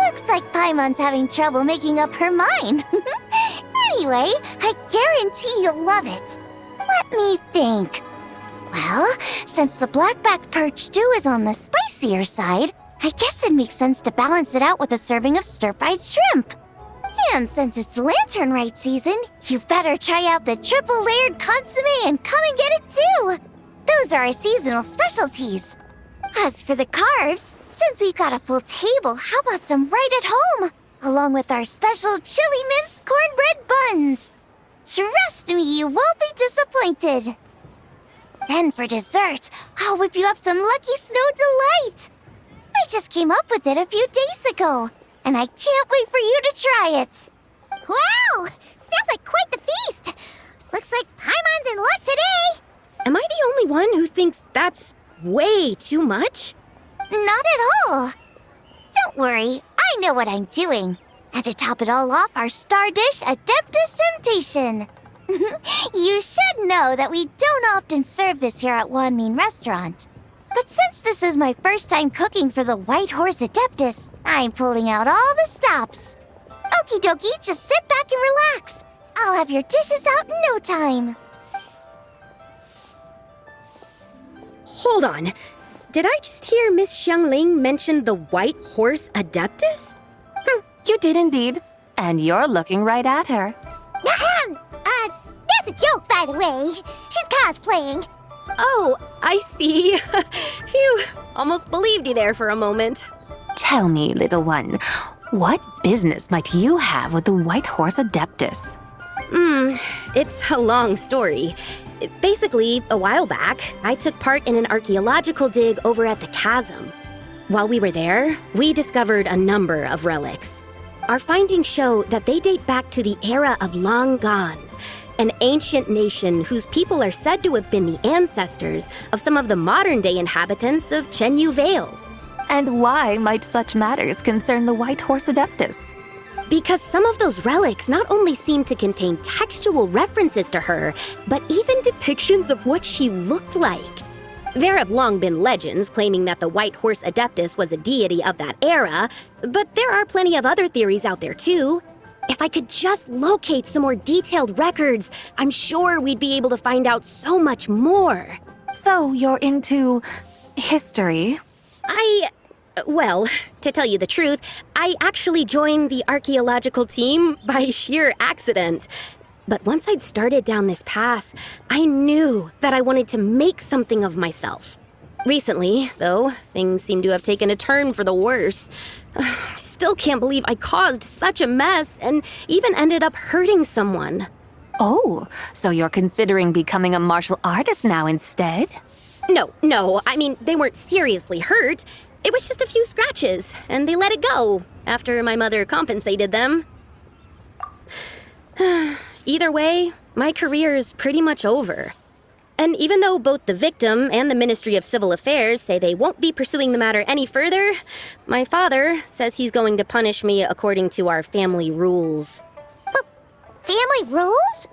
Looks like Paimon's having trouble making up her mind. Anyway, I guarantee you'll love it. Let me think. Well, since the blackback perch stew is on the spicier side, I guess it makes sense to balance it out with a serving of stir-fried shrimp. And since it's Lanternlit season, you better try out the triple-layered consomme and come and get it too! Those are our seasonal specialties. As for the carbs, since we've got a full table, how about some right at home? Along with our special chili mince cornbread buns. Trust me, you won't be disappointed. Then for dessert, I'll whip you up some Lucky Snow Delight. I just came up with it a few days ago, and I can't wait for you to try it. Wow! Sounds like quite the feast! Looks like Paimon's in luck today! Am I the only one who thinks that's way too much? Not at all. Don't worry, I know what I'm doing. And to top it all off, our star dish, Adeptus Temptation. You should know that we don't often serve this here at Wanmin Restaurant. But since this is my first time cooking for the White Horse Adeptus, I'm pulling out all the stops. Okie dokie, just sit back and relax. I'll have your dishes out in no time. Hold on. Did I just hear Miss Xiangling mention the White Horse Adeptus? You did indeed. And you're looking right at her. That's a joke, by the way. She's cosplaying. Oh, I see. Phew, almost believed you there for a moment. Tell me, little one, what business might you have with the White Horse Adeptus? It's a long story. Basically, a while back, I took part in an archaeological dig over at the chasm. While we were there, we discovered a number of relics. Our findings show that they date back to the era of Long Gone, an ancient nation whose people are said to have been the ancestors of some of the modern-day inhabitants of Chenyu Vale. And why might such matters concern the White Horse Adeptus? Because some of those relics not only seem to contain textual references to her, but even depictions of what she looked like. There have long been legends claiming that the White Horse Adeptus was a deity of that era, but there are plenty of other theories out there too. If I could just locate some more detailed records, I'm sure we'd be able to find out so much more. So you're into history? Well, to tell you the truth, I actually joined the archaeological team by sheer accident. But once I'd started down this path, I knew that I wanted to make something of myself. Recently, though, things seem to have taken a turn for the worse. Still can't believe I caused such a mess and even ended up hurting someone. Oh, so you're considering becoming a martial artist now instead? No, I mean, they weren't seriously hurt. It was just a few scratches, and they let it go after my mother compensated them. Either way, my career's pretty much over. And even though both the victim and the Ministry of Civil Affairs say they won't be pursuing the matter any further, my father says he's going to punish me according to our family rules. Family rules?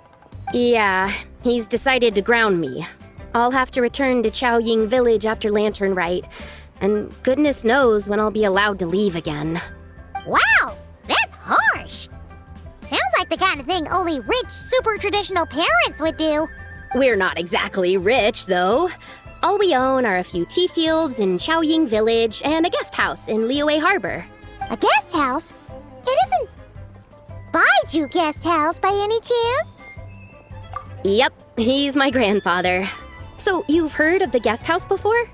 Yeah, he's decided to ground me. I'll have to return to Chaoying Village after Lanternlit, and goodness knows when I'll be allowed to leave again. Wow, that's harsh. Sounds like the kind of thing only rich, super traditional parents would do. We're not exactly rich, though. All we own are a few tea fields in Chaoying Village and a guest house in Liyue Harbor. A guest house? It isn't Baiju Guest House by any chance? Yep, he's my grandfather. So you've heard of the guest house before?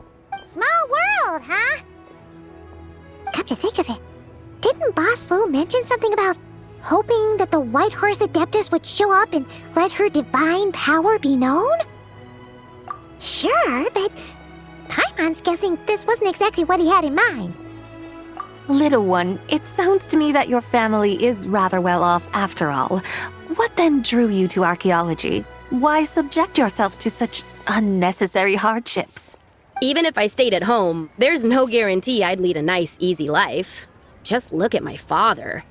Small world, huh? Come to think of it, didn't Boss Lu mention something about hoping that the White Horse Adeptus would show up and let her divine power be known? Sure, but Paimon's guessing this wasn't exactly what he had in mind. Little one, it sounds to me that your family is rather well off after all. What then drew you to archaeology? Why subject yourself to such unnecessary hardships? Even if I stayed at home, there's no guarantee I'd lead a nice, easy life. Just look at my father.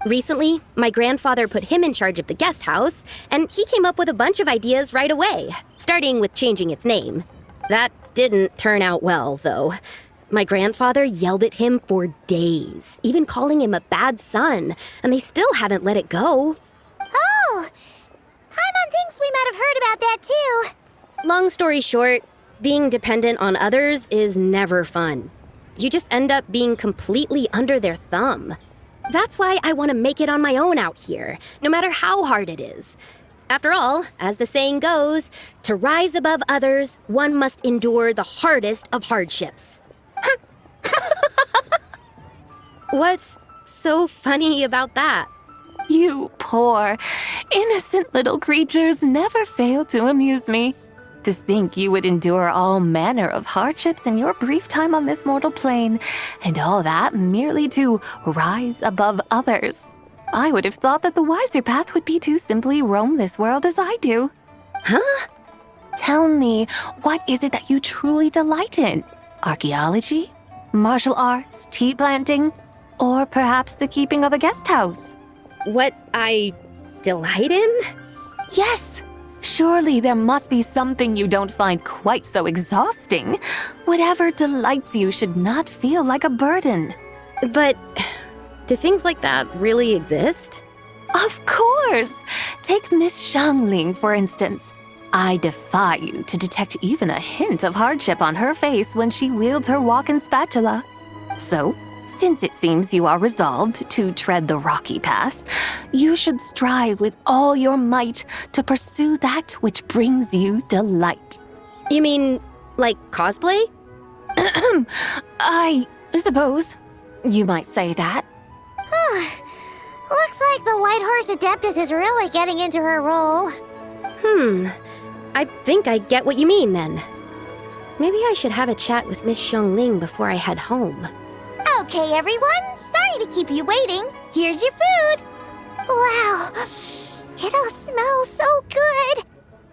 Recently, my grandfather put him in charge of the guest house, and he came up with a bunch of ideas right away, starting with changing its name. That didn't turn out well, though. My grandfather yelled at him for days, even calling him a bad son, and they still haven't let it go. Oh! Paimon thinks we might have heard about that too. Long story short, being dependent on others is never fun. You just end up being completely under their thumb. That's why I want to make it on my own out here, no matter how hard it is. After all, as the saying goes, to rise above others, one must endure the hardest of hardships. What's so funny about that? You poor, innocent little creatures never fail to amuse me. To think you would endure all manner of hardships in your brief time on this mortal plane, and all that merely to rise above others. I would have thought that the wiser path would be to simply roam this world as I do. Huh? Tell me, what is it that you truly delight in? Archaeology? Martial arts? Tea planting? Or perhaps the keeping of a guest house? What I delight in? Yes! Surely there must be something you don't find quite so exhausting. Whatever delights you should not feel like a burden. But do things like that really exist? Of course! Take Miss Xiangling, for instance. I defy you to detect even a hint of hardship on her face when she wields her walking spatula. So, since it seems you are resolved to tread the rocky path, you should strive with all your might to pursue that which brings you delight. You mean, like cosplay? I suppose you might say that. Looks like the White Horse Adeptus is really getting into her role. I think I get what you mean then. Maybe I should have a chat with Miss Xiangling before I head home. Okay, everyone. Sorry to keep you waiting. Here's your food. Wow. It all smells so good.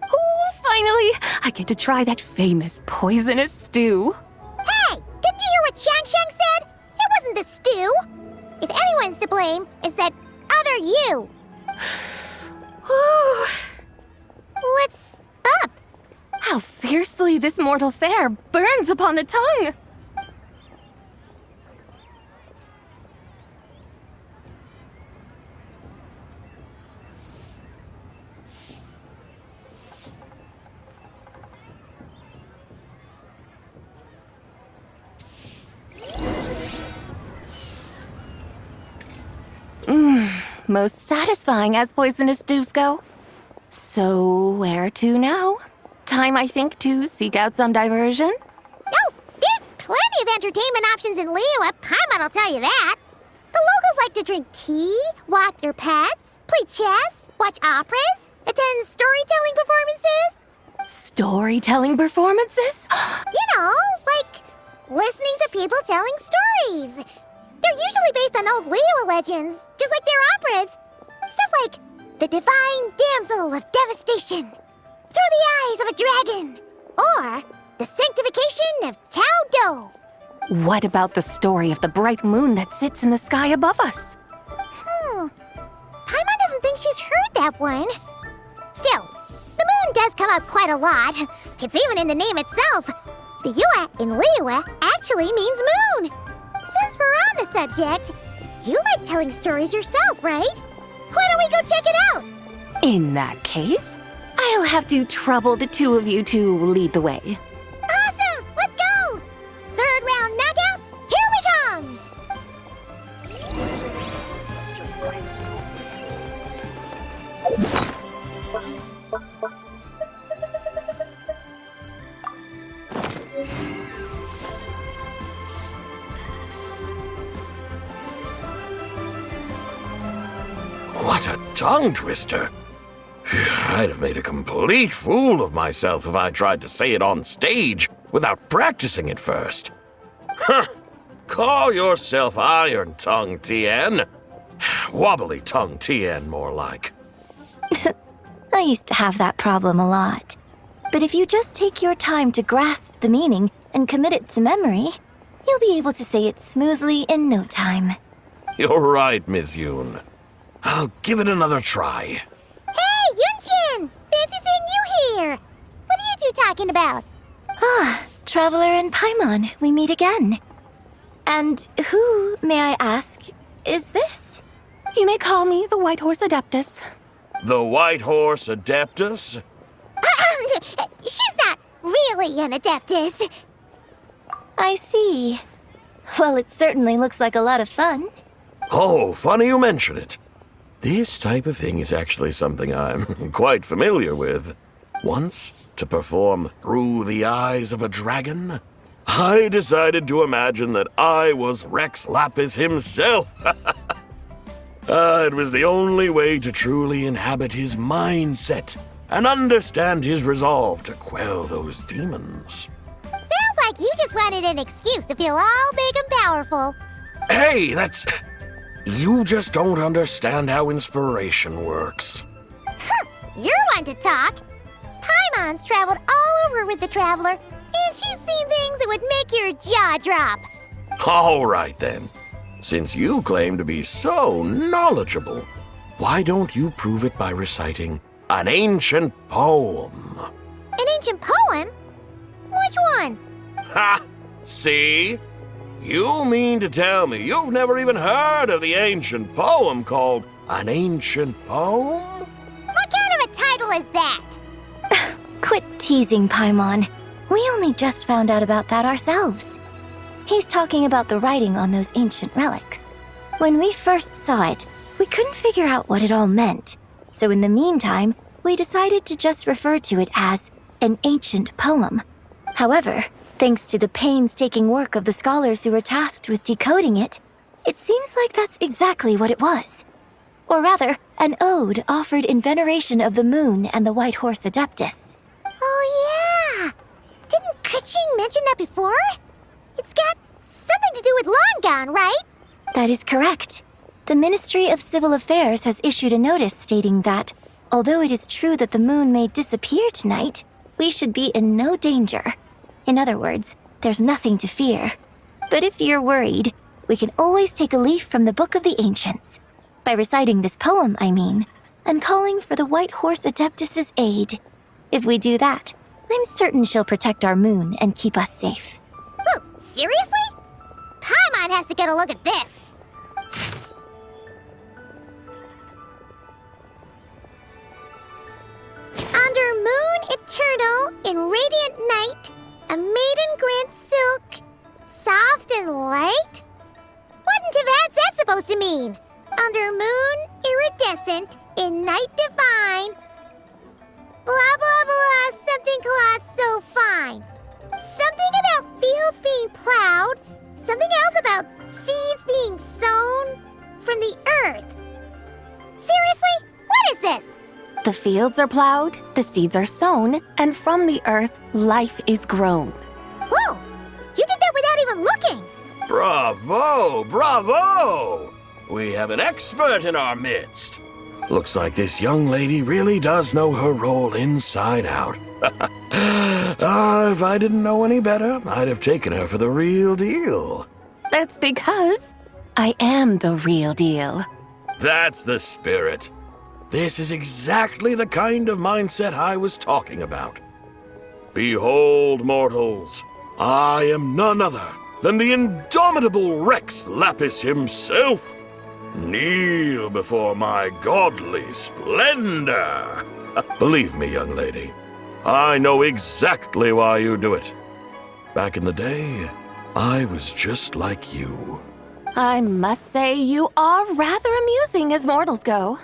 Oh, finally! I get to try that famous poisonous stew. Hey! Didn't you hear what Shang said? It wasn't the stew. If anyone's to blame, it's that other you. What's up? How fiercely this mortal fare burns upon the tongue! Most satisfying as poisonous stews go. So, where to now? Time, I think, to seek out some diversion? Oh, there's plenty of entertainment options in Liyue. Paimon will tell you that. The locals like to drink tea, walk their pets, play chess, watch operas, attend storytelling performances. Storytelling performances? You know, like listening to people telling stories. They're usually based on old Liyue legends, just like their operas. Stuff like The Divine Damsel of Devastation, Through the Eyes of a Dragon, or The Sanctification of Tao Do. What about the story of the bright moon that sits in the sky above us? Paimon doesn't think she's heard that one. Still, the moon does come up quite a lot. It's even in the name itself. The Yue in Liyue actually means moon. Since we're on the subject, you like telling stories yourself, right? Why don't we go check it out? In that case, I'll have to trouble the two of you to lead the way. Awesome! Let's go! Third round knockout, here we come! What a tongue twister! I'd have made a complete fool of myself if I tried to say it on stage without practicing it first. Huh! call yourself Iron Tongue, Tien. Wobbly Tongue, Tien, more like. I used to have that problem a lot. But if you just take your time to grasp the meaning and commit it to memory, you'll be able to say it smoothly in no time. You're right, Miss Yoon. I'll give it another try. Hey, Yunjin! Fancy seeing you here! What are you two talking about? Ah, Traveler and Paimon, we meet again. And who, may I ask, is this? You may call me the White Horse Adeptus. The White Horse Adeptus? She's not really an Adeptus. I see. Well, it certainly looks like a lot of fun. Oh, funny you mention it. This type of thing is actually something I'm quite familiar with. Once, to perform Through the Eyes of a Dragon, I decided to imagine that I was Rex Lapis himself. It was the only way to truly inhabit his mindset and understand his resolve to quell those demons. Sounds like you just wanted an excuse to feel all big and powerful. Hey, that's... You just don't understand how inspiration works. You're one to talk. Paimon's traveled all over with the Traveler, and she's seen things that would make your jaw drop. All right, then. Since you claim to be so knowledgeable, why don't you prove it by reciting an ancient poem? An ancient poem? Which one? Ha! See? You mean to tell me you've never even heard of the ancient poem called An Ancient Poem? What kind of a title is that? Quit teasing, Paimon. We only just found out about that ourselves. He's talking about the writing on those ancient relics. When we first saw it, we couldn't figure out what it all meant. So in the meantime, we decided to just refer to it as an ancient poem. However, thanks to the painstaking work of the scholars who were tasked with decoding it, it seems like that's exactly what it was. Or rather, an ode offered in veneration of the moon and the White Horse Adeptus. Oh yeah! Didn't Kuching mention that before? It's got something to do with Longon, right? That is correct. The Ministry of Civil Affairs has issued a notice stating that, although it is true that the moon may disappear tonight, we should be in no danger. In other words, there's nothing to fear. But if you're worried, we can always take a leaf from the Book of the Ancients. By reciting this poem, I mean, and calling for the White Horse Adeptus's aid. If we do that, I'm certain she'll protect our moon and keep us safe. Oh, seriously? Paimon has to get a look at this. Under moon eternal, in radiant night, a maiden grants silk, soft and light? What in Tibet's that supposed to mean? Under moon iridescent, in night divine, blah blah blah, something cloth so fine. Something about fields being plowed, something else about seeds being sown from the earth. Seriously? What is this? The fields are plowed, the seeds are sown, and from the earth, life is grown. Whoa! You did that without even looking! Bravo! Bravo! We have an expert in our midst. Looks like this young lady really does know her role inside out. If I didn't know any better, I'd have taken her for the real deal. That's because I am the real deal. That's the spirit. This is exactly the kind of mindset I was talking about. Behold, mortals, I am none other than the indomitable Rex Lapis himself. Kneel before my godly splendor. Believe me, young lady, I know exactly why you do it. Back in the day, I was just like you. I must say you are rather amusing as mortals go.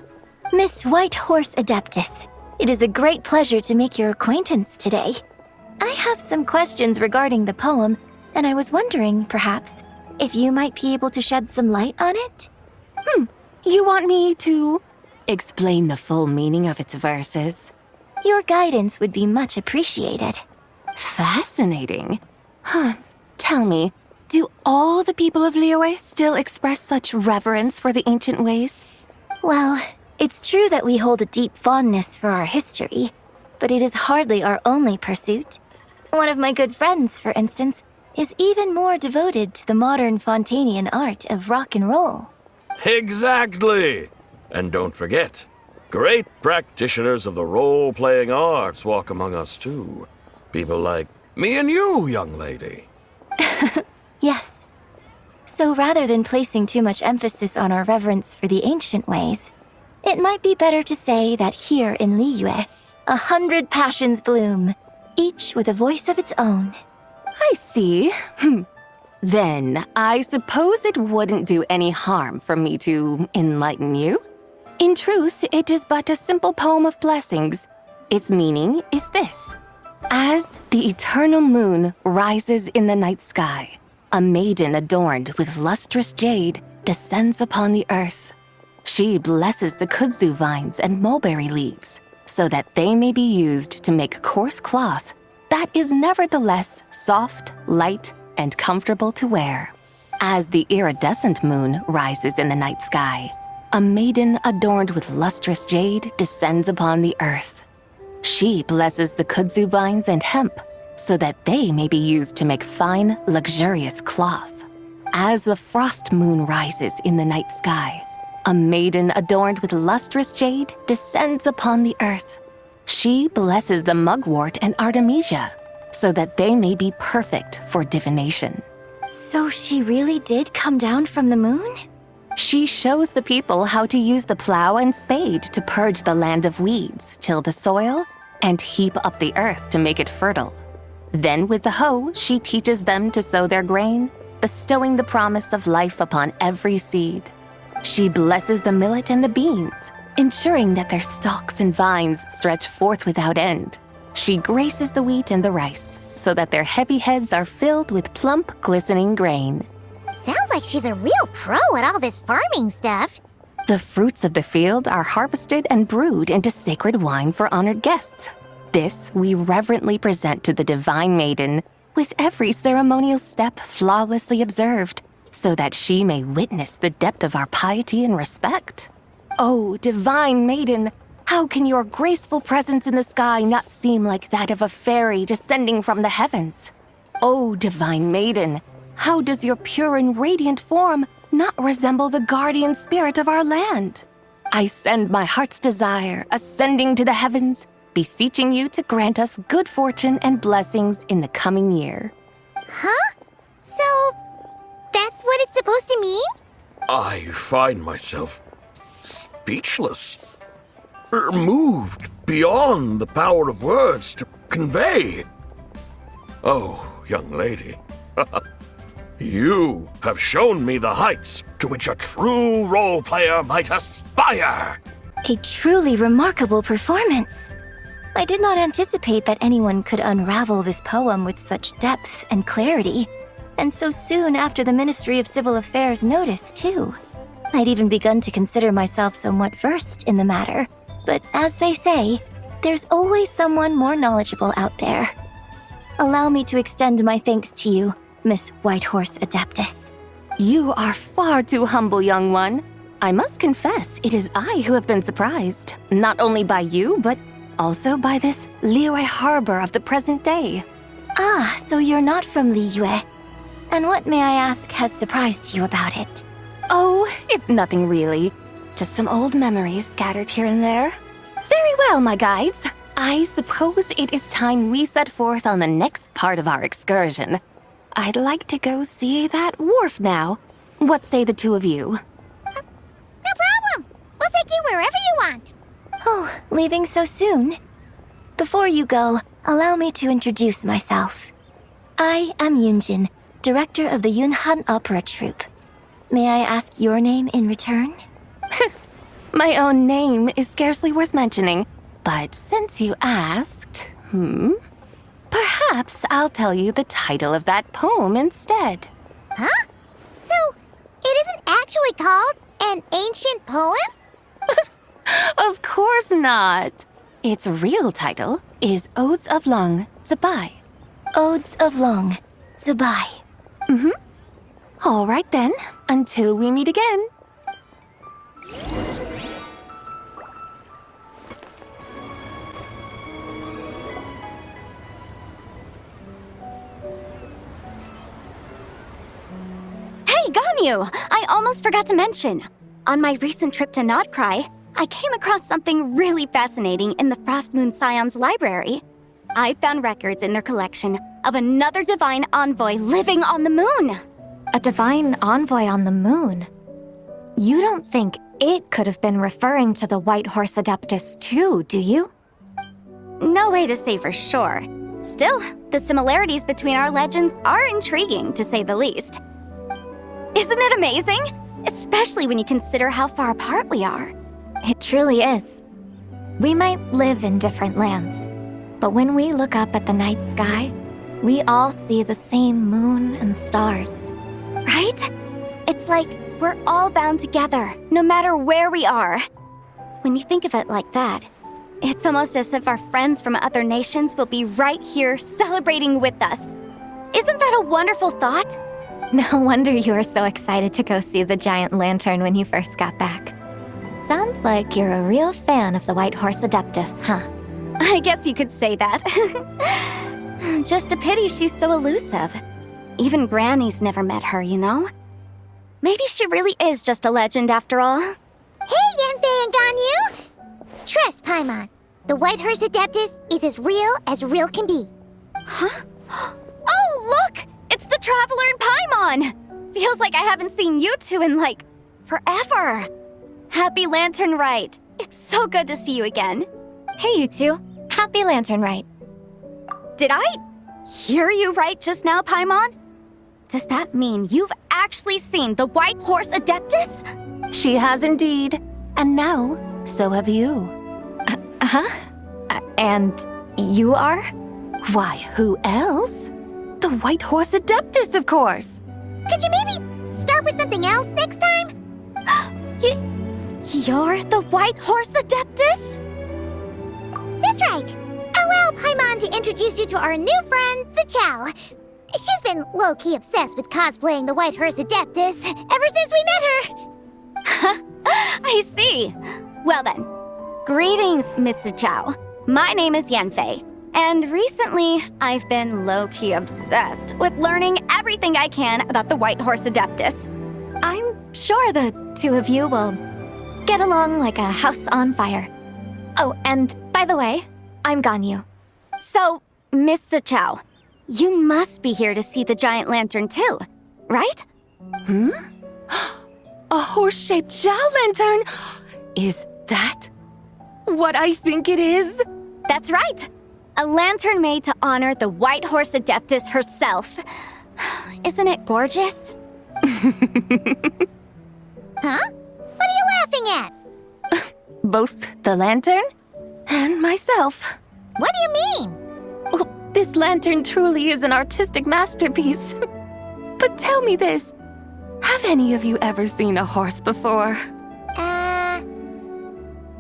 Miss White Horse Adeptus, it is a great pleasure to make your acquaintance today. I have some questions regarding the poem, and I was wondering, perhaps, if you might be able to shed some light on it? You want me to explain the full meaning of its verses? Your guidance would be much appreciated. Fascinating. Tell me, Do all the people of Liyue still express such reverence for the ancient ways? Well, it's true that we hold a deep fondness for our history, but it is hardly our only pursuit. One of my good friends, for instance, is even more devoted to the modern Fontanian art of rock and roll. Exactly! And don't forget, great practitioners of the role-playing arts walk among us too. People like me and you, young lady. Yes. So rather than placing too much emphasis on our reverence for the ancient ways, it might be better to say that here in Liyue, 100 passions bloom, each with a voice of its own. I see. Then, I suppose it wouldn't do any harm for me to enlighten you. In truth, it is but a simple poem of blessings. Its meaning is this. As the eternal moon rises in the night sky, a maiden adorned with lustrous jade descends upon the earth. She blesses the kudzu vines and mulberry leaves, so that they may be used to make coarse cloth that is nevertheless soft, light, and comfortable to wear. As the iridescent moon rises in the night sky, a maiden adorned with lustrous jade descends upon the earth. She blesses the kudzu vines and hemp, so that they may be used to make fine, luxurious cloth. As the frost moon rises in the night sky, a maiden adorned with lustrous jade descends upon the earth. She blesses the mugwort and artemisia, so that they may be perfect for divination. So she really did come down from the moon? She shows the people how to use the plow and spade to purge the land of weeds, till the soil, and heap up the earth to make it fertile. Then with the hoe, she teaches them to sow their grain, bestowing the promise of life upon every seed. She blesses the millet and the beans, ensuring that their stalks and vines stretch forth without end. She graces the wheat and the rice, so that their heavy heads are filled with plump, glistening grain. Sounds like she's a real pro at all this farming stuff. The fruits of the field are harvested and brewed into sacred wine for honored guests. This we reverently present to the divine maiden, with every ceremonial step flawlessly observed, so that she may witness the depth of our piety and respect. Oh, divine maiden, how can your graceful presence in the sky not seem like that of a fairy descending from the heavens? Oh, divine maiden, how does your pure and radiant form not resemble the guardian spirit of our land? I send my heart's desire, ascending to the heavens, beseeching you to grant us good fortune and blessings in the coming year. Huh? So, that's what it's supposed to mean? I find myself speechless, moved beyond the power of words to convey. Oh, young lady, you have shown me the heights to which a true role player might aspire. A truly remarkable performance. I did not anticipate that anyone could unravel this poem with such depth and clarity, and so soon after the Ministry of Civil Affairs noticed, too. I'd even begun to consider myself somewhat versed in the matter, but as they say, there's always someone more knowledgeable out there. Allow me to extend my thanks to you, Miss Whitehorse Adeptus. You are far too humble, young one. I must confess, it is I who have been surprised, not only by you, but also by this Liyue harbor of the present day. Ah, so you're not from Liyue. And what, may I ask, has surprised you about it? Oh, it's nothing really. Just some old memories scattered here and there. Very well, my guides. I suppose it is time we set forth on the next part of our excursion. I'd like to go see that wharf now. What say the two of you? No problem. We'll take you wherever you want. Oh, leaving so soon? Before you go, allow me to introduce myself. I am Yunjin, director of the Yunhan Opera Troupe. May I ask your name in return? My own name is scarcely worth mentioning, but since you asked, perhaps I'll tell you the title of that poem instead. Huh? So, it isn't actually called an ancient poem? Of course not. Its real title is Odes of Long Zabai. Odes of Long Zabai. All right then, until we meet again. Hey, Ganyu! I almost forgot to mention. On my recent trip to Notcry, I came across something really fascinating in the Frost Moon Scion's library. I found records in their collection of another divine envoy living on the moon. A divine envoy on the moon? You don't think it could have been referring to the White Horse Adeptus too, do you? No way to say for sure. Still, the similarities between our legends are intriguing, to say the least. Isn't it amazing? Especially when you consider how far apart we are. It truly is. We might live in different lands, but when we look up at the night sky, we all see the same moon and stars. Right? It's like we're all bound together, no matter where we are. When you think of it like that, it's almost as if our friends from other nations will be right here celebrating with us. Isn't that a wonderful thought? No wonder you were so excited to go see the giant lantern when you first got back. Sounds like you're a real fan of the White Horse Adeptus, huh? I guess you could say that. Just a pity she's so elusive. Even Granny's never met her, you know? Maybe she really is just a legend after all. Hey, Yanfei and Ganyu! Trust, Paimon. The White Horse Adeptus is as real can be. Huh? Oh, look! It's the Traveler and Paimon! Feels like I haven't seen you two in, like, forever. Happy Lantern Rite. It's so good to see you again. Hey, you two. Happy Lantern Rite. Did I hear you right just now, Paimon? Does that mean you've actually seen the White Horse Adeptus? She has indeed. And now, so have you. And you are? Why, who else? The White Horse Adeptus, of course. Could you maybe start with something else next time? You're the White Horse Adeptus? That's right. Allow Paimon to introduce you to our new friend, Zichao. She's been low-key obsessed with cosplaying the White Horse Adeptus ever since we met her. I see. Well then, greetings, Miss Zichao. My name is Yanfei, and recently I've been low-key obsessed with learning everything I can about the White Horse Adeptus. I'm sure the two of you will get along like a house on fire. Oh, and by the way, I'm Ganyu. So, Miss Zichao, you must be here to see the giant lantern too, right? A horse-shaped Zhao lantern? Is that what I think it is? That's right. A lantern made to honor the White Horse Adeptus herself. Isn't it gorgeous? Huh? What are you laughing at? Both the lantern and myself. What do you mean? Oh, this lantern truly is an artistic masterpiece. But tell me this, have any of you ever seen a horse before?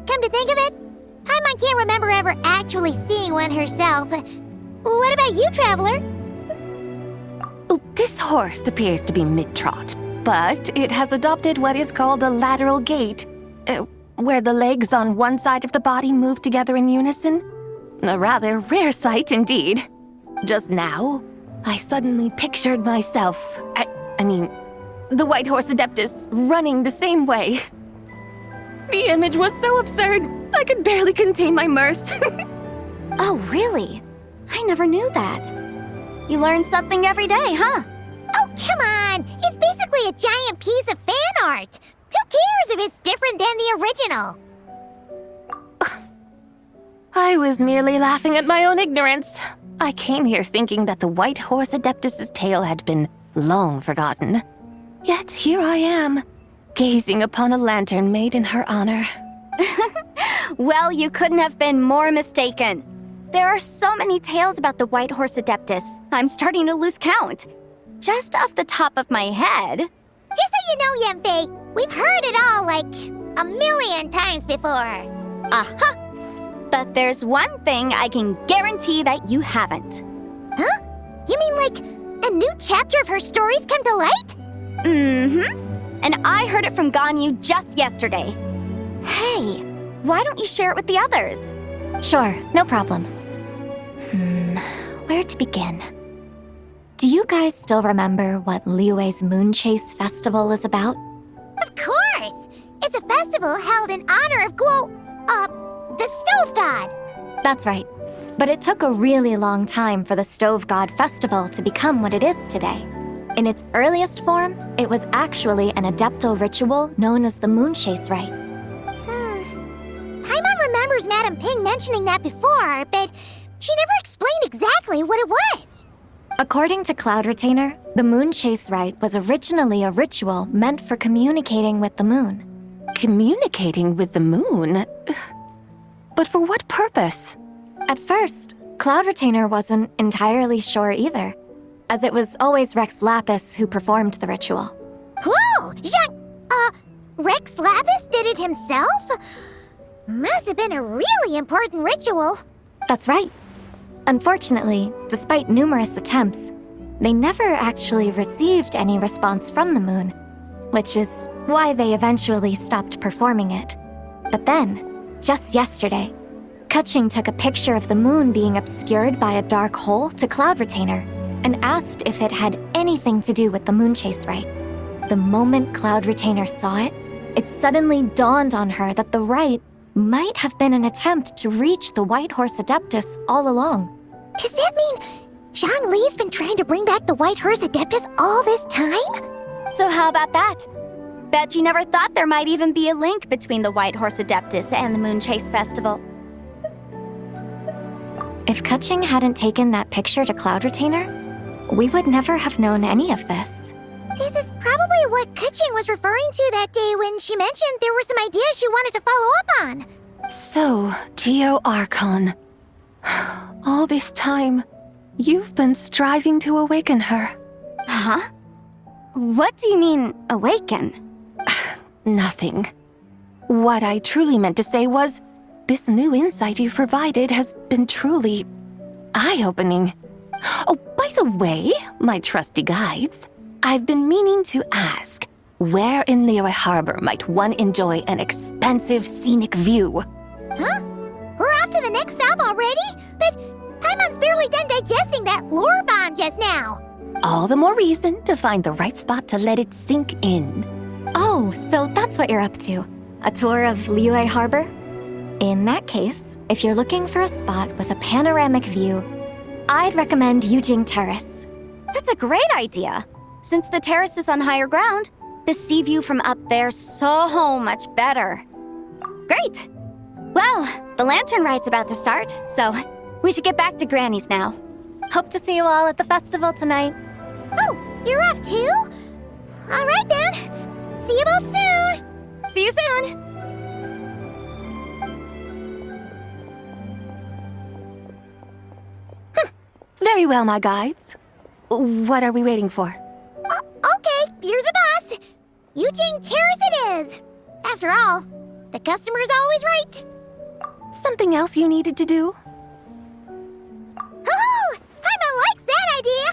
Come to think of it, Paimon can't remember ever actually seeing one herself. What about you, Traveler? Oh, this horse appears to be mid-trot, but it has adopted what is called a lateral gait, where the legs on one side of the body move together in unison. A rather rare sight indeed. Just now, I suddenly pictured myself, I mean, the White Horse Adeptus running the same way. The image was so absurd, I could barely contain my mirth. Oh, really? I never knew that. You learn something every day, huh? Oh, come on! It's basically a giant piece of fan art! Who cares if it's different than the original? I was merely laughing at my own ignorance. I came here thinking that the White Horse Adeptus's tale had been long forgotten. Yet here I am, gazing upon a lantern made in her honor. Well, you couldn't have been more mistaken. There are so many tales about the White Horse Adeptus, I'm starting to lose count. Just off the top of my head. Just so you know, Yanfei, we've heard it all like a million times before. Uh-huh. But there's one thing I can guarantee that you haven't. Huh? You mean like a new chapter of her stories come to light? Mm-hmm. And I heard it from Ganyu just yesterday. Hey, why don't you share it with the others? Sure, no problem. Where to begin? Do you guys still remember what Liyue's Moon Chase Festival is about? Of course! It's a festival held in honor of the Stove God. That's right. But it took a really long time for the Stove God Festival to become what it is today. In its earliest form, it was actually an adeptal ritual known as the Moon Chase Rite. Paimon remembers Madame Ping mentioning that before, but she never explained exactly what it was. According to Cloud Retainer, the Moon Chase Rite was originally a ritual meant for communicating with the moon. Communicating with the moon? But for what purpose? At first, Cloud Retainer wasn't entirely sure either, as it was always Rex Lapis who performed the ritual. Whoa! Rex Lapis did it himself? Must have been a really important ritual. That's right. Unfortunately, despite numerous attempts, they never actually received any response from the moon, which is why they eventually stopped performing it. But then, just yesterday, Keqing took a picture of the moon being obscured by a dark hole to Cloud Retainer and asked if it had anything to do with the Moon Chase Rite. The moment Cloud Retainer saw it, it suddenly dawned on her that the rite might have been an attempt to reach the White Horse Adeptus all along. Does that mean Zhang Li's been trying to bring back the White Horse Adeptus all this time? So how about that? Bet you never thought there might even be a link between the White Horse Adeptus and the Moon Chase Festival. If Keqing hadn't taken that picture to Cloud Retainer, we would never have known any of this. This is probably what Keqing was referring to that day when she mentioned there were some ideas she wanted to follow up on. So, Geo Archon. All this time, you've been striving to awaken her. Huh? What do you mean, awaken? Nothing. What I truly meant to say was, this new insight you've provided has been truly eye-opening. Oh, by the way, my trusty guides, I've been meaning to ask, where in Liyue Harbor might one enjoy an expansive scenic view? Huh? We're off to the next stop already? But Paimon's barely done digesting that lore bomb just now. All the more reason to find the right spot to let it sink in. Oh, so that's what you're up to. A tour of Liyue Harbor? In that case, if you're looking for a spot with a panoramic view, I'd recommend Yujing Terrace. That's a great idea. Since the terrace is on higher ground, the sea view from up there's so much better. Great! Well, the Lantern Rite's about to start, so we should get back to Granny's now. Hope to see you all at the festival tonight. Oh, you're off too? All right then. See you both soon. See you soon. Very well, my guides. What are we waiting for? Okay, you're the boss. Yujing Terrace it is. After all, the customer's always right. Something else you needed to do? Oh, Paimon likes that idea.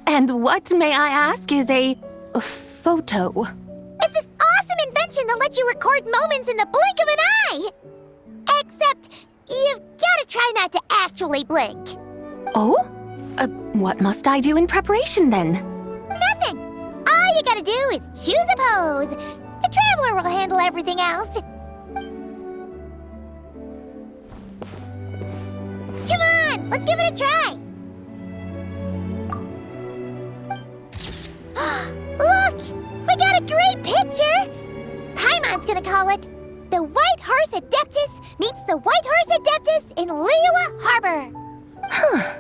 And what, may I ask, is a photo? It's this awesome invention that lets you record moments in the blink of an eye. Except, you've gotta try not to actually blink. Oh? What must I do in preparation then? Nothing. All you gotta do is choose a pose. The Traveler will handle everything else. Come on, let's give it a try. Look, we got a great picture. Paimon's gonna call it The White Horse Adeptus Meets the White Horse Adeptus in Liyue Harbor. Huh.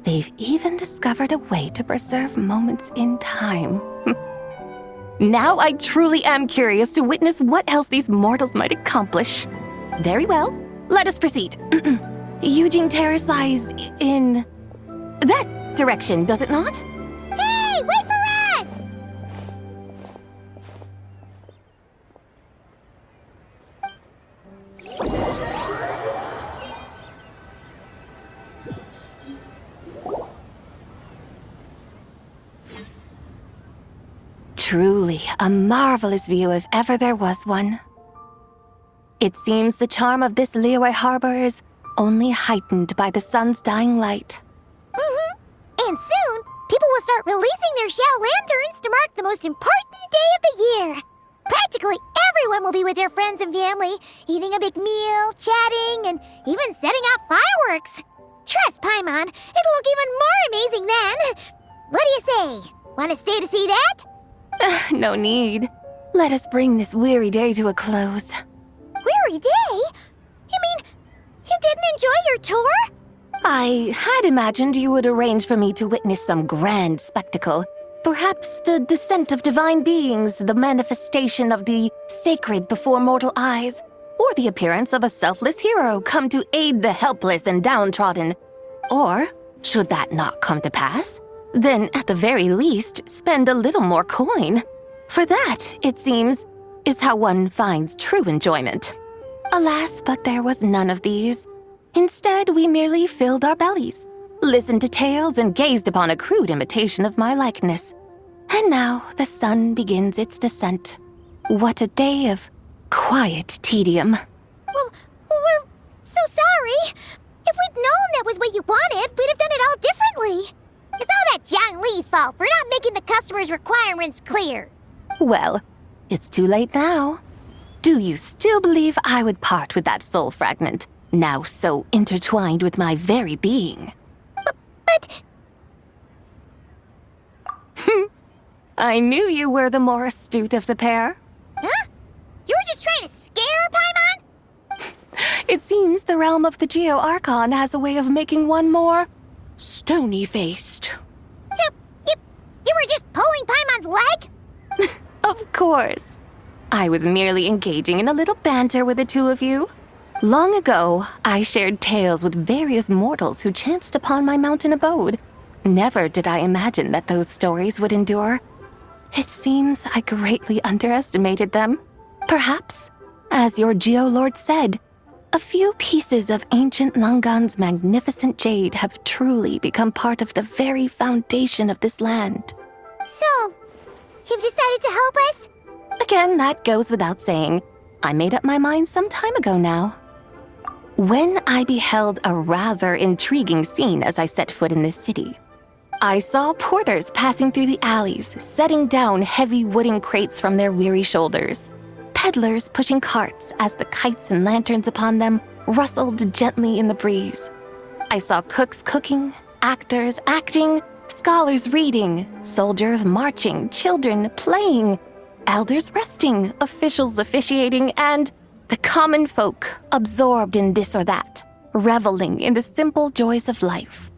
They've even discovered a way to preserve moments in time. Now I truly am curious to witness what else these mortals might accomplish. Very well, let us proceed. Yujing Terrace lies in that direction, does it not? Hey, wait for us! truly a marvelous view if ever there was one. It seems the charm of this Liyue Harbor is only heightened by the sun's dying light. And soon, people will start releasing their Xiao lanterns to mark the most important day of the year. Practically everyone will be with their friends and family, eating a big meal, chatting, and even setting off fireworks. Trust Paimon, it'll look even more amazing then. What do you say? Want to stay to see that? No need. Let us bring this weary day to a close. Weary day? You mean, you didn't enjoy your tour? I had imagined you would arrange for me to witness some grand spectacle. Perhaps the descent of divine beings, the manifestation of the sacred before mortal eyes, or the appearance of a selfless hero come to aid the helpless and downtrodden. Or, should that not come to pass, then at the very least spend a little more coin. For that, it seems, is how one finds true enjoyment. Alas, but there was none of these. Instead, we merely filled our bellies, listened to tales, and gazed upon a crude imitation of my likeness. And now the sun begins its descent. What a day of quiet tedium. Well, we're so sorry. If we'd known that was what you wanted, we'd have done it all differently. It's all that Zhang Li's fault for not making the customer's requirements clear. Well, it's too late now. Do you still believe I would part with that soul fragment, now so intertwined with my very being? But... I knew you were the more astute of the pair. Huh? You were just trying to scare Paimon? It seems the realm of the Geo Archon has a way of making one more stony-faced. So, you were just pulling Paimon's leg? Of course. I was merely engaging in a little banter with the two of you. Long ago, I shared tales with various mortals who chanced upon my mountain abode. Never did I imagine that those stories would endure. It seems I greatly underestimated them. Perhaps, as your Geolord said, a few pieces of ancient Langan's magnificent jade have truly become part of the very foundation of this land. So, you've decided to help us? Again, that goes without saying. I made up my mind some time ago now. When I beheld a rather intriguing scene as I set foot in this city, I saw porters passing through the alleys, setting down heavy wooden crates from their weary shoulders, peddlers pushing carts as the kites and lanterns upon them rustled gently in the breeze. I saw cooks cooking, actors acting, scholars reading, soldiers marching, children playing, elders resting, officials officiating, and the common folk absorbed in this or that, reveling in the simple joys of life.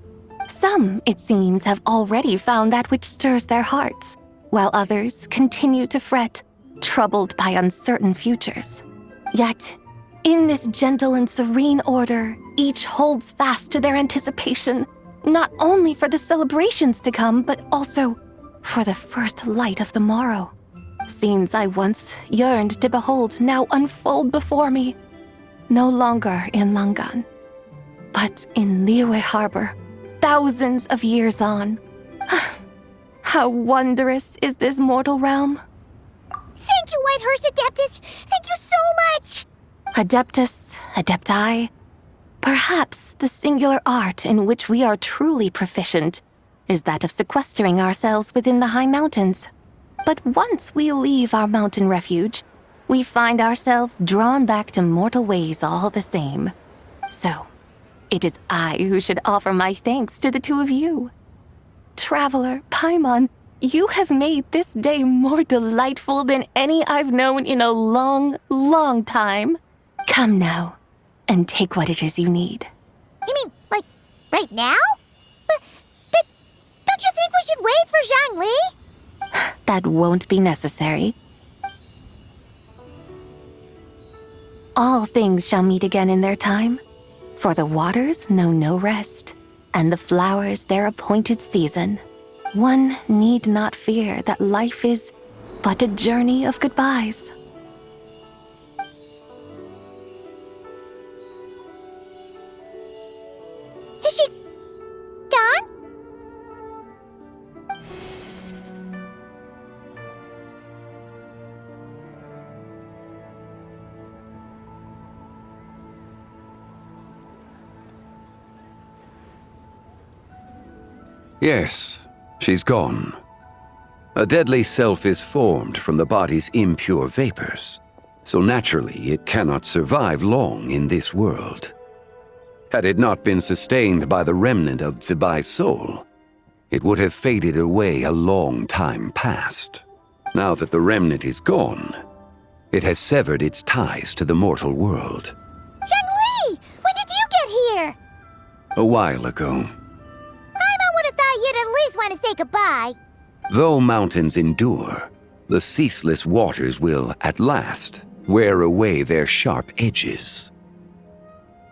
Some, it seems, have already found that which stirs their hearts, while others continue to fret, troubled by uncertain futures. Yet, in this gentle and serene order, each holds fast to their anticipation, not only for the celebrations to come, but also for the first light of the morrow. Scenes I once yearned to behold now unfold before me, no longer in Langan, but in Liyue Harbor, thousands of years on. How wondrous is this mortal realm! Thank you, Whitehurst Adeptus! Thank you so much! Adeptus, Adepti, perhaps the singular art in which we are truly proficient is that of sequestering ourselves within the high mountains. But once we leave our mountain refuge, we find ourselves drawn back to mortal ways all the same. So, it is I who should offer my thanks to the two of you. Traveler, Paimon, you have made this day more delightful than any I've known in a long, long time. Come now, and take what it is you need. You mean, like, right now? But don't you think we should wait for Zhang Li? That won't be necessary. All things shall meet again in their time, for the waters know no rest, and the flowers their appointed season. One need not fear that life is but a journey of goodbyes. Is she gone? Yes, she's gone. A deadly self is formed from the body's impure vapors, so naturally it cannot survive long in this world. Had it not been sustained by the remnant of Zibai's soul, it would have faded away a long time past. Now that the remnant is gone, it has severed its ties to the mortal world. Zhengli! When did you get here? A while ago. I would have thought you'd at least want to say goodbye. Though mountains endure, the ceaseless waters will, at last, wear away their sharp edges.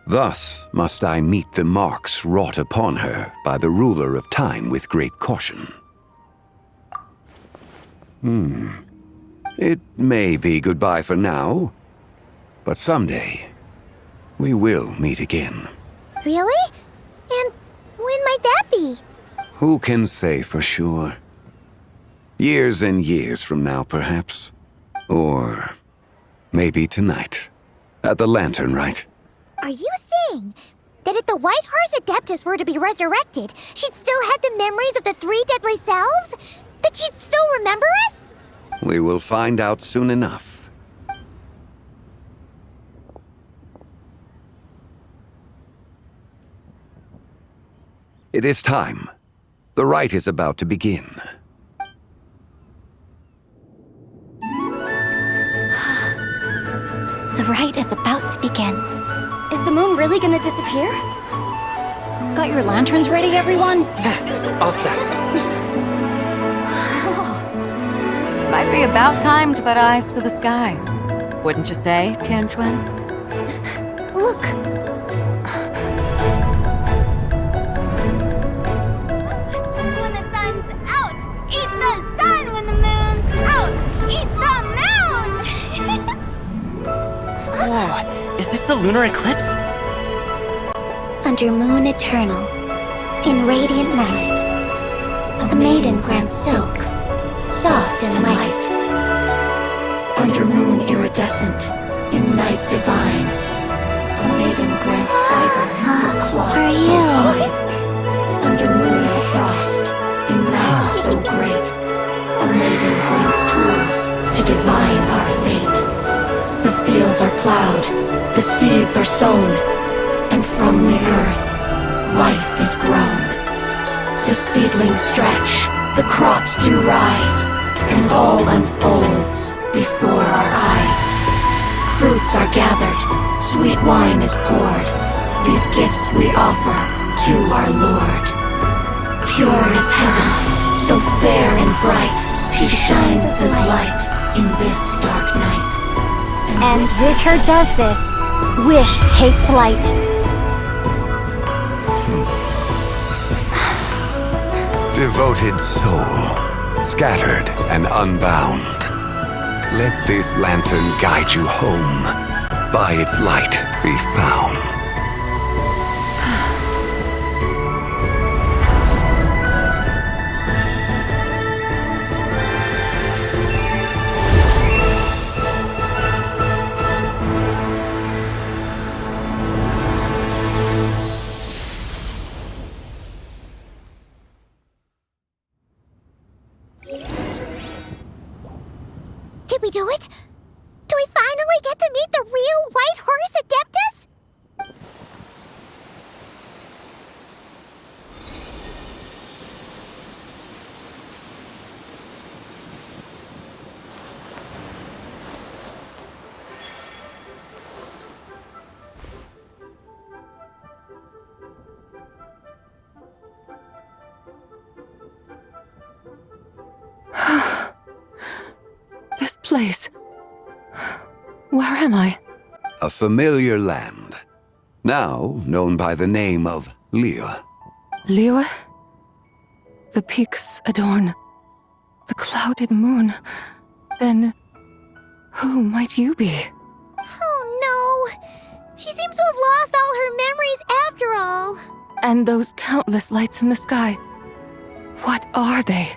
Thus must I meet the marks wrought upon her by the ruler of time with great caution. It may be goodbye for now, but someday we will meet again. Really? And when might that be? Who can say for sure? Years and years from now, perhaps. Or maybe tonight, at the Lanternlit. Are you saying that if the White Horse Adeptus were to be resurrected, she'd still have the memories of the 3 deadly selves? That she'd still remember us? We will find out soon enough. It is time. The rite is about to begin. The rite is about to begin. Is the moon really gonna disappear? Got your lanterns ready, everyone? All set. Might be about time to put eyes to the sky. Wouldn't you say, Tianchuan? Look! When the sun's out, eat the sun. When the moon's out, eat the moon! Whoa, is this the lunar eclipse? Under moon eternal, in radiant night, a maiden grants silk, soft and light. Under moon iridescent, in night divine, a maiden grants fiber for cloth For so you. fine. Under moon of frost, in night so great, a maiden grants tools to divine our fate. The fields are plowed, the seeds are sown, and from the earth, life is grown. The seedlings stretch, the crops do rise, and all unfolds before our eyes. Fruits are gathered, sweet wine is poured. These gifts we offer to our Lord. Pure is heaven, so fair and bright, she shines as light in this dark night. And with her does this, wish take flight. Devoted soul, scattered and unbound. Let this lantern guide you home. By its light be found. Did we do it? Do we finally get to meet the real White Horse Adeptus? This place. Where am I? A familiar land, now known by the name of Liyue. Liyue? The peaks adorn the clouded moon. Then, who might you be? Oh no! She seems to have lost all her memories after all. And those countless lights in the sky. What are they?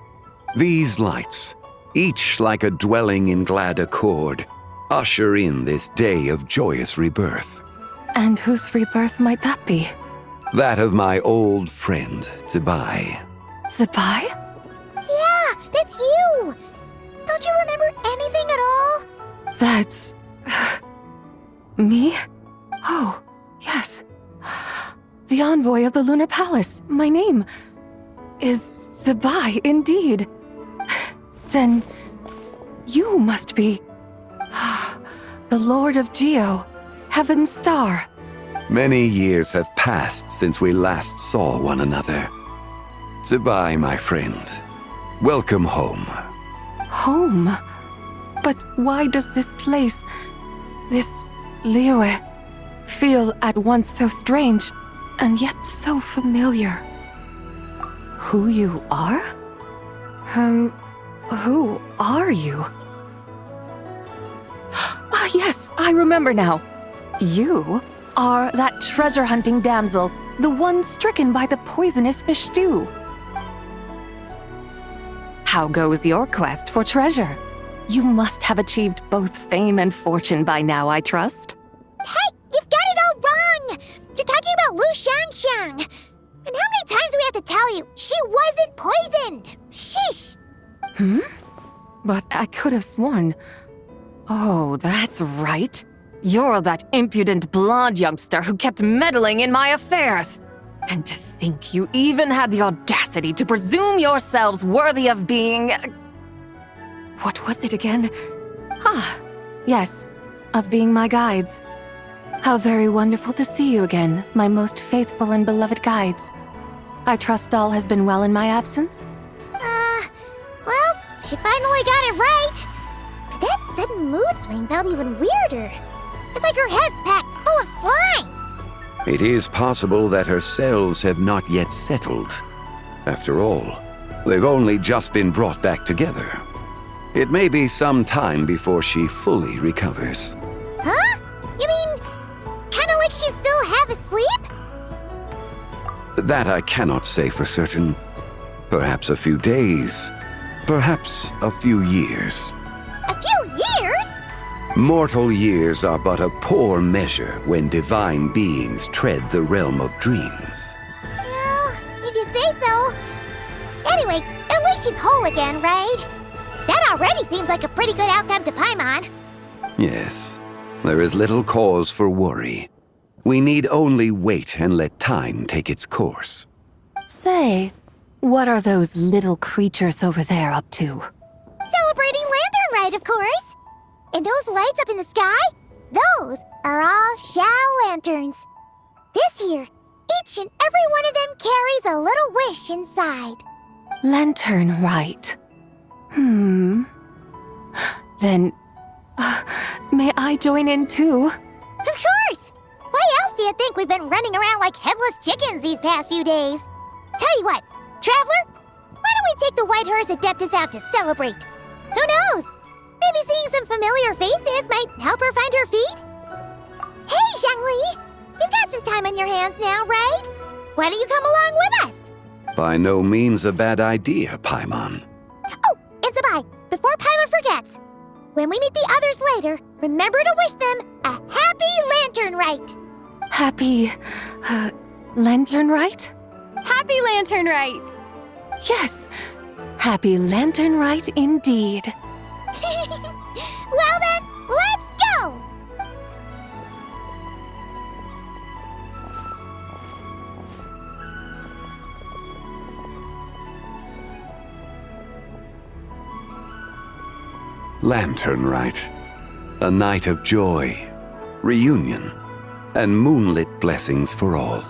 These lights, each like a dwelling in glad accord, usher in this day of joyous rebirth. And whose rebirth might that be? That of my old friend, Zibai. Zabai? Yeah, that's you! Don't you remember anything at all? That's... me? Oh, yes. The envoy of the Lunar Palace. My name is Zabai, indeed. Then you must be the Lord of Geo, Heaven's Star. Many years have passed since we last saw one another. Zabai, my friend. Welcome home. Home? But why does this place, this Liyue, feel at once so strange and yet so familiar? Who you are? Who are you? Ah, yes, I remember now. You are that treasure-hunting damsel, the one stricken by the poisonous fish stew. How goes your quest for treasure? You must have achieved both fame and fortune by now, I trust. Hey, you've got it all wrong! You're talking about Lu Xiangxiang. And how many times do we have to tell you? She wasn't poisoned! Sheesh! But I could have sworn... Oh, that's right. You're that impudent blonde youngster who kept meddling in my affairs. And to think you even had the audacity to presume yourselves worthy of being... What was it again? Ah, yes, of being my guides. How very wonderful to see you again, my most faithful and beloved guides. I trust all has been well in my absence? Well, she finally got it right. But that sudden mood swing felt even weirder. It's like her head's packed full of slimes. It is possible that her cells have not yet settled. After all, they've only just been brought back together. It may be some time before she fully recovers. Huh? You mean, kinda like she's still half asleep? That I cannot say for certain. Perhaps a few days, perhaps a few years. A few years? Mortal years are but a poor measure when divine beings tread the realm of dreams. Well, if you say so. Anyway, at least she's whole again, right? That already seems like a pretty good outcome to Paimon. Yes, there is little cause for worry. We need only wait and let time take its course. Say, what are those little creatures over there up to? Celebrating Lanternlit, of course. And those lights up in the sky? Those are all Xiao lanterns. This year, each and every one of them carries a little wish inside. Lanternlit. Then, may I join in too? Of course! Why else do you think we've been running around like headless chickens these past few days? Tell you what, Traveler, why don't we take the White Horse Adeptus out to celebrate? Who knows? Maybe seeing some familiar faces might help her find her feet? Hey, Zhangli! You've got some time on your hands now, right? Why don't you come along with us? By no means a bad idea, Paimon. Oh, and Zabai, before Paimon forgets, when we meet the others later, remember to wish them a happy Lanternlit! Happy... Lanternlit? Happy Lanternlit! Yes, happy Lanternlit indeed. Well then, let's go! Lanternlit. A night of joy, reunion, and moonlit blessings for all.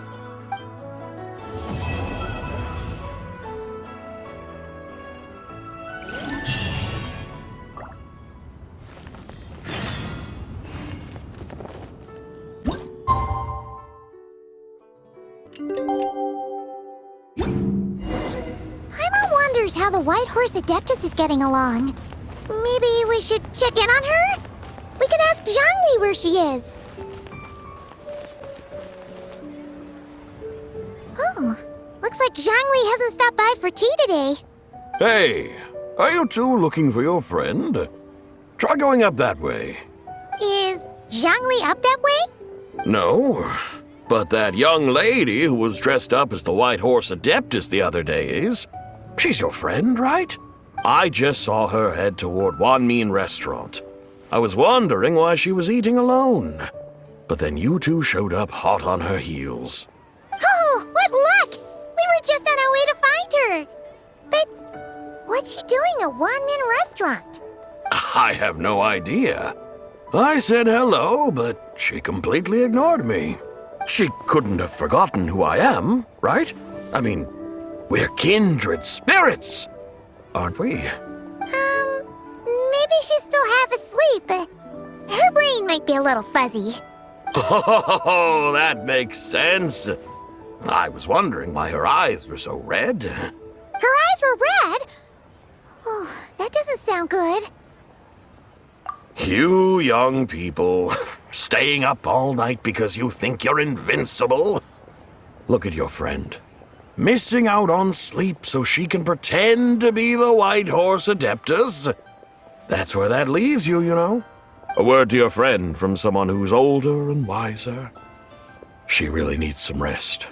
Paimon wonders how the White Horse Adeptus is getting along. Maybe we should check in on her? We can ask Zhangli where she is. Oh, looks like Zhangli hasn't stopped by for tea today. Hey, are you two looking for your friend? Try going up that way. Is Zhangli up that way? No, but that young lady who was dressed up as the White Horse Adeptus the other day is. She's your friend, right? I just saw her head toward Wanmin Restaurant. I was wondering why she was eating alone. But then you two showed up hot on her heels. Oh, what luck! We were just on our way to find her. But what's she doing at Wanmin Restaurant? I have no idea. I said hello, but she completely ignored me. She couldn't have forgotten who I am, right? I mean, we're kindred spirits, aren't we? Maybe she's still half asleep, but her brain might be a little fuzzy. Oh, that makes sense. I was wondering why her eyes were so red. Her eyes were red? Oh, that doesn't sound good. You young people, staying up all night because you think you're invincible. Look at your friend. Missing out on sleep so she can pretend to be the White Horse Adeptus. That's where that leaves you, you know. A word to your friend from someone who's older and wiser. She really needs some rest.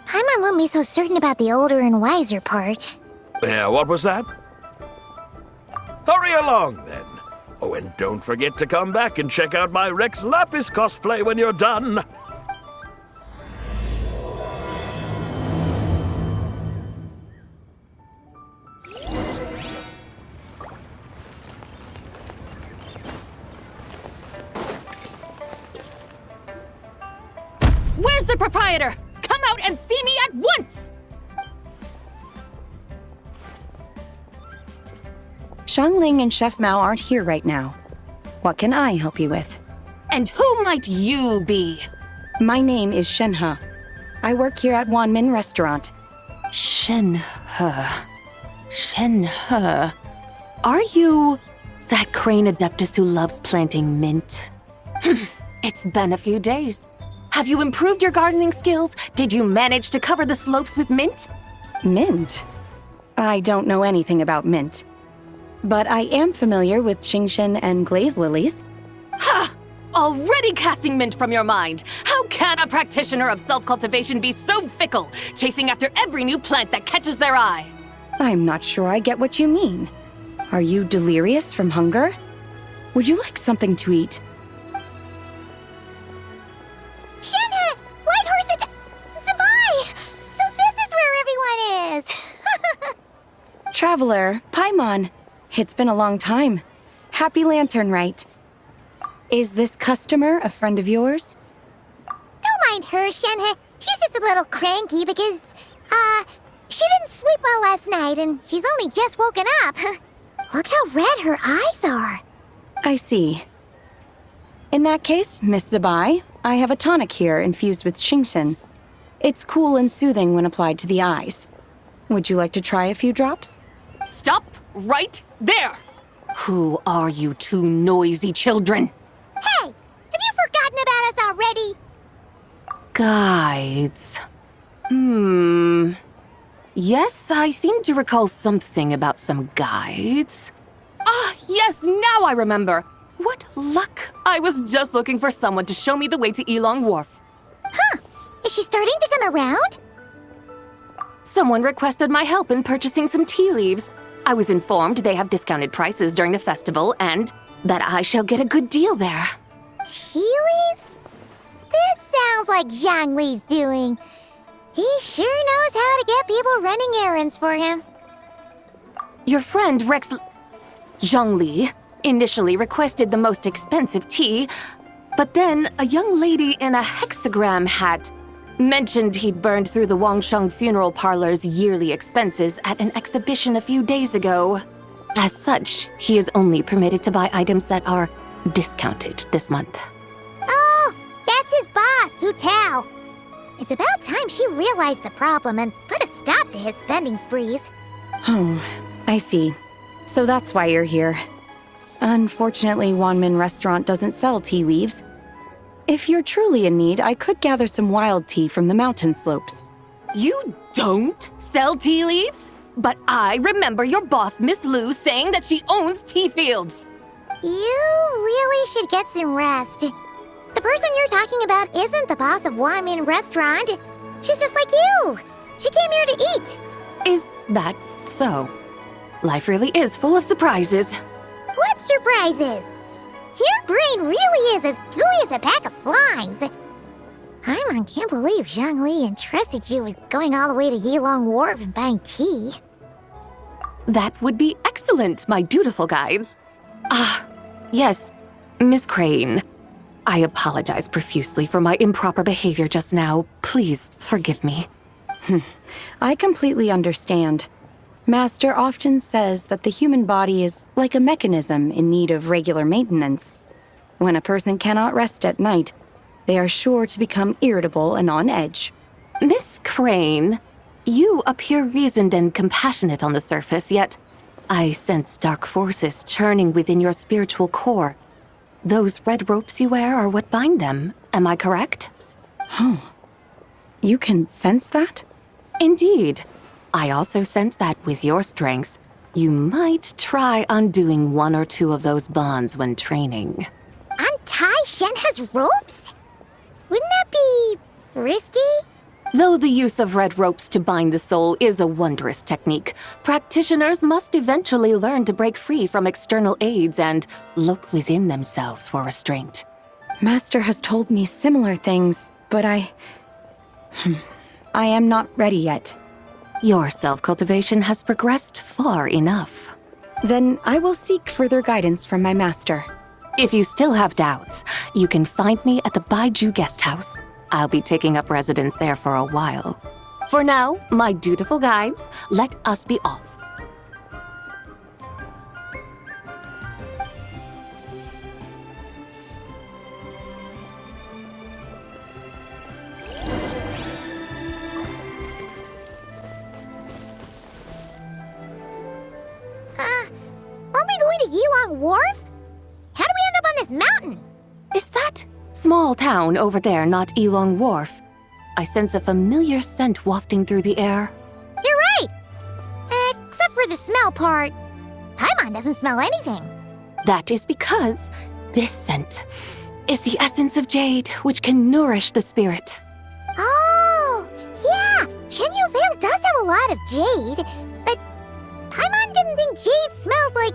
Paimon won't be so certain about the older and wiser part. Yeah, what was that? Hurry along, then. Oh, and don't forget to come back and check out my Rex Lapis cosplay when you're done. Where's the proprietor? Come out and see me at once! Xiangling and Chef Mao aren't here right now. What can I help you with? And who might you be? My name is Shenhe. I work here at Wanmin Restaurant. Shenhe. Are you that crane adeptus who loves planting mint? It's been a few days. Have you improved your gardening skills? Did you manage to cover the slopes with mint? Mint? I don't know anything about mint. But I am familiar with Genshin and glaze lilies. Ha! Already casting mint from your mind. How can a practitioner of self-cultivation be so fickle, chasing after every new plant that catches their eye? I'm not sure I get what you mean. Are you delirious from hunger? Would you like something to eat? Shenhe! White Horse Zabai! So this is where everyone is! Traveler, Paimon. It's been a long time. Happy Lanternlit. Is this customer a friend of yours? Don't mind her, Shenhe. She's just a little cranky because, she didn't sleep well last night and she's only just woken up. Look how red her eyes are. I see. In that case, Miss Zabai, I have a tonic here infused with Xingxin. It's cool and soothing when applied to the eyes. Would you like to try a few drops? Stop right there! Who are you two noisy children? Hey! Have you forgotten about us already? Guides. Yes, I seem to recall something about some guides. Ah, yes, now I remember. What luck! I was just looking for someone to show me the way to Elong Wharf. Huh! Is she starting to come around? Someone requested my help in purchasing some tea leaves. I was informed they have discounted prices during the festival and that I shall get a good deal there. Tea leaves? This sounds like Zhongli's doing. He sure knows how to get people running errands for him. Your friend Rex Zhongli initially requested the most expensive tea, but then a young lady in a hexagram hat mentioned he'd burned through the Wangsheng Funeral Parlor's yearly expenses at an exhibition a few days ago. As such, he is only permitted to buy items that are discounted this month. Oh, that's his boss, Hu Tao. It's about time she realized the problem and put a stop to his spending sprees. Oh, I see. So that's why you're here. Unfortunately, Wanmin Restaurant doesn't sell tea leaves. If you're truly in need, I could gather some wild tea from the mountain slopes. You don't sell tea leaves? But I remember your boss, Miss Lu, saying that she owns tea fields. You really should get some rest. The person you're talking about isn't the boss of Wanmin Restaurant. She's just like you. She came here to eat. Is that so? Life really is full of surprises. What surprises? Your brain really is as gooey as a pack of slimes. Paimon can't believe Zhongli entrusted you with going all the way to Yilong Wharf and buying tea. That would be excellent, my dutiful guides. Yes, Miss Crane. I apologize profusely for my improper behavior just now. Please forgive me. I completely understand. Master often says that the human body is like a mechanism in need of regular maintenance. When a person cannot rest at night, they are sure to become irritable and on edge. Miss Crane, you appear reasoned and compassionate on the surface, yet I sense dark forces churning within your spiritual core. Those red ropes you wear are what bind them, am I correct? You can sense that? Indeed. I also sense that with your strength, you might try undoing one or two of those bonds when training. Untie Shenhe's ropes? Wouldn't that be risky? Though the use of red ropes to bind the soul is a wondrous technique, practitioners must eventually learn to break free from external aids and look within themselves for restraint. Master has told me similar things, but I am not ready yet. Your self-cultivation has progressed far enough. Then I will seek further guidance from my master. If you still have doubts, you can find me at the Baiju Guest House. I'll be taking up residence there for a while. For now, my dutiful guides, let us be off. Aren't we going to Yilong Wharf? How do we end up on this mountain? Is that small town over there not Yilong Wharf? I sense a familiar scent wafting through the air. You're right! Except for the smell part. Paimon doesn't smell anything. That is because this scent is the essence of jade, which can nourish the spirit. Oh, yeah! Shenyu Vale does have a lot of jade, but Paimon didn't think jade smelled like,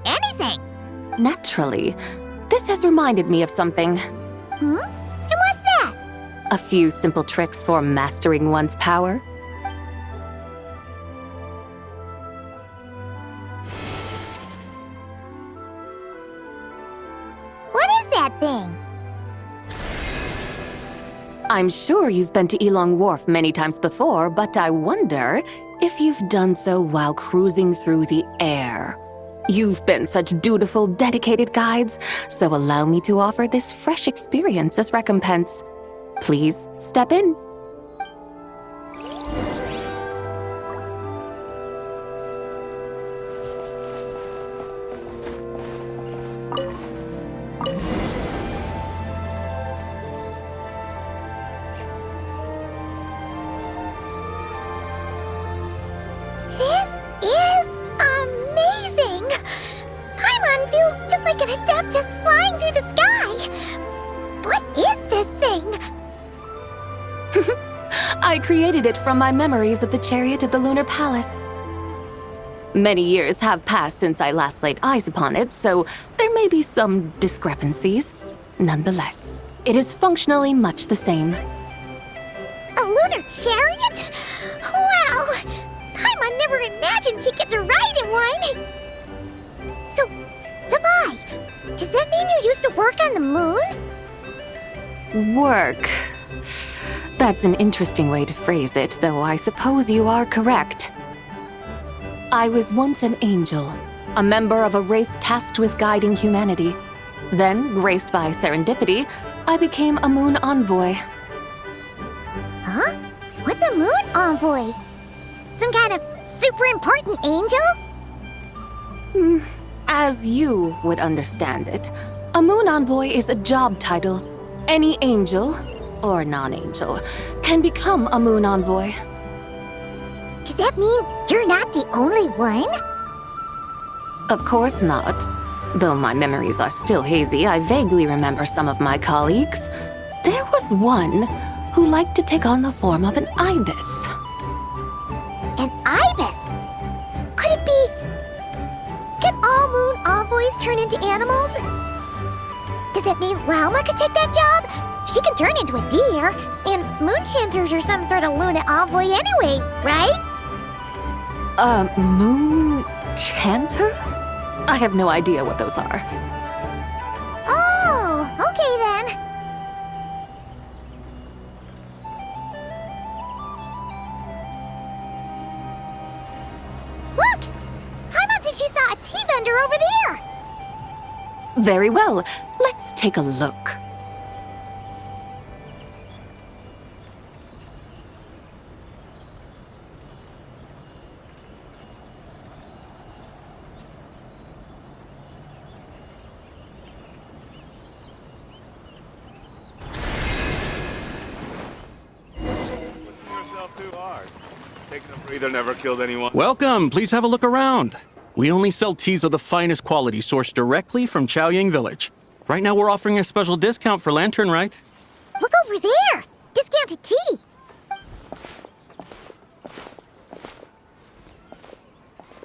anything. Naturally, this has reminded me of something. And what's that? A few simple tricks for mastering one's power. What is that thing? I'm sure you've been to Yilong Wharf many times before, but I wonder if you've done so while cruising through the air. You've been such dutiful, dedicated guides, so allow me to offer this fresh experience as recompense. Please step in. An Adeptus flying through the sky! What is this thing? I created it from my memories of the chariot of the Lunar Palace. Many years have passed since I last laid eyes upon it, so there may be some discrepancies. Nonetheless, it is functionally much the same. A lunar chariot? Wow! Paimon never imagined she'd get to ride in one! So, Sabai, does that mean you used to work on the moon? Work. That's an interesting way to phrase it, though I suppose you are correct. I was once an angel, a member of a race tasked with guiding humanity. Then, graced by serendipity, I became a moon envoy. Huh? What's a moon envoy? Some kind of super important angel? As you would understand it, a moon envoy is a job title. Any angel, or non-angel, can become a moon envoy. Does that mean you're not the only one? Of course not. Though my memories are still hazy, I vaguely remember some of my colleagues. There was one, who like to take on the form of an ibis. An ibis? Could it be... Can all moon envoys turn into animals? Does that mean Lauma could take that job? She can turn into a deer, and moon chanters are some sort of Luna envoy anyway, right? Moon chanter? I have no idea what those are. Oh, okay then. Look! Paimon thinks she saw a tea vendor over there! Very well, let's take a look. Breather never killed anyone. Welcome, please have a look around. We only sell teas of the finest quality sourced directly from Chaoying Village. Right now we're offering a special discount for Lanternlit. Look over there! Discounted tea!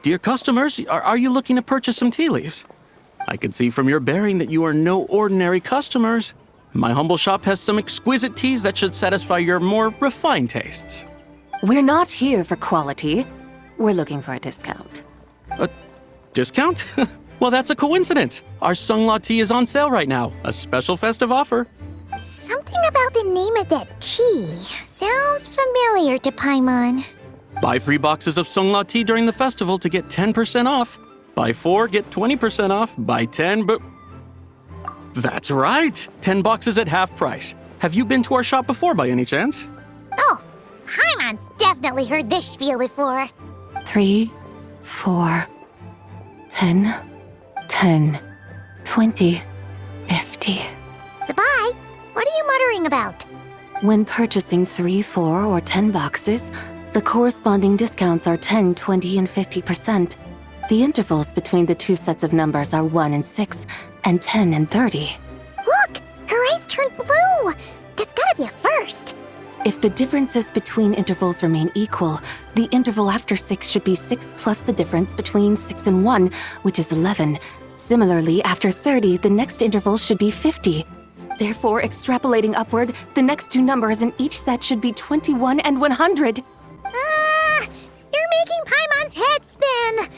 Dear customers, are you looking to purchase some tea leaves? I can see from your bearing that you are no ordinary customers. My humble shop has some exquisite teas that should satisfy your more refined tastes. We're not here for quality. We're looking for a discount. A discount? Well, that's a coincidence. Our Sungla tea is on sale right now. A special festive offer. Something about the name of that tea sounds familiar to Paimon. Buy 3 boxes of Sungla tea during the festival to get 10% off. Buy 4, get 20% off. Buy 10, but... That's right! 10 boxes at half price. Have you been to our shop before by any chance? Oh, Paimon's definitely heard this spiel before. 3, 4, 10, 10, 20, 50. Zabai, what are you muttering about? When purchasing 3, 4, or 10 boxes, the corresponding discounts are 10, 20, and 50%. The intervals between the two sets of numbers are 1 and 6, and 10 and 30. Look! Her eyes turned blue! That's gotta be a first! If the differences between intervals remain equal, the interval after 6 should be 6 plus the difference between 6 and 1, which is 11. Similarly, after 30, the next interval should be 50. Therefore, extrapolating upward, the next two numbers in each set should be 21 and 100. You're making Paimon's head spin!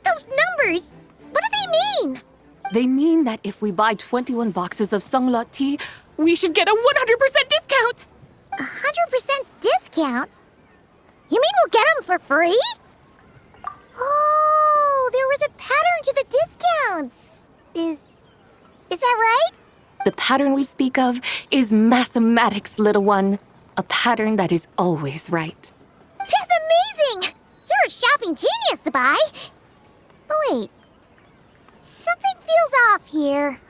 Those numbers, what do they mean? They mean that if we buy 21 boxes of Sungla tea, we should get a 100% discount! 100% discount? You mean we'll get them for free? Oh, there was a pattern to the discounts. Is that right? The pattern we speak of is mathematics, little one. A pattern that is always right. That's amazing! You're a shopping genius, Zabai. But wait, something feels off here.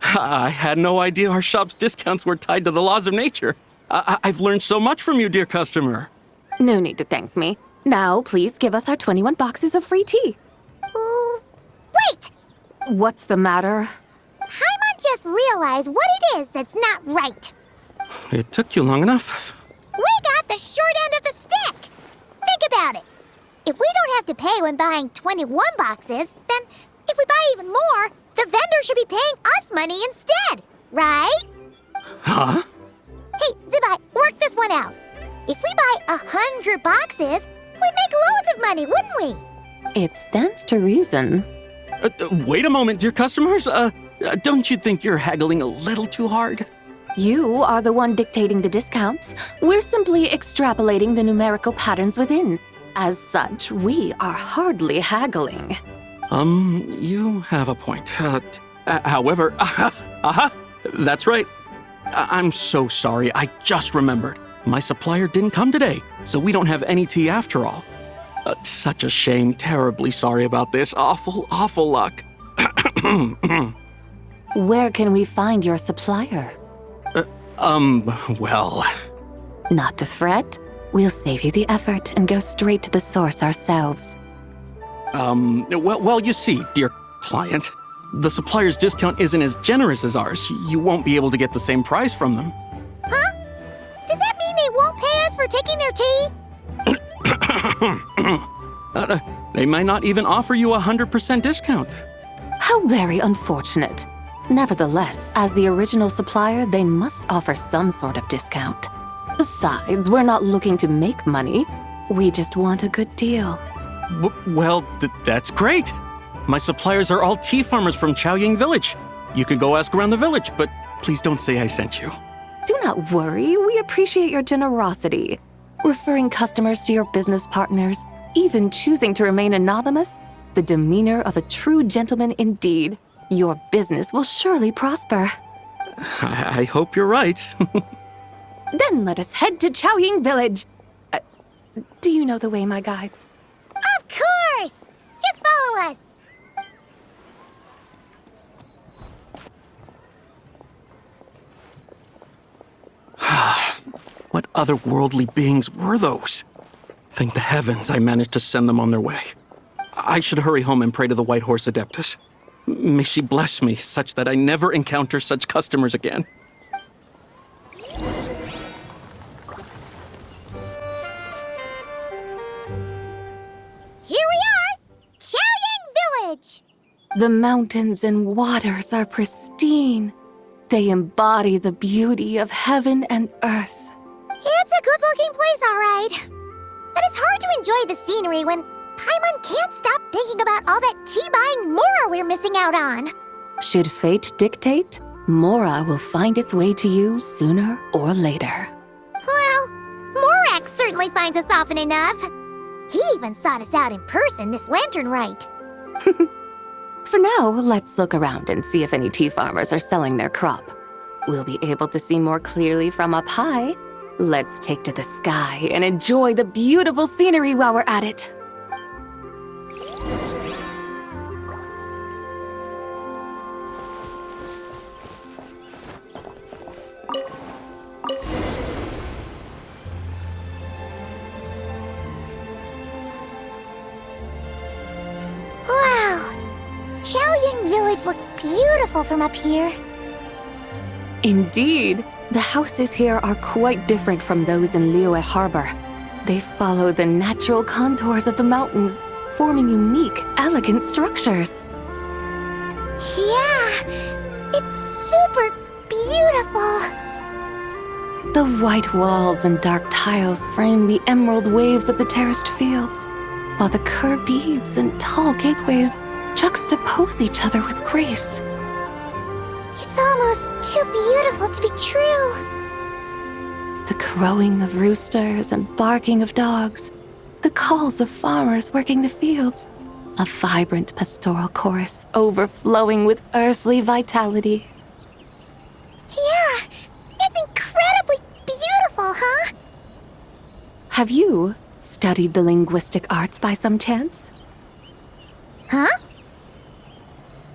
I had no idea our shop's discounts were tied to the laws of nature. I've learned so much from you, dear customer. No need to thank me. Now, please give us our 21 boxes of free tea. Wait! What's the matter? Paimon just realized what it is that's not right. It took you long enough. We got the short end of the stick! Think about it. If we don't have to pay when buying 21 boxes, then if we buy even more, the vendor should be paying us money instead, right? Huh? Hey, Zabai, work this one out. If we buy 100 boxes, we'd make loads of money, wouldn't we? It stands to reason. Wait a moment, dear customers. Don't you think you're haggling a little too hard? You are the one dictating the discounts. We're simply extrapolating the numerical patterns within. As such, we are hardly haggling. You have a point. However, that's right. I'm so sorry. I just remembered. My supplier didn't come today, so we don't have any tea after all. Such a shame. Terribly sorry about this. Awful luck. Where can we find your supplier? Well... Not to fret. We'll save you the effort and go straight to the source ourselves. Well, you see, dear client, The supplier's discount isn't as generous as ours. You won't be able to get the same price from them. Huh? Does that mean they won't pay us for taking their tea? They might not even offer you a 100% discount. How very unfortunate. Nevertheless, as the original supplier, they must offer some sort of discount. Besides, we're not looking to make money. We just want a good deal. Well, that's great. My suppliers are all tea farmers from Chaoying Village. You can go ask around the village, but please don't say I sent you. Do not worry, we appreciate your generosity. Referring customers to your business partners, even choosing to remain anonymous, the demeanor of a true gentleman indeed. Your business will surely prosper. I hope you're right. Then let us head to Chaoying Village. Do you know the way, my guides? Of course! Just follow us! What otherworldly beings were those? Thank the heavens I managed to send them on their way. I should hurry home and pray to the White Horse Adeptus. May she bless me such that I never encounter such customers again. Here we are! Chaoying Village! The mountains and waters are pristine. They embody the beauty of heaven and earth. It's a good-looking place, all right. But it's hard to enjoy the scenery when Paimon can't stop thinking about all that tea-buying Mora we're missing out on. Should fate dictate, Mora will find its way to you sooner or later. Well, Morak certainly finds us often enough. He even sought us out in person this Lanternlit. For now, let's look around and see if any tea farmers are selling their crop. We'll be able to see more clearly from up high. Let's take to the sky and enjoy the beautiful scenery while we're at it. Wow! Chaoying Village looks beautiful from up here. Indeed, the houses here are quite different from those in Liyue Harbor. They follow the natural contours of the mountains, forming unique, elegant structures. Yeah, it's super beautiful. The white walls and dark tiles frame the emerald waves of the terraced fields, while the curved eaves and tall gateways juxtapose each other with grace. It's almost too beautiful to be true. The crowing of roosters and barking of dogs, the calls of farmers working the fields, a vibrant pastoral chorus overflowing with earthly vitality. Yeah, it's incredibly beautiful, huh? Have you studied the linguistic arts by some chance? Huh?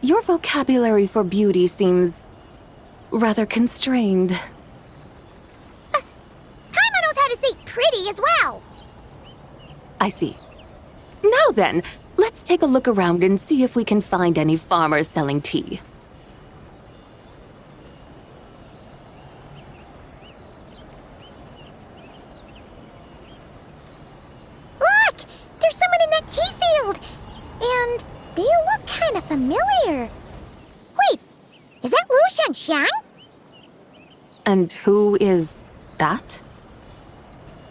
Your vocabulary for beauty seems rather constrained. Paimon knows how to say pretty as well. I see. Now then, let's take a look around and see if we can find any farmers selling tea. Look! There's someone in that tea field! And they look kind of familiar. Wait, is that Lu Xiangxiang? And who is that?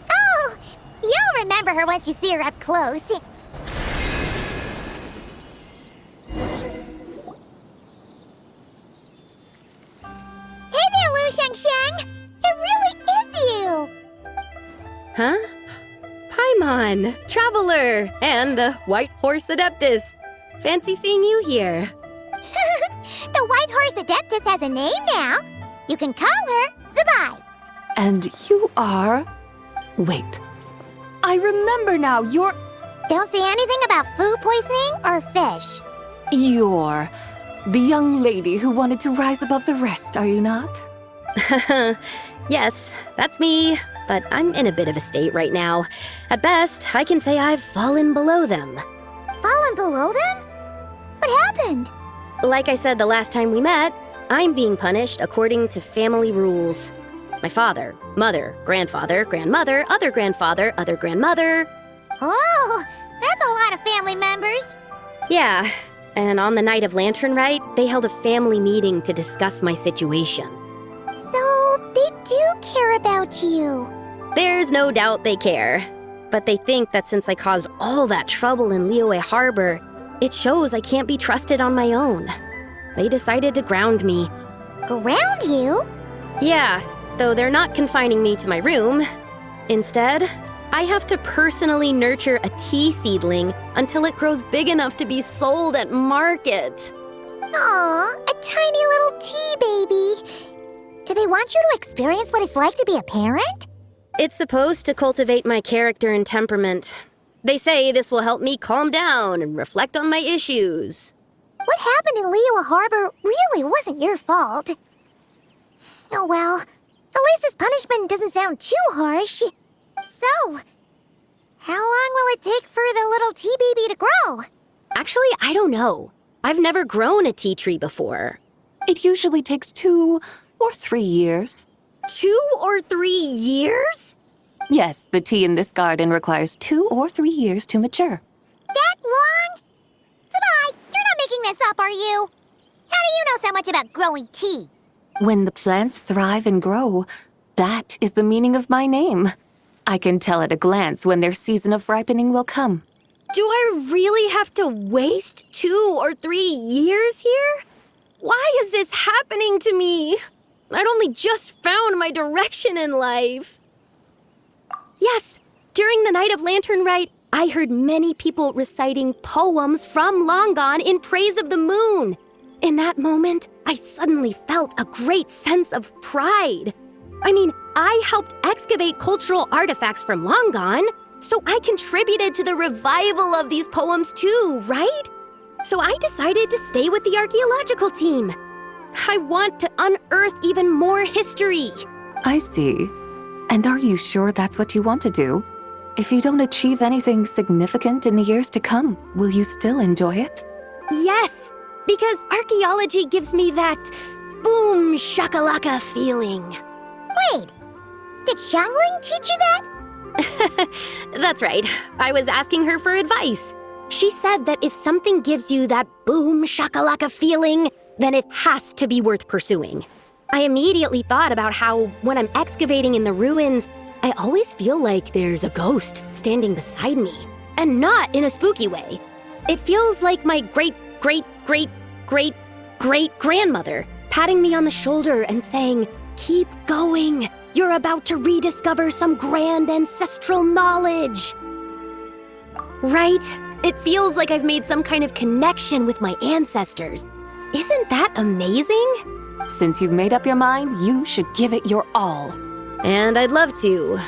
Oh, you'll remember her once you see her up close. Hey there, Lu Xiangxiang! It really is you! Huh? Paimon, Traveler, and the White Horse Adeptus. Fancy seeing you here. The White Horse Adeptus has a name now. You can call her Zabai. And you are... Wait. I remember now, you're... Don't say anything about food poisoning or fish. You're the young lady who wanted to rise above the rest, are you not? Yes, that's me. But I'm in a bit of a state right now. At best, I can say I've fallen below them. Fallen below them? What happened? Like I said the last time we met, I'm being punished according to family rules. My father, mother, grandfather, grandmother, other grandfather, other grandmother. Oh, that's a lot of family members. Yeah, and on the night of Lanternlit, they held a family meeting to discuss my situation. So, they do care about you. There's no doubt they care. But they think that since I caused all that trouble in Liyue Harbor, it shows I can't be trusted on my own. They decided to ground me. Ground you? Yeah, though they're not confining me to my room. Instead, I have to personally nurture a tea seedling until it grows big enough to be sold at market. Aw, a tiny little tea baby. Do they want you to experience what it's like to be a parent? It's supposed to cultivate my character and temperament. They say this will help me calm down and reflect on my issues. What happened in Liyue Harbor really wasn't your fault. Oh well, at least this punishment doesn't sound too harsh. So, how long will it take for the little tea baby to grow? Actually, I don't know. I've never grown a tea tree before. It usually takes 2 or 3 years. 2 or 3 years? Yes, the tea in this garden requires 2 or 3 years to mature. That long? Sabai, you're not making this up, are you? How do you know so much about growing tea? When the plants thrive and grow, that is the meaning of my name. I can tell at a glance when their season of ripening will come. Do I really have to waste 2 or 3 years here? Why is this happening to me? I'd only just found my direction in life. Yes, during the night of Lanternlit, I heard many people reciting poems from Long Gone in praise of the moon. In that moment, I suddenly felt a great sense of pride. I mean, I helped excavate cultural artifacts from Long Gone, so I contributed to the revival of these poems too, right? So I decided to stay with the archaeological team. I want to unearth even more history. I see. And are you sure that's what you want to do? If you don't achieve anything significant in the years to come, will you still enjoy it? Yes, because archaeology gives me that boom shakalaka feeling. Wait, did Xiangling teach you that? That's right. I was asking her for advice. She said that if something gives you that boom shakalaka feeling, then it has to be worth pursuing. I immediately thought about how, when I'm excavating in the ruins, I always feel like there's a ghost standing beside me, and not in a spooky way. It feels like my great-great-great-great-great-grandmother patting me on the shoulder and saying, "Keep going. You're about to rediscover some grand ancestral knowledge." Right? It feels like I've made some kind of connection with my ancestors. Isn't that amazing? Since you've made up your mind, you should give it your all. And I'd love to,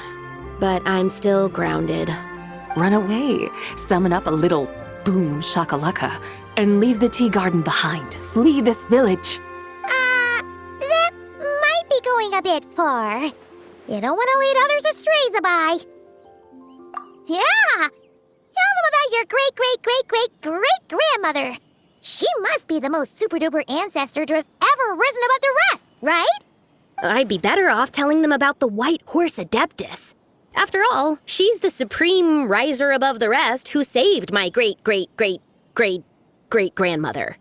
but I'm still grounded. Run away, summon up a little boom shakalaka, and leave the tea garden behind. Flee this village. That might be going a bit far. You don't want to lead others astray, Sabai. Yeah! Tell them about your great-great-great-great-great-grandmother. She must be the most super-duper ancestor to have ever risen above the rest, right? I'd be better off telling them about the White Horse Adeptus. After all, she's the supreme riser above the rest who saved my great-great-great-great-great-grandmother.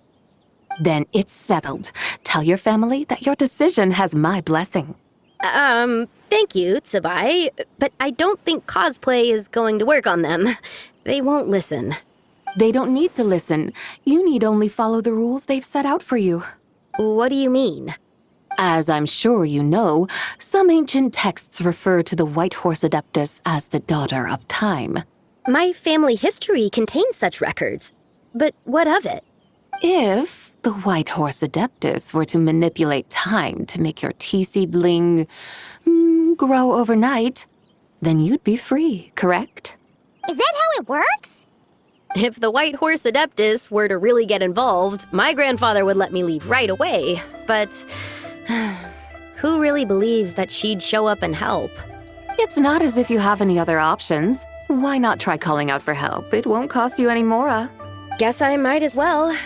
Then it's settled. Tell your family that your decision has my blessing. Thank you, Tsubai, but I don't think cosplay is going to work on them. They won't listen. They don't need to listen. You need only follow the rules they've set out for you. What do you mean? As I'm sure you know, some ancient texts refer to the White Horse Adeptus as the Daughter of Time. My family history contains such records. But what of it? If the White Horse Adeptus were to manipulate time to make your tea seedling grow overnight, then you'd be free, correct? Is that how it works? If the White Horse Adeptus were to really get involved, my grandfather would let me leave right away. But who really believes that she'd show up and help? It's not as if you have any other options. Why not try calling out for help? It won't cost you any more. Guess I might as well.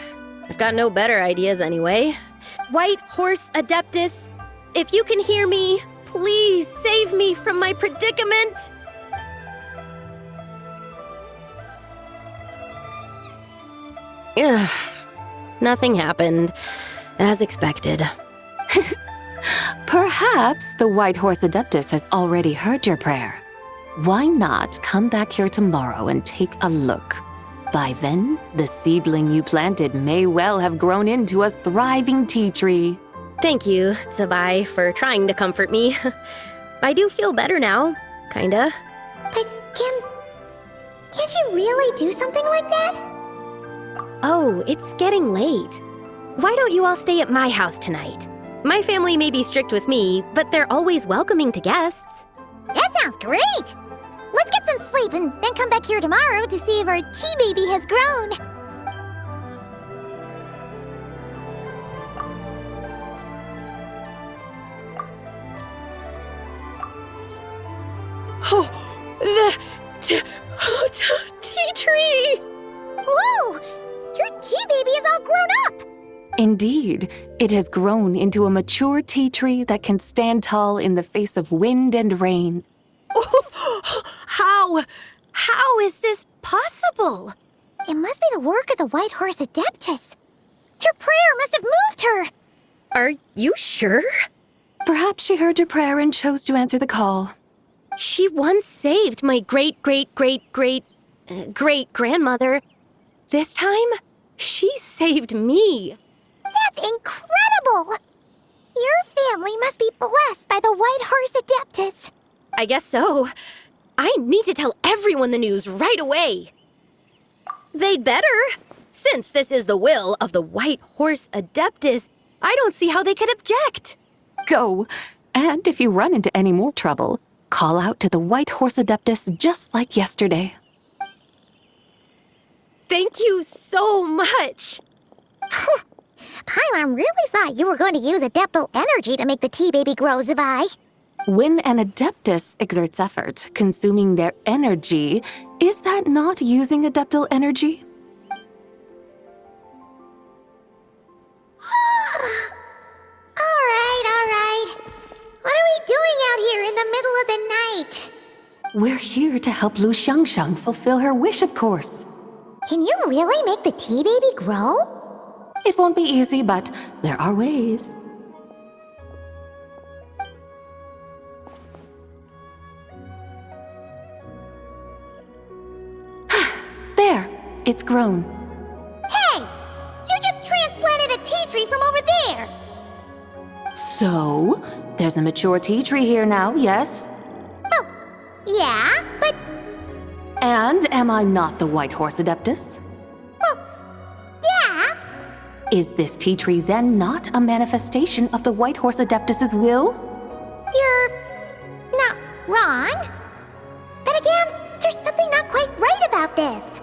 I've got no better ideas anyway. White Horse Adeptus, if you can hear me, please save me from my predicament. Ugh. Nothing happened, as expected. Perhaps the White Horse Adeptus has already heard your prayer. Why not come back here tomorrow and take a look? By then, the seedling you planted may well have grown into a thriving tea tree. Thank you, Tsabai, for trying to comfort me. I do feel better now, kinda. But can't you really do something like that? Oh, it's getting late. Why don't you all stay at my house tonight? My family may be strict with me, but they're always welcoming to guests. That sounds great! Let's get some sleep and then come back here tomorrow to see if our tea baby has grown. Oh, the tea tree! Whoa! Your tea baby is all grown up! Indeed, it has grown into a mature tea tree that can stand tall in the face of wind and rain. How is this possible? It must be the work of the White Horse Adeptus. Her prayer must have moved her. Are you sure? Perhaps she heard your prayer and chose to answer the call. She once saved my great-great-great-great-grandmother. This time, she saved me. That's incredible! Your family must be blessed by the White Horse Adeptus. I guess so. I need to tell everyone the news right away. They'd better. Since this is the will of the White Horse Adeptus, I don't see how they could object. Go. And if you run into any more trouble, call out to the White Horse Adeptus just like yesterday. Thank you so much. Paimon really thought you were going to use Adeptal energy to make the tea baby grow, Tsabai. When an Adeptus exerts effort, consuming their energy, is that not using Adeptal energy? All right. What are we doing out here in the middle of the night? We're here to help Lu Xiangxiang fulfill her wish, of course. Can you really make the tea baby grow? It won't be easy, but there are ways. There, it's grown. Hey! You just transplanted a tea tree from over there! So, there's a mature tea tree here now, yes? Oh, yeah, but... And am I not the White Horse Adeptus? Well, yeah. Is this tea tree then not a manifestation of the White Horse Adeptus's will? You're... not wrong. But again, there's something not quite right about this.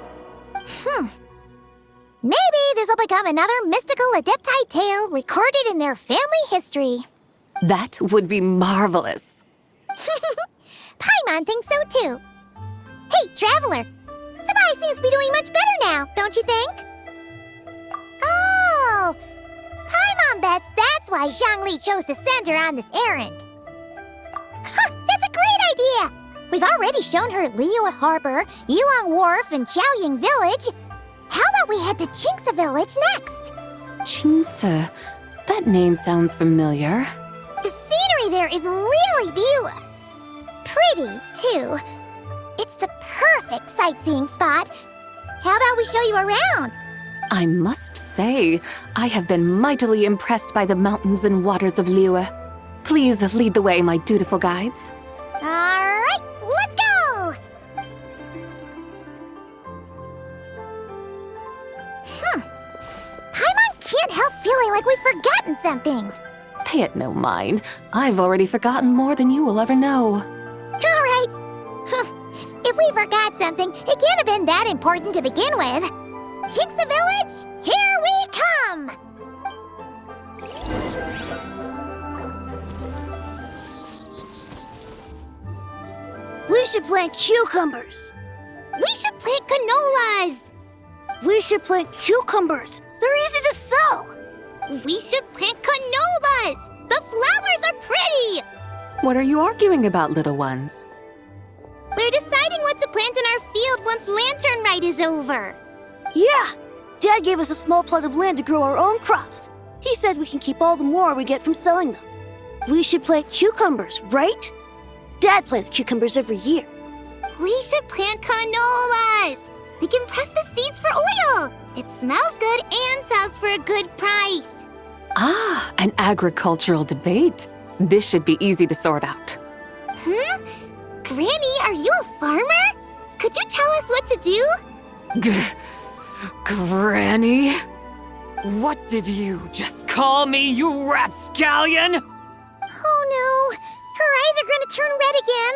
Maybe this will become another mystical Adepti tale recorded in their family history. That would be marvelous. Paimon thinks so too. Hey, Traveler! Tsabai seems to be doing much better now, don't you think? Oh! Paimon bets that's why Zhongli chose to send her on this errand. That's a great idea! We've already shown her Liyue Harbor, Yulong Wharf, and Xiaoying Village. How about we head to Qingce Village next? Qingce. That name sounds familiar. The scenery there is really beautiful. Pretty, too. It's the perfect sightseeing spot. How about we show you around? I must say, I have been mightily impressed by the mountains and waters of Liyue. Please lead the way, my dutiful guides. All right, let's go! Paimon can't help feeling like we've forgotten something. Pay it no mind. I've already forgotten more than you will ever know. All right. If we forgot something, it can't have been that important to begin with. Qingce Village, here we come! We should plant cucumbers. We should plant canolas. We should plant cucumbers. They're easy to know! We should plant canolas! The flowers are pretty! What are you arguing about, little ones? We're deciding what to plant in our field once Lanternlit is over. Yeah! Dad gave us a small plot of land to grow our own crops. He said we can keep all the more we get from selling them. We should plant cucumbers, right? Dad plants cucumbers every year. We should plant canolas! We can press the seeds for oil! It smells good and sells for a good price. Ah, an agricultural debate. This should be easy to sort out. Granny, are you a farmer? Could you tell us what to do? Granny? What did you just call me, you rapscallion? Oh no, her eyes are gonna turn red again.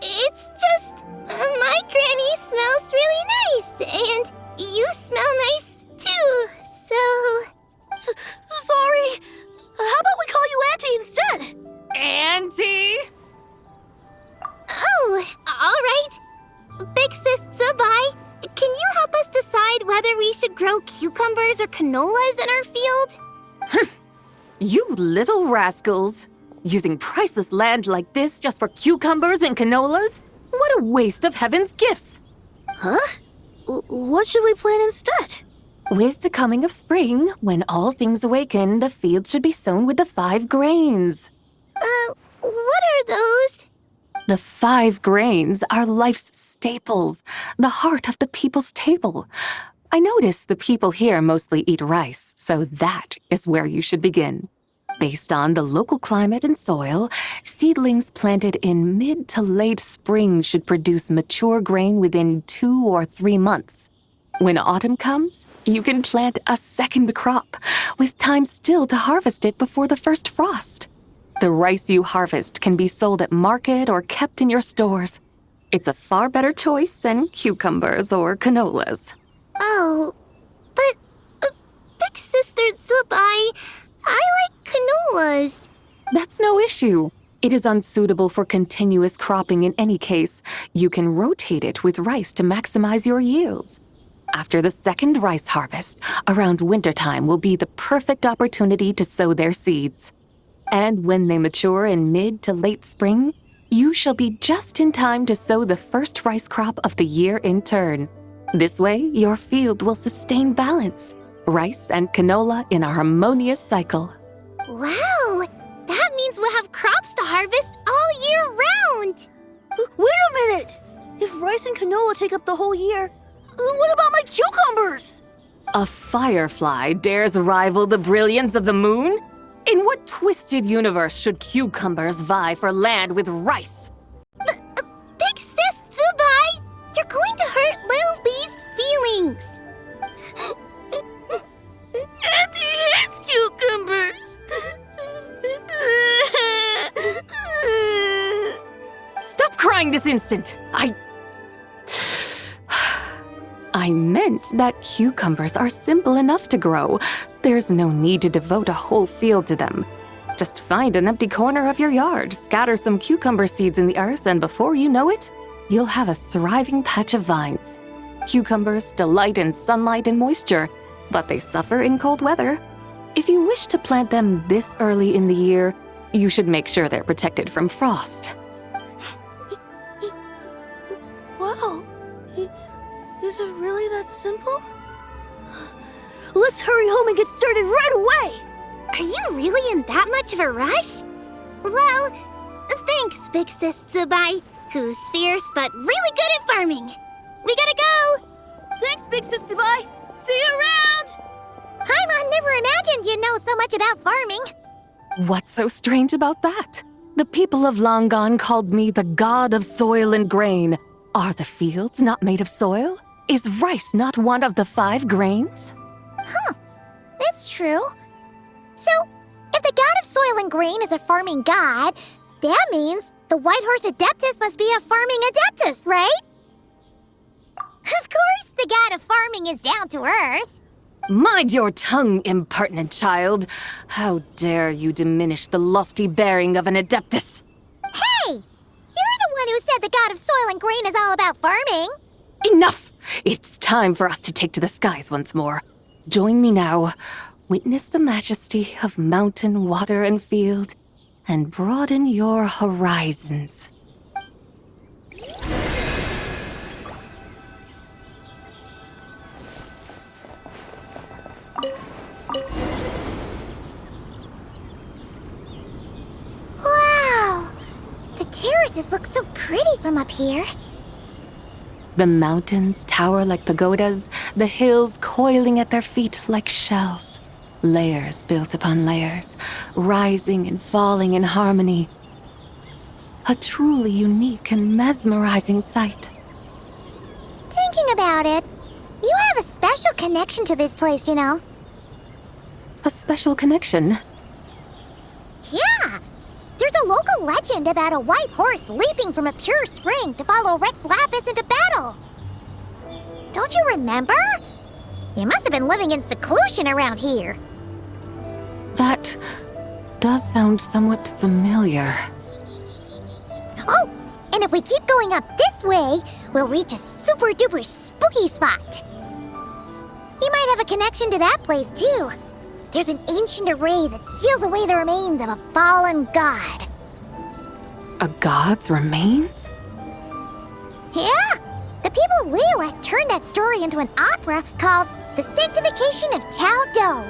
It's just, my granny smells really nice, and you smell nice too, so... Sorry. How about we call you Auntie instead? Auntie? Oh, all right. Big Sis Zubai, can you help us decide whether we should grow cucumbers or canolas in our field? You little rascals! Using priceless land like this just for cucumbers and canolas? What a waste of heaven's gifts! Huh? What should we plant instead? With the coming of spring, when all things awaken, the field should be sown with the 5 grains. What are those? The 5 grains are life's staples, the heart of the people's table. I notice the people here mostly eat rice, so that is where you should begin. Based on the local climate and soil, seedlings planted in mid to late spring should produce mature grain within 2 or 3 months. When autumn comes, you can plant a second crop, with time still to harvest it before the first frost. The rice you harvest can be sold at market or kept in your stores. It's a far better choice than cucumbers or canolas. Oh, but Big Sister Zubai, I like canolas. That's no issue. It is unsuitable for continuous cropping in any case. You can rotate it with rice to maximize your yields. After the second rice harvest, around wintertime will be the perfect opportunity to sow their seeds. And when they mature in mid to late spring, you shall be just in time to sow the first rice crop of the year in turn. This way, your field will sustain balance, rice and canola in a harmonious cycle. Wow, that means we'll have crops to harvest all year round. Wait a minute! If rice and canola take up the whole year, what about my cucumbers? A firefly dares rival the brilliance of the moon? In what twisted universe should cucumbers vie for land with rice? Big Sis Zubai, you're going to hurt Lil Bee's feelings. Auntie hates cucumbers. Stop crying this instant! I meant that cucumbers are simple enough to grow. There's no need to devote a whole field to them. Just find an empty corner of your yard, scatter some cucumber seeds in the earth, and before you know it, you'll have a thriving patch of vines. Cucumbers delight in sunlight and moisture, but they suffer in cold weather. If you wish to plant them this early in the year, you should make sure they're protected from frost. Wow. Is it really that simple? Let's hurry home and get started right away! Are you really in that much of a rush? Well, thanks, Big Sis Zubai, who's fierce but really good at farming. We gotta go! Thanks, Big Sis Zubai! See you around! Paimon never imagined you'd know so much about farming. What's so strange about that? The people of Longon called me the god of soil and grain. Are the fields not made of soil? Is rice not one of the 5 grains? Huh, that's true. So, if the god of soil and grain is a farming god, that means the White Horse Adeptus must be a farming adeptus, right? Of course the god of farming is down to earth. Mind your tongue, impertinent child. How dare you diminish the lofty bearing of an adeptus? Hey! You're the one who said the god of soil and grain is all about farming. Enough! It's time for us to take to the skies once more. Join me now. Witness the majesty of mountain, water, and field, and broaden your horizons. Wow! The terraces look so pretty from up here. The mountains tower like pagodas, the hills coiling at their feet like shells. Layers built upon layers, rising and falling in harmony. A truly unique and mesmerizing sight. Thinking about it, you have a special connection to this place, you know. A special connection? Yeah! There's a local legend about a white horse leaping from a pure spring to follow Rex Lapis into battle. Don't you remember? You must have been living in seclusion around here. That does sound somewhat familiar. Oh, and if we keep going up this way, we'll reach a super-duper spooky spot. You might have a connection to that place, too. There's an ancient array that seals away the remains of a fallen god. A god's remains? Yeah! The people of Liyue turned that story into an opera called The Sanctification of Tao Do.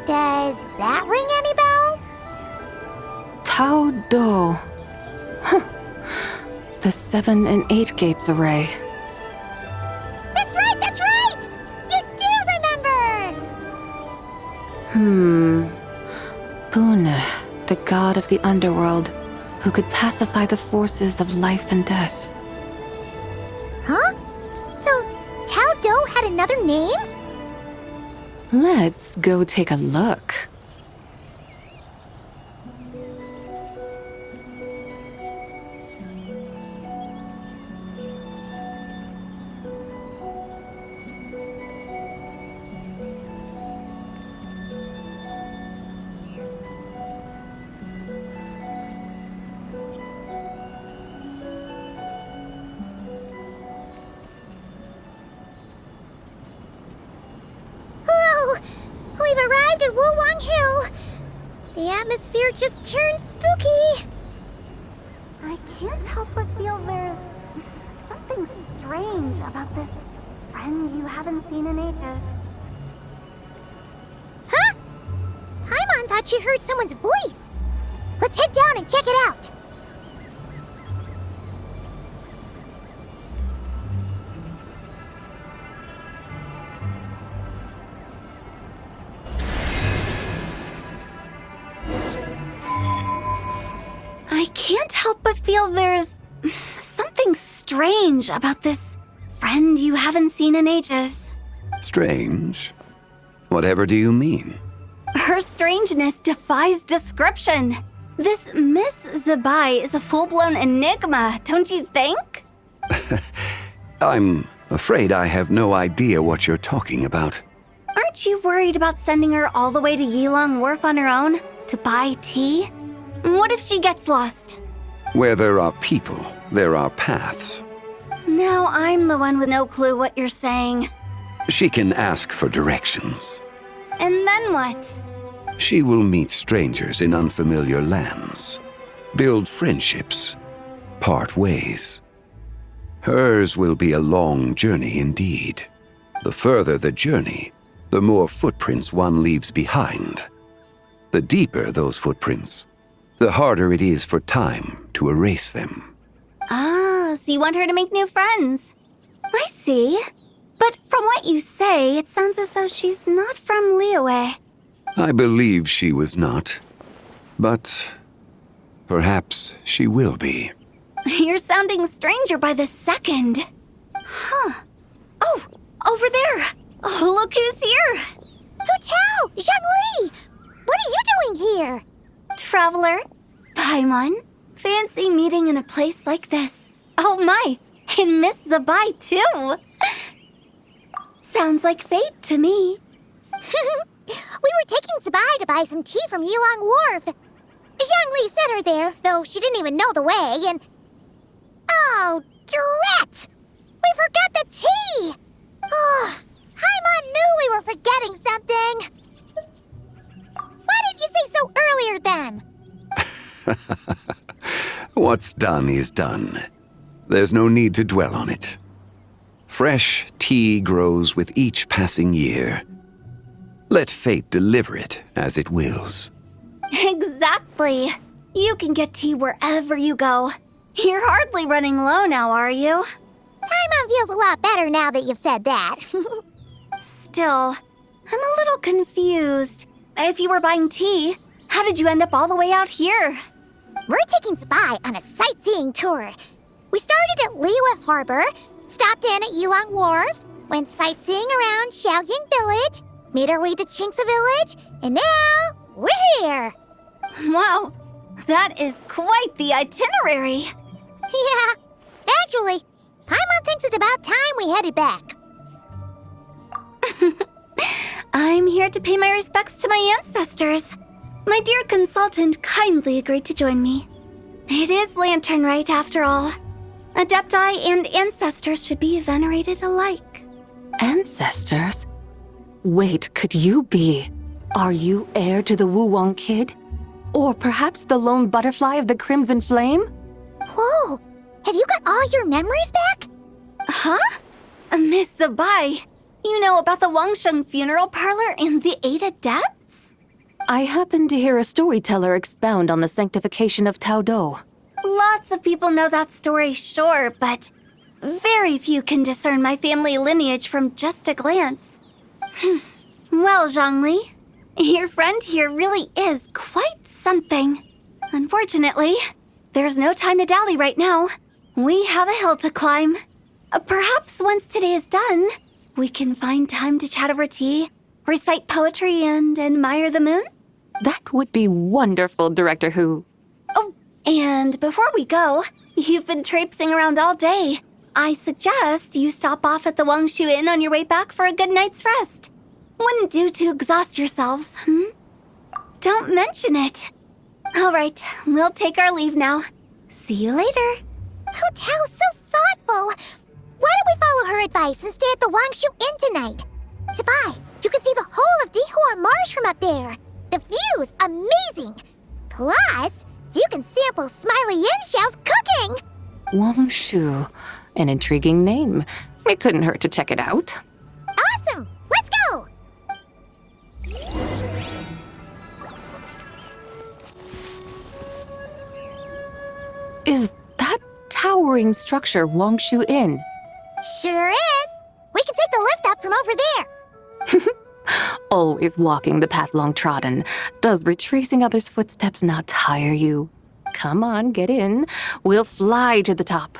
Does that ring any bells? Tao Do. Huh. The 7 and 8 gates array. That's right, that's right! You do remember! Bune, the god of the underworld, who could pacify the forces of life and death. Huh? So, Tao Do had another name? Let's go take a look. We've arrived at Wulwang Hill. The atmosphere just turned spooky. I can't help but feel there's something strange about this friend you haven't seen in ages. Huh? Paimon thought she heard someone's voice. Let's head down and check it out. I can't help but feel there's something strange about this friend you haven't seen in ages. Strange? Whatever do you mean? Her strangeness defies description. This Miss Zabai is a full-blown enigma, don't you think? I'm afraid I have no idea what you're talking about. Aren't you worried about sending her all the way to Yilong Wharf on her own to buy tea? What if she gets lost? Where there are people, there are paths. Now I'm the one with no clue what you're saying. She can ask for directions. And then what? She will meet strangers in unfamiliar lands, build friendships, part ways. Hers will be a long journey indeed. The further the journey, the more footprints one leaves behind. The deeper those footprints, the harder it is for time to erase them. Ah, so you want her to make new friends. I see. But from what you say, it sounds as though she's not from Liyue. I believe she was not, but perhaps she will be. You're sounding stranger by the second. Huh. Oh, over there. Oh, look who's here. Hu Tao! Zhongli! What are you doing here? Traveler, Paimon, fancy meeting in a place like this. Oh my, and Miss Zabai too. Sounds like fate to me. We were taking Zabai to buy some tea from Yilong Wharf. Zhongli sent her there, though she didn't even know the way, and... Oh, drat! We forgot the tea! Oh, Paimon knew we were forgetting something! Why didn't you say so earlier then? What's done is done. There's no need to dwell on it. Fresh tea grows with each passing year. Let fate deliver it as it wills. Exactly. You can get tea wherever you go. You're hardly running low now, are you? Paimon feels a lot better now that you've said that. Still, I'm a little confused. If you were buying tea, how did you end up all the way out here? We're taking Spy on a sightseeing tour. We started at Liyue Harbor, stopped in at Yulong Wharf, went sightseeing around Xiaoying Village, made our way to Qingce Village, and now we're here. Wow, that is quite the itinerary. Yeah, actually, Paimon thinks it's about time we headed back. I'm here to pay my respects to my ancestors. My dear consultant kindly agreed to join me. It is Lanternlit, after all. Adepti and ancestors should be venerated alike. Ancestors? Wait, could you be? Are you heir to the Wuwang kid? Or perhaps the lone butterfly of the Crimson Flame? Whoa, have you got all your memories back? Huh? Miss Zabai, you know about the Wangsheng funeral parlor and the 8 adepts? I happened to hear a storyteller expound on the sanctification of Taodo. Lots of people know that story, sure, but very few can discern my family lineage from just a glance. Well, Zhongli, your friend here really is quite something. Unfortunately, there's no time to dally right now. We have a hill to climb. Perhaps once today is done, we can find time to chat over tea, recite poetry, and admire the moon? That would be wonderful, Director Hu. Oh, and before we go, you've been traipsing around all day. I suggest you stop off at the Wangshu Inn on your way back for a good night's rest. Wouldn't do to exhaust yourselves, Don't mention it. All right, we'll take our leave now. See you later. Hotel's so thoughtful. Why don't we follow her advice and stay at the Wangshu Inn tonight? Zabai, you can see the whole of Dihua Marsh from up there. The view's amazing. Plus, you can sample Smiley Yinshao's cooking. Wangshu, an intriguing name. It couldn't hurt to check it out. Awesome! Let's go! Is that towering structure Wangshu Inn? Sure is. We can take the lift up from over there. Always walking the path long trodden. Does retracing others' footsteps not tire you? Come on, get in. We'll fly to the top.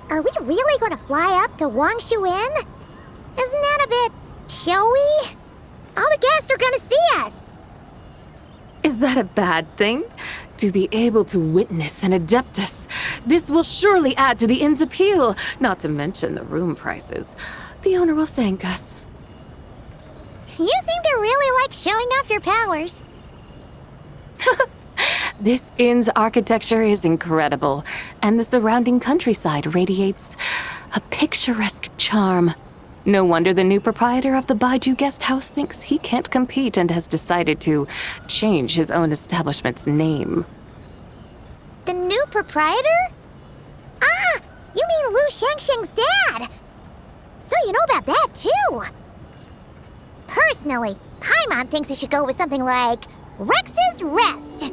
Are we really going to fly up to Wangshu Inn? Isn't that a bit showy? All the guests are going to see us. Is that a bad thing? To be able to witness an Adeptus. This will surely add to the inn's appeal, not to mention the room prices. The owner will thank us. You seem to really like showing off your powers. This inn's architecture is incredible, and the surrounding countryside radiates a picturesque charm. No wonder the new proprietor of the Baiju guest house thinks he can't compete and has decided to change his own establishment's name. The new proprietor? Ah, you mean Lu Shengsheng's dad. So you know about that, too. Personally, Paimon thinks it should go with something like Rex's Rest.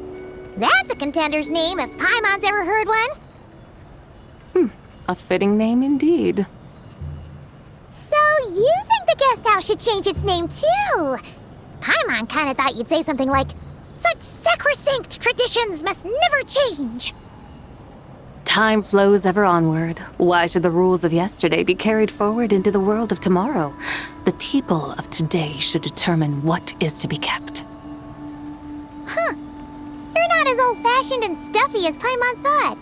That's a contender's name if Paimon's ever heard one. A fitting name indeed. So you think the guest house should change its name, too? Paimon kind of thought you'd say something like, such sacrosanct traditions must never change. Time flows ever onward. Why should the rules of yesterday be carried forward into the world of tomorrow? The people of today should determine what is to be kept. Huh. You're not as old-fashioned and stuffy as Paimon thought.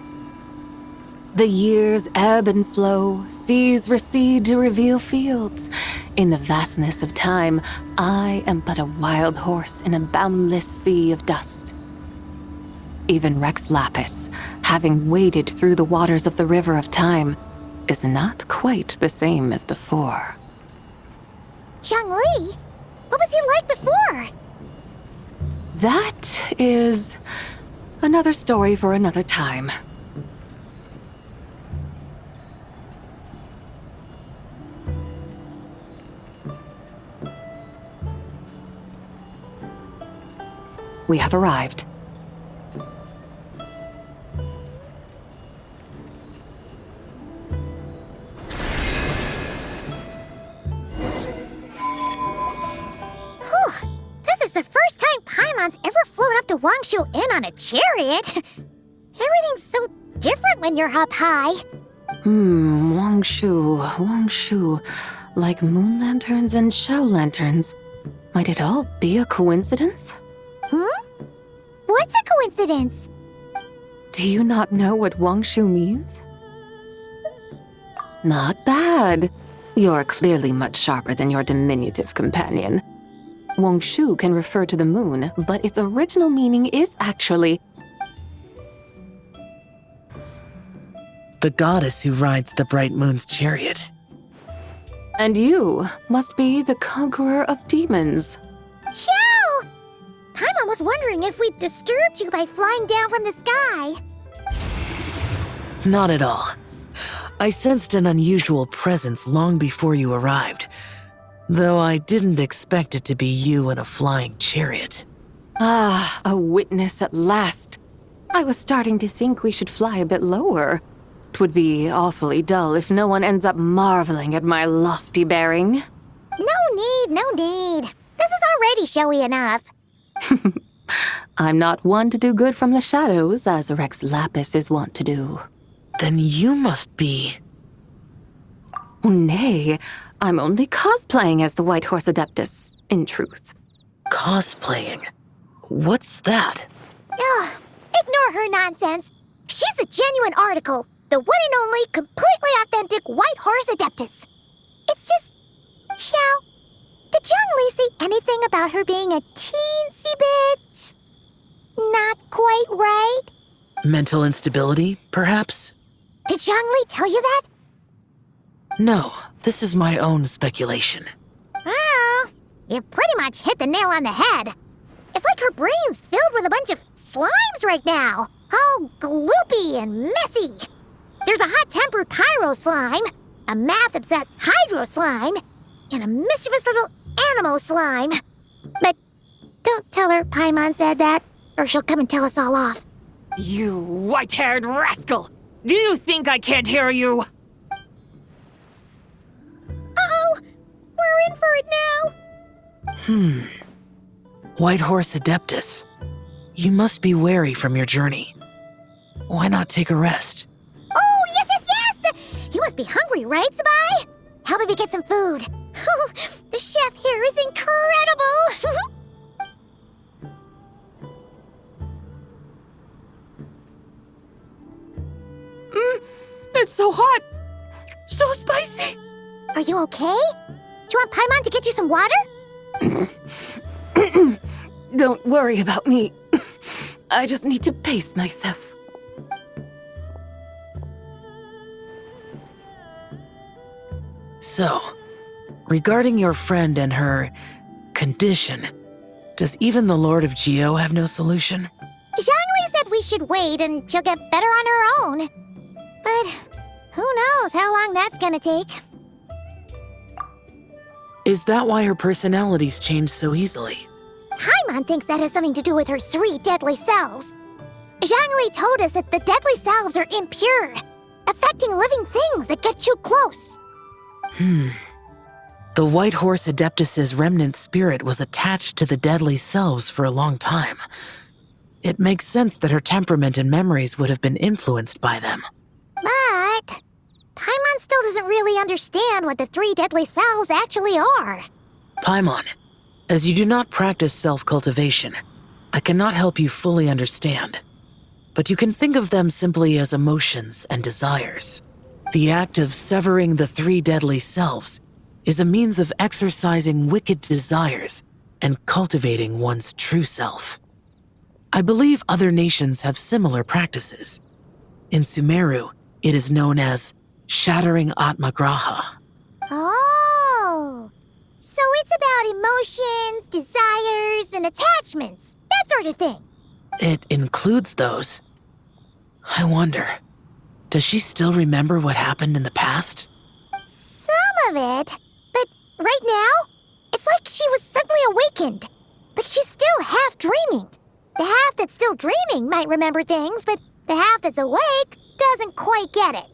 The years ebb and flow, seas recede to reveal fields. In the vastness of time, I am but a wild horse in a boundless sea of dust. Even Rex Lapis, having waded through the waters of the river of time, is not quite the same as before. Xiangli? What was he like before? That is another story for another time. We have arrived. This is the first time Paimon's ever flown up to Wangshu Inn on a chariot. Everything's so different when you're up high. Wangshu. Like moon lanterns and Shao lanterns. Might it all be a coincidence? What's a coincidence? Do you not know what Wangshu means? Not bad. You're clearly much sharper than your diminutive companion. Wangshu can refer to the moon, but its original meaning is actually the goddess who rides the bright moon's chariot. And you must be the conqueror of demons. Xiao! Paimon was wondering if we'd disturbed you by flying down from the sky. Not at all. I sensed an unusual presence long before you arrived, though I didn't expect it to be you in a flying chariot. Ah, a witness at last. I was starting to think we should fly a bit lower. It would be awfully dull if no one ends up marveling at my lofty bearing. No need. This is already showy enough. I'm not one to do good from the shadows, as Rex Lapis is wont to do. Then you must be... Oh, nay, I'm only cosplaying as the White Horse Adeptus, in truth. Cosplaying? What's that? Ugh, ignore her nonsense. She's a genuine article. The one and only, completely authentic White Horse Adeptus. It's just... Xiao, did Zhongli say anything about her being a teensy bit... not quite right? Mental instability, perhaps? Did Zhongli tell you that? No, this is my own speculation. Oh, you pretty much hit the nail on the head. It's like her brain's filled with a bunch of slimes right now. All gloopy and messy. There's a hot-tempered pyro slime, a math-obsessed hydro slime, and a mischievous little animo slime. But don't tell her Paimon said that, or she'll come and tell us all off. You white-haired rascal! Do you think I can't hear you? Uh-oh! We're in for it now! White Horse Adeptus. You must be weary from your journey. Why not take a rest? Oh, yes! You must be hungry, right, Sabai? How about we get some food? Oh, the chef here is incredible! It's so hot! So spicy! Are you okay? Do you want Paimon to get you some water? Don't worry about me. I just need to pace myself. So, regarding your friend and her condition, does even the Lord of Geo have no solution? Zhongli said we should wait and she'll get better on her own. But who knows how long that's gonna take. Is that why her personalities change so easily? Paimon thinks that has something to do with her 3 deadly selves. Zhongli told us that the deadly selves are impure, affecting living things that get too close. The White Horse Adeptus's remnant spirit was attached to the deadly selves for a long time. It makes sense that her temperament and memories would have been influenced by them. But Paimon still doesn't really understand what the 3 deadly selves actually are. Paimon, as you do not practice self-cultivation, I cannot help you fully understand. But you can think of them simply as emotions and desires. The act of severing the 3 deadly selves is a means of exercising wicked desires and cultivating one's true self. I believe other nations have similar practices. In Sumeru, it is known as shattering Atmagraha. Oh, so it's about emotions, desires, and attachments, that sort of thing. It includes those. I wonder, does she still remember what happened in the past? Some of it, but right now, it's like she was suddenly awakened. But she's still half dreaming. The half that's still dreaming might remember things, but the half that's awake doesn't quite get it.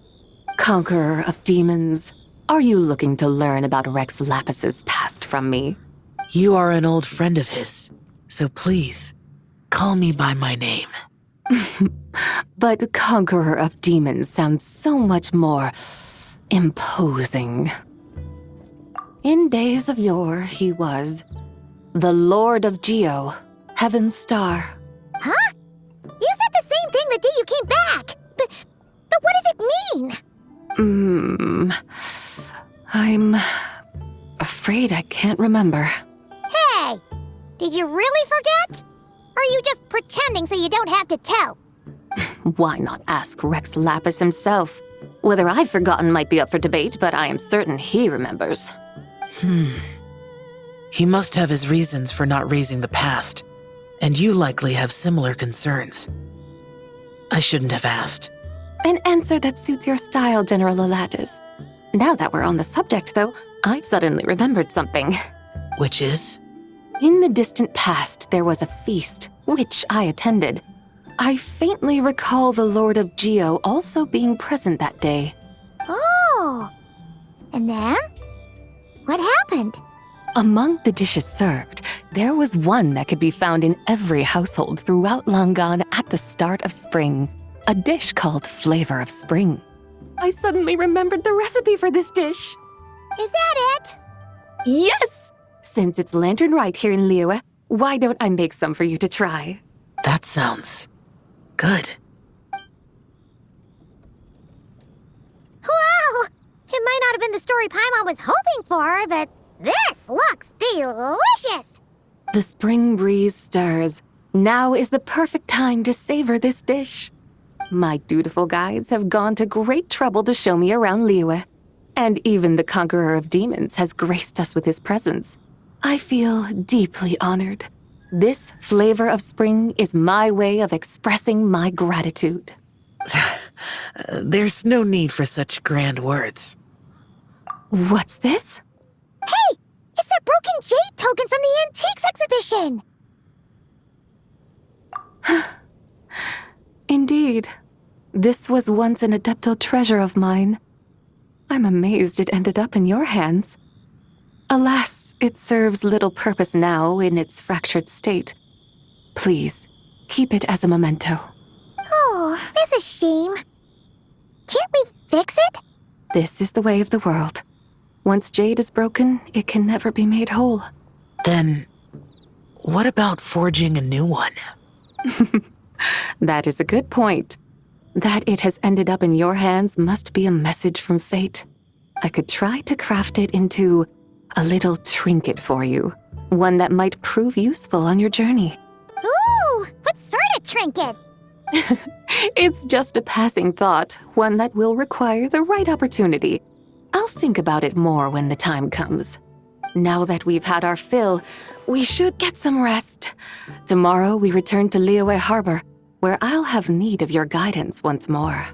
Conqueror of demons, are you looking to learn about Rex Lapis's past from me? You are an old friend of his, so please, call me by my name. But Conqueror of Demons sounds so much more imposing. In days of yore, he was the Lord of Geo, Heaven's Star. Huh? You said the same thing the day you came back. But what does it mean? I'm afraid I can't remember. Hey, did you really forget? Or are you just pretending so you don't have to tell? Why not ask Rex Lapis himself? Whether I've forgotten might be up for debate, but I am certain he remembers. He must have his reasons for not raising the past, and you likely have similar concerns. I shouldn't have asked. An answer that suits your style, General Olatis. Now that we're on the subject, though, I suddenly remembered something. Which is? In the distant past, there was a feast, which I attended. I faintly recall the Lord of Geo also being present that day. Oh, and then? What happened? Among the dishes served, there was one that could be found in every household throughout Langan at the start of spring. A dish called Flavor of Spring. I suddenly remembered the recipe for this dish. Is that it? Yes! Since it's Lanternlit here in Liyue, why don't I make some for you to try? That sounds good. Wow! It might not have been the story Paimon was hoping for, but this looks delicious! The spring breeze stirs. Now is the perfect time to savor this dish. My dutiful guides have gone to great trouble to show me around Liyue, and even the Conqueror of Demons has graced us with his presence. I feel deeply honored. This Flavor of Spring is my way of expressing my gratitude. There's no need for such grand words. What's this? Hey! It's that broken jade token from the antiques exhibition! Indeed. This was once an Adeptal treasure of mine. I'm amazed it ended up in your hands. Alas, it serves little purpose now in its fractured state. Please, keep it as a memento. Oh, that's a shame. Can't we fix it? This is the way of the world. Once jade is broken, it can never be made whole. Then, what about forging a new one? That is a good point. That it has ended up in your hands must be a message from fate. I could try to craft it into a little trinket for you. One that might prove useful on your journey. Ooh, what sort of trinket? It's just a passing thought, one that will require the right opportunity. I'll think about it more when the time comes. Now that we've had our fill, we should get some rest. Tomorrow we return to Liyue Harbor, where I'll have need of your guidance once more.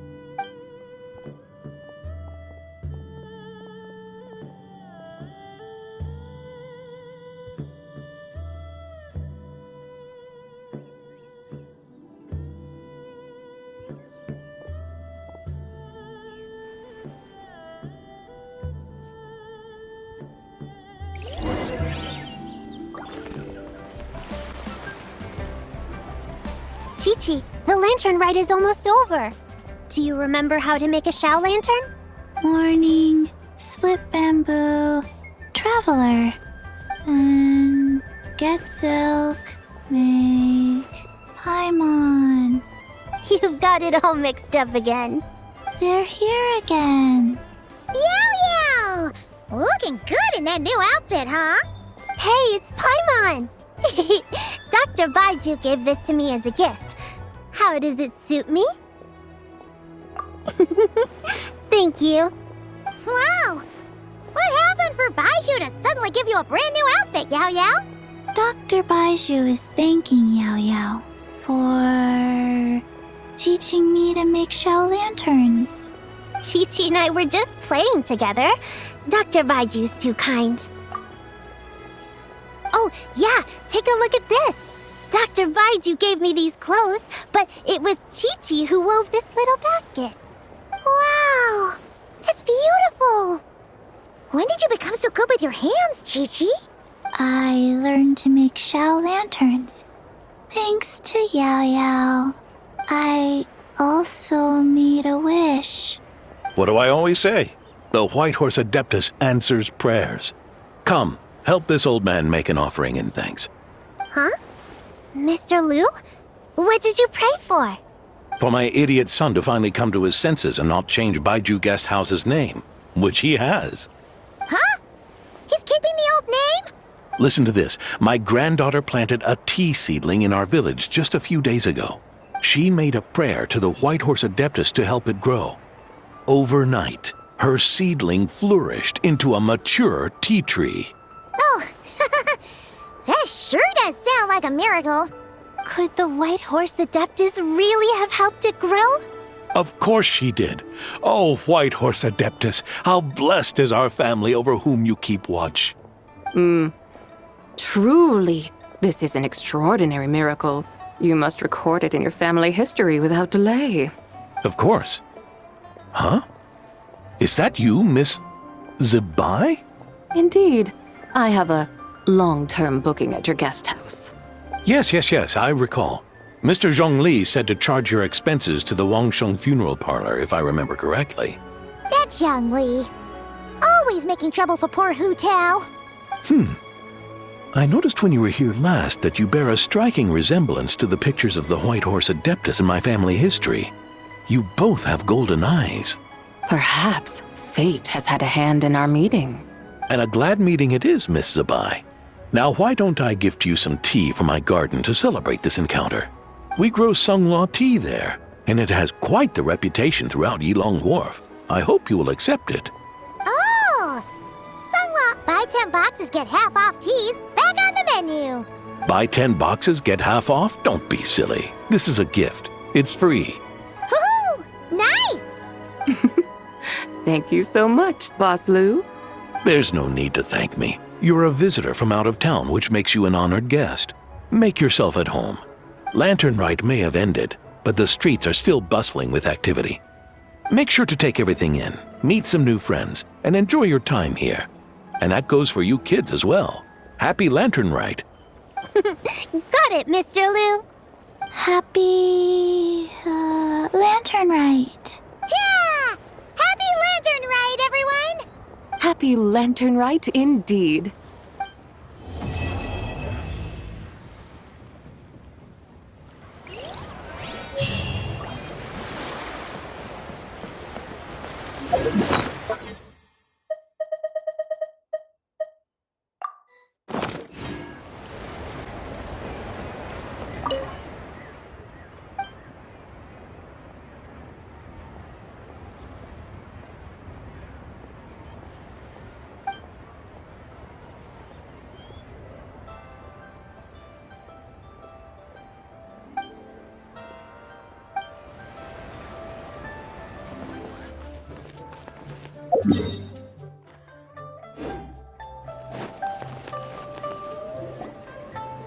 Chi-Chi, the lantern rite is almost over. Do you remember how to make a Shao lantern? Morning, split bamboo, traveler, and get silk, make Paimon. You've got it all mixed up again. They're here again. Yow yow! Looking good in that new outfit, huh? Hey, it's Paimon! Dr. Baiju gave this to me as a gift. How does it suit me? Thank you. Wow! What happened for Baiju to suddenly give you a brand new outfit, Yao Yao? Dr. Baiju is thanking Yao Yao for teaching me to make Shao lanterns. Chi-Chi and I were just playing together. Dr. Baiju's too kind. Oh, yeah, take a look at this. Dr. Baiju gave me these clothes, but it was Chi-Chi who wove this little basket. Wow! That's beautiful! When did you become so good with your hands, Chi-Chi? I learned to make Shao lanterns. Thanks to Yao Yao. I also made a wish. What do I always say? The White Horse Adeptus answers prayers. Come, help this old man make an offering in thanks. Huh? Mr. Liu? What did you pray for? For my idiot son to finally come to his senses and not change Baiju Guest House's name, which he has. Huh? He's keeping the old name? Listen to this. My granddaughter planted a tea seedling in our village just a few days ago. She made a prayer to the White Horse Adeptus to help it grow. Overnight, her seedling flourished into a mature tea tree. Oh, that sure does sound like a miracle. Could the White Horse Adeptus really have helped it grow? Of course she did. Oh, White Horse Adeptus, how blessed is our family over whom you keep watch. Truly, this is an extraordinary miracle. You must record it in your family history without delay. Of course. Huh? Is that you, Miss Zibai? Indeed. I have a long-term booking at your guest house. Yes, I recall. Mr. Zhongli said to charge your expenses to the Wangsheng Funeral Parlor, if I remember correctly. That Zhongli. Always making trouble for poor Hu Tao. I noticed when you were here last that you bear a striking resemblance to the pictures of the White Horse Adeptus in my family history. You both have golden eyes. Perhaps fate has had a hand in our meeting. And a glad meeting it is, Miss Zabai. Now why don't I gift you some tea from my garden to celebrate this encounter? We grow Sunghua tea there, and it has quite the reputation throughout Yilong Wharf. I hope you will accept it. Oh! Sunghua, buy 10 boxes, get half off teas, back on the menu. Buy 10 boxes, get half off? Don't be silly. This is a gift. It's free. Woohoo! Nice! Thank you so much, Boss Liu. There's no need to thank me. You're a visitor from out of town, which makes you an honored guest. Make yourself at home. Lanternlit may have ended, but the streets are still bustling with activity. Make sure to take everything in, meet some new friends, and enjoy your time here. And that goes for you kids as well. Happy Lanternlit. Got it, Mr. Liu. Happy Lanternlit. Yeah! Happy Lanternlit, everyone! Happy Lanternlit indeed.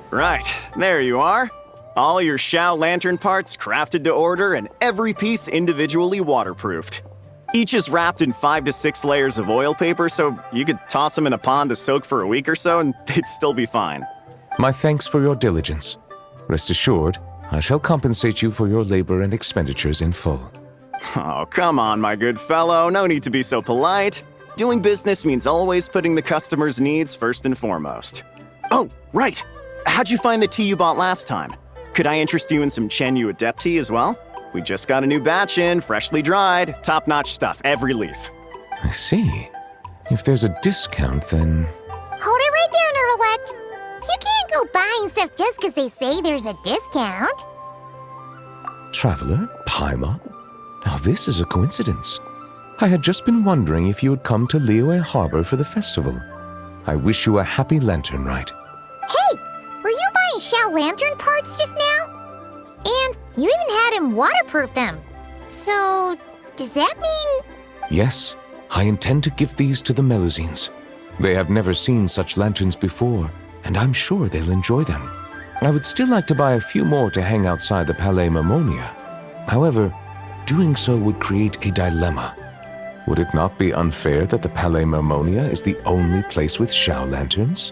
Right, there you are. All your Shao lantern parts crafted to order and every piece individually waterproofed. Each is wrapped in 5 to 6 layers of oil paper, so you could toss them in a pond to soak for a week or so and they'd still be fine. My thanks for your diligence. Rest assured, I shall compensate you for your labor and expenditures in full. Oh, come on, my good fellow. No need to be so polite. Doing business means always putting the customer's needs first and foremost. Oh, right. How'd you find the tea you bought last time? Could I interest you in some Chenyu Adept tea as well? We just got a new batch in, freshly dried, top-notch stuff, every leaf. I see. If there's a discount, then... Hold it right there, Nervalette. You can't go buying stuff just because they say there's a discount. Traveler? Paimon? Now this is a coincidence. I had just been wondering if you would come to Liyue Harbor for the festival. I wish you a happy lantern ride. Hey, were you buying Shao Lantern parts just now? And you even had him waterproof them. So, does that mean... Yes, I intend to give these to the Melusines. They have never seen such lanterns before, and I'm sure they'll enjoy them. I would still like to buy a few more to hang outside the Palais Mammonia. However, doing so would create a dilemma. Would it not be unfair that the Palais Mammonia is the only place with Shao lanterns?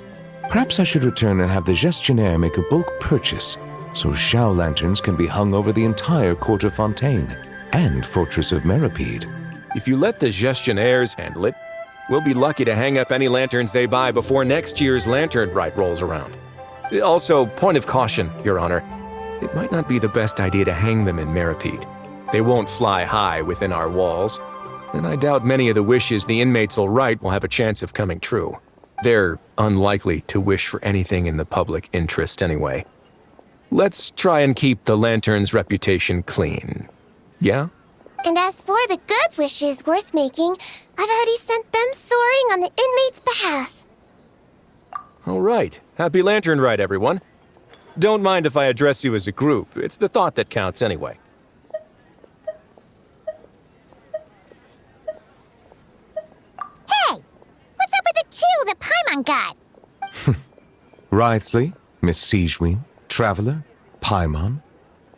Perhaps I should return and have the Gestionnaire make a bulk purchase, so Shao lanterns can be hung over the entire Court of Fontaine and Fortress of Meripede. If you let the Gestionnaires handle it, we'll be lucky to hang up any lanterns they buy before next year's Lanternlit rolls around. Also, point of caution, Your Honor. It might not be the best idea to hang them in Meripede. They won't fly high within our walls, and I doubt many of the wishes the inmates will write will have a chance of coming true. They're unlikely to wish for anything in the public interest anyway. Let's try and keep the Lantern's reputation clean. Yeah? And as for the good wishes worth making, I've already sent them soaring on the inmates' behalf. All right. Happy Lanternlit, everyone. Don't mind if I address you as a group. It's the thought that counts anyway. Hey! What's up with the two that Paimon got? Writhely, Miss Sigewinne, Traveler, Paimon,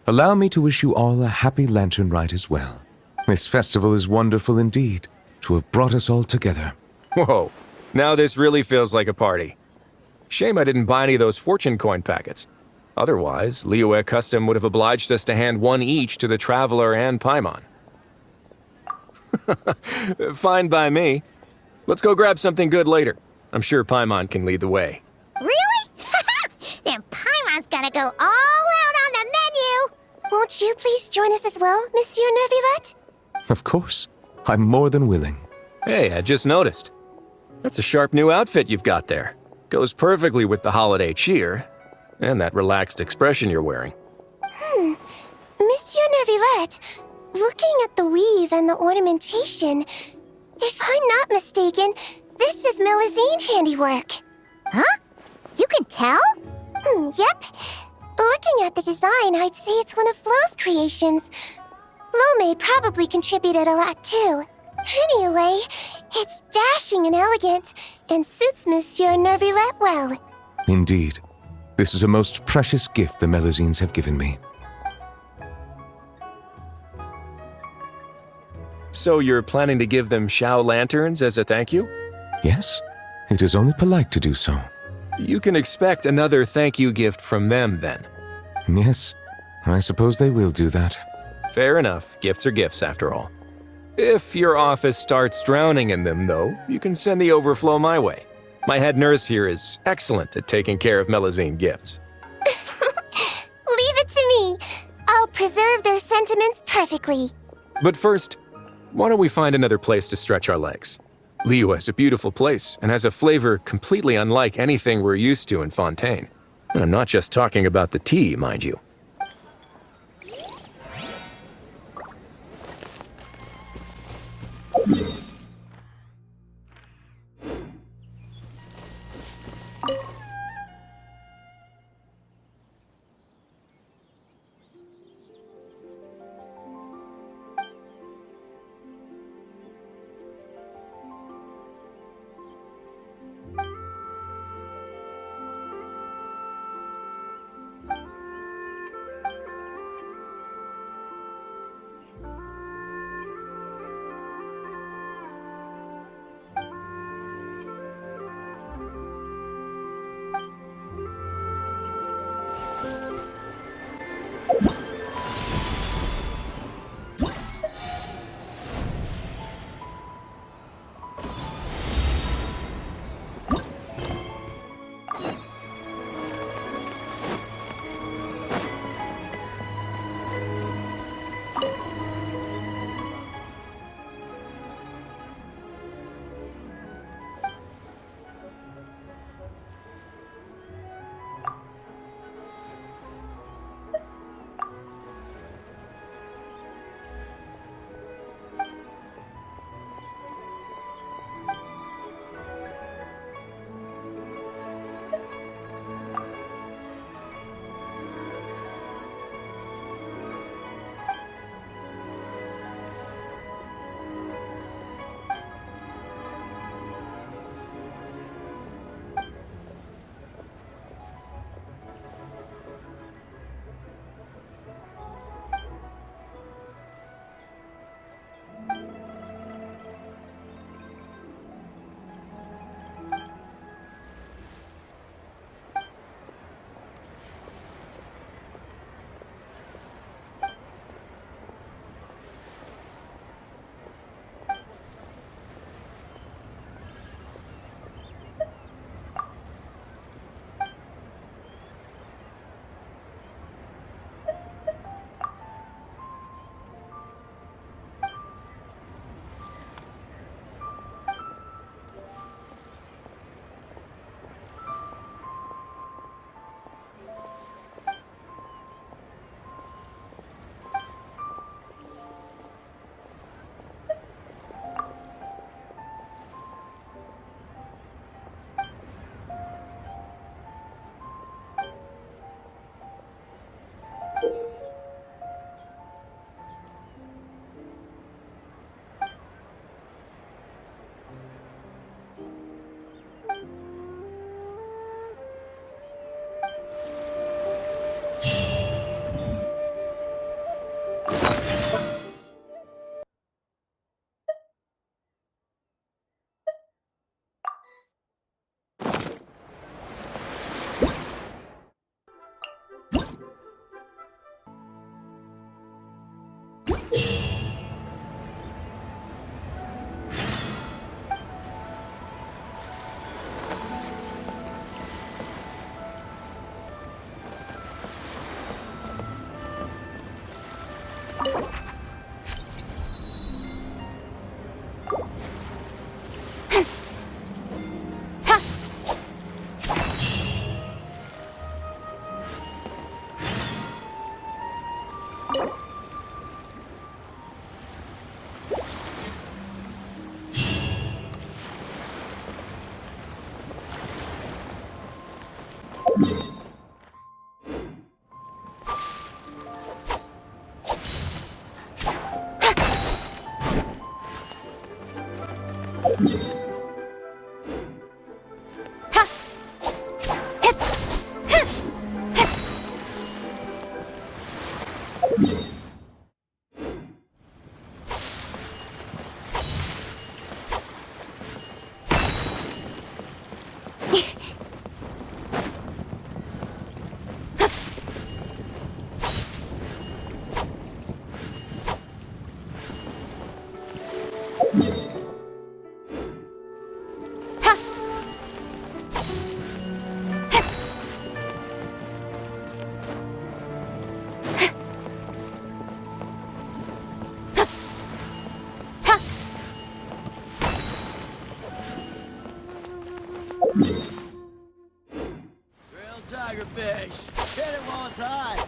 allow me to wish you all a happy lantern ride as well. This festival is wonderful indeed, to have brought us all together. Whoa, now this really feels like a party. Shame I didn't buy any of those fortune coin packets. Otherwise, Liyue Custom would have obliged us to hand one each to the Traveler and Paimon. Fine by me. Let's go grab something good later. I'm sure Paimon can lead the way. Really? Then Paimon's gotta go all out on the menu! Won't you please join us as well, Monsieur Nervilette? Of course, I'm more than willing. Hey, I just noticed. That's a sharp new outfit you've got there. Goes perfectly with the holiday cheer, and that relaxed expression you're wearing. Monsieur Nervilette, looking at the weave and the ornamentation, if I'm not mistaken, this is Melusine handiwork. Huh? You can tell? Yep. Looking at the design, I'd say it's one of Flo's creations. Lome probably contributed a lot too. Anyway, it's dashing and elegant, and suits Monsieur Nervilette well. Indeed. This is a most precious gift the Melusines have given me. So you're planning to give them Shao lanterns as a thank you? Yes, it is only polite to do so. You can expect another thank you gift from them then. Yes, I suppose they will do that. Fair enough. Gifts are gifts, after all. If your office starts drowning in them, though, you can send the overflow my way. My head nurse here is excellent at taking care of Melusine gifts. Leave it to me. I'll preserve their sentiments perfectly. But first, why don't we find another place to stretch our legs? Liyue is a beautiful place and has a flavor completely unlike anything we're used to in Fontaine. And I'm not just talking about the tea, mind you. Tigerfish! Hit it while it's hot!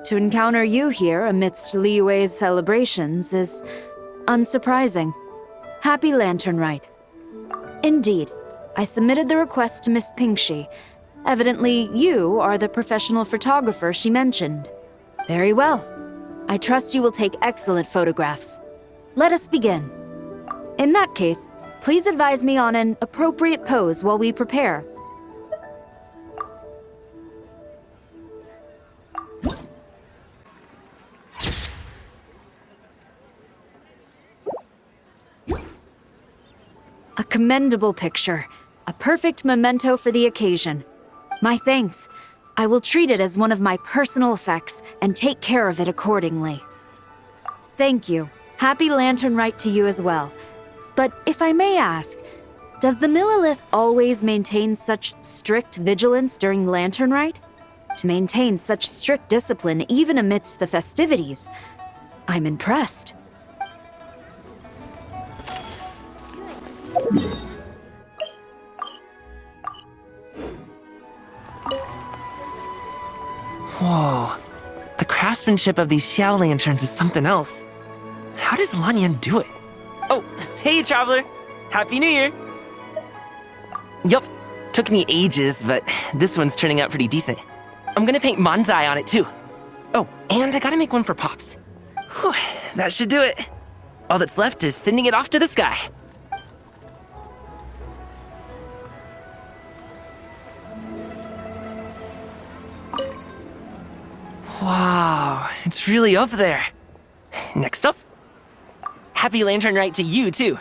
To encounter you here amidst Liyue's celebrations is unsurprising. Happy Lanternlit. Indeed, I submitted the request to Miss Pingxi. Evidently, you are the professional photographer she mentioned. Very well. I trust you will take excellent photographs. Let us begin. In that case, please advise me on an appropriate pose while we prepare. A commendable picture. A perfect memento for the occasion. My thanks. I will treat it as one of my personal effects and take care of it accordingly. Thank you. Happy Lanternlit to you as well. But if I may ask, does the Millilith always maintain such strict vigilance during Lanternlit? To maintain such strict discipline even amidst the festivities, I'm impressed. Whoa. The craftsmanship of these Xiao lanterns is something else. How does Lanyan do it? Oh, hey, Traveler! Happy New Year! Yup, took me ages, but this one's turning out pretty decent. I'm gonna paint Manzai on it too. Oh, and I gotta make one for Pops. Whew, that should do it. All that's left is sending it off to the sky. Wow, it's really up there. Next up, happy Lantern Rite to you too.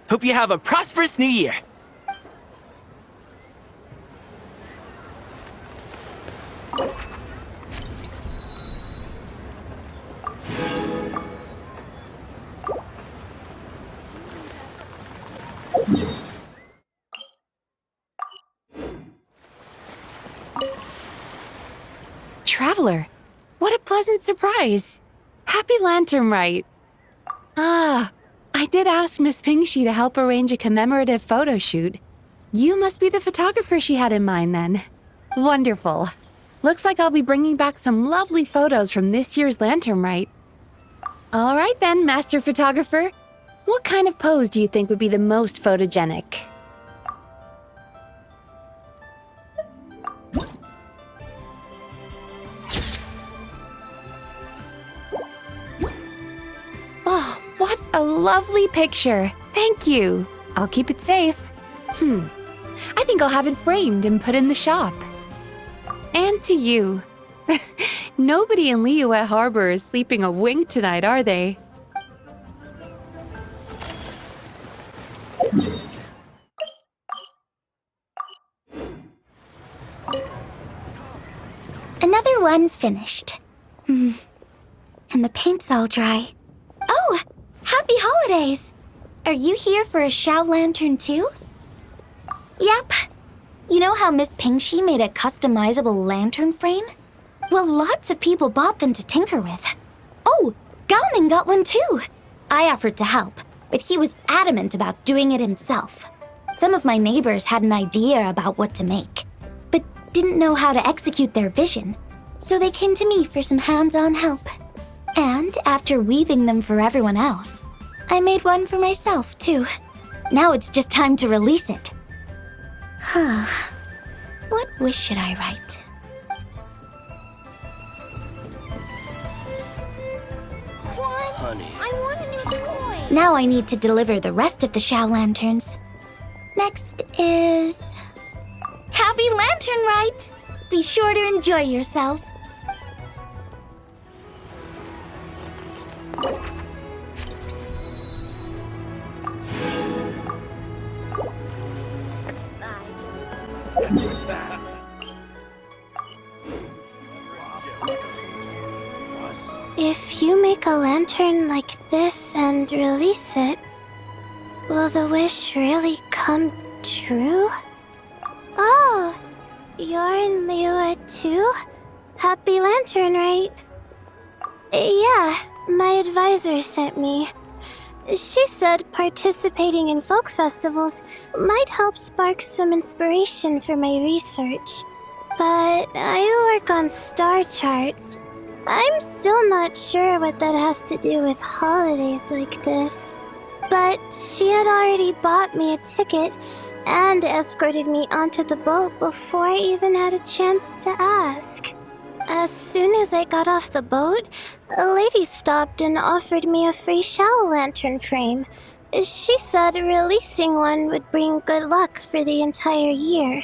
Hope you have a prosperous new year. Traveler, what a pleasant surprise. Happy Lanternlit. Ah, I did ask Miss Pingshi to help arrange a commemorative photo shoot. You must be the photographer she had in mind then. Wonderful. Looks like I'll be bringing back some lovely photos from this year's Lanternlit. All right then, Master Photographer. What kind of pose do you think would be the most photogenic? Oh, what a lovely picture. Thank you. I'll keep it safe. I think I'll have it framed and put in the shop. And to you. Nobody in Liyue Harbor is sleeping a wink tonight, are they? Another one finished. And the paint's all dry. Oh, happy holidays! Are you here for a Xiao Lantern too? Yep. You know how Miss Pingshi made a customizable lantern frame? Well, lots of people bought them to tinker with. Oh, Gaoming got one too. I offered to help, but he was adamant about doing it himself. Some of my neighbors had an idea about what to make, but didn't know how to execute their vision, so they came to me for some hands-on help. And after weaving them for everyone else, I made one for myself too. Now it's just time to release it. What wish should I write? Honey, I want a new toy. Now I need to deliver the rest of the Xiao Lanterns. Next is... Happy Lanternlit! Be sure to enjoy yourself. If you make a lantern like this and release it, will the wish really come true? Oh, you're in Liyue too? Happy Lanternlit. Yeah, my advisor sent me. She said participating in folk festivals might help spark some inspiration for my research. But I work on star charts. I'm still not sure what that has to do with holidays like this. But she had already bought me a ticket and escorted me onto the boat before I even had a chance to ask. As soon as I got off the boat, a lady stopped and offered me a free Xiao Lantern frame. She said releasing one would bring good luck for the entire year.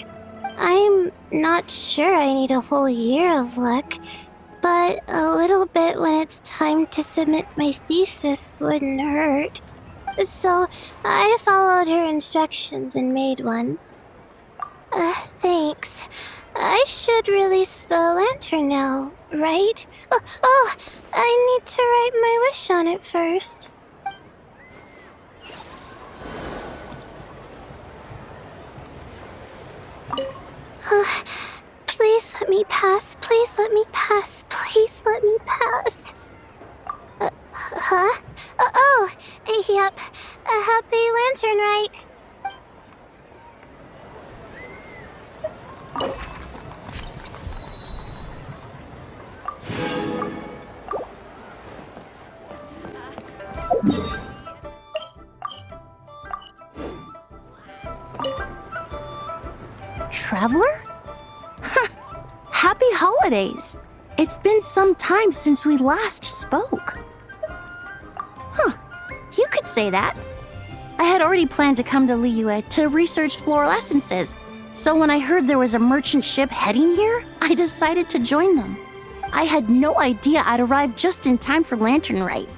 I'm not sure I need a whole year of luck, but a little bit when it's time to submit my thesis wouldn't hurt. So I followed her instructions and made one. Thanks. I should release the lantern now, right? Oh, I need to write my wish on it first. Please let me pass. Please let me pass. Please let me pass. Huh? Yep. A happy Lanternlit. Traveler? Happy holidays! holidays. It's been some time since we last spoke. Huh, you could say that. I had already planned to come to Liyue to research floral essences, so when I heard there was a merchant ship heading here, I decided to join them. I had no idea I'd arrive just in time for Lanternlit.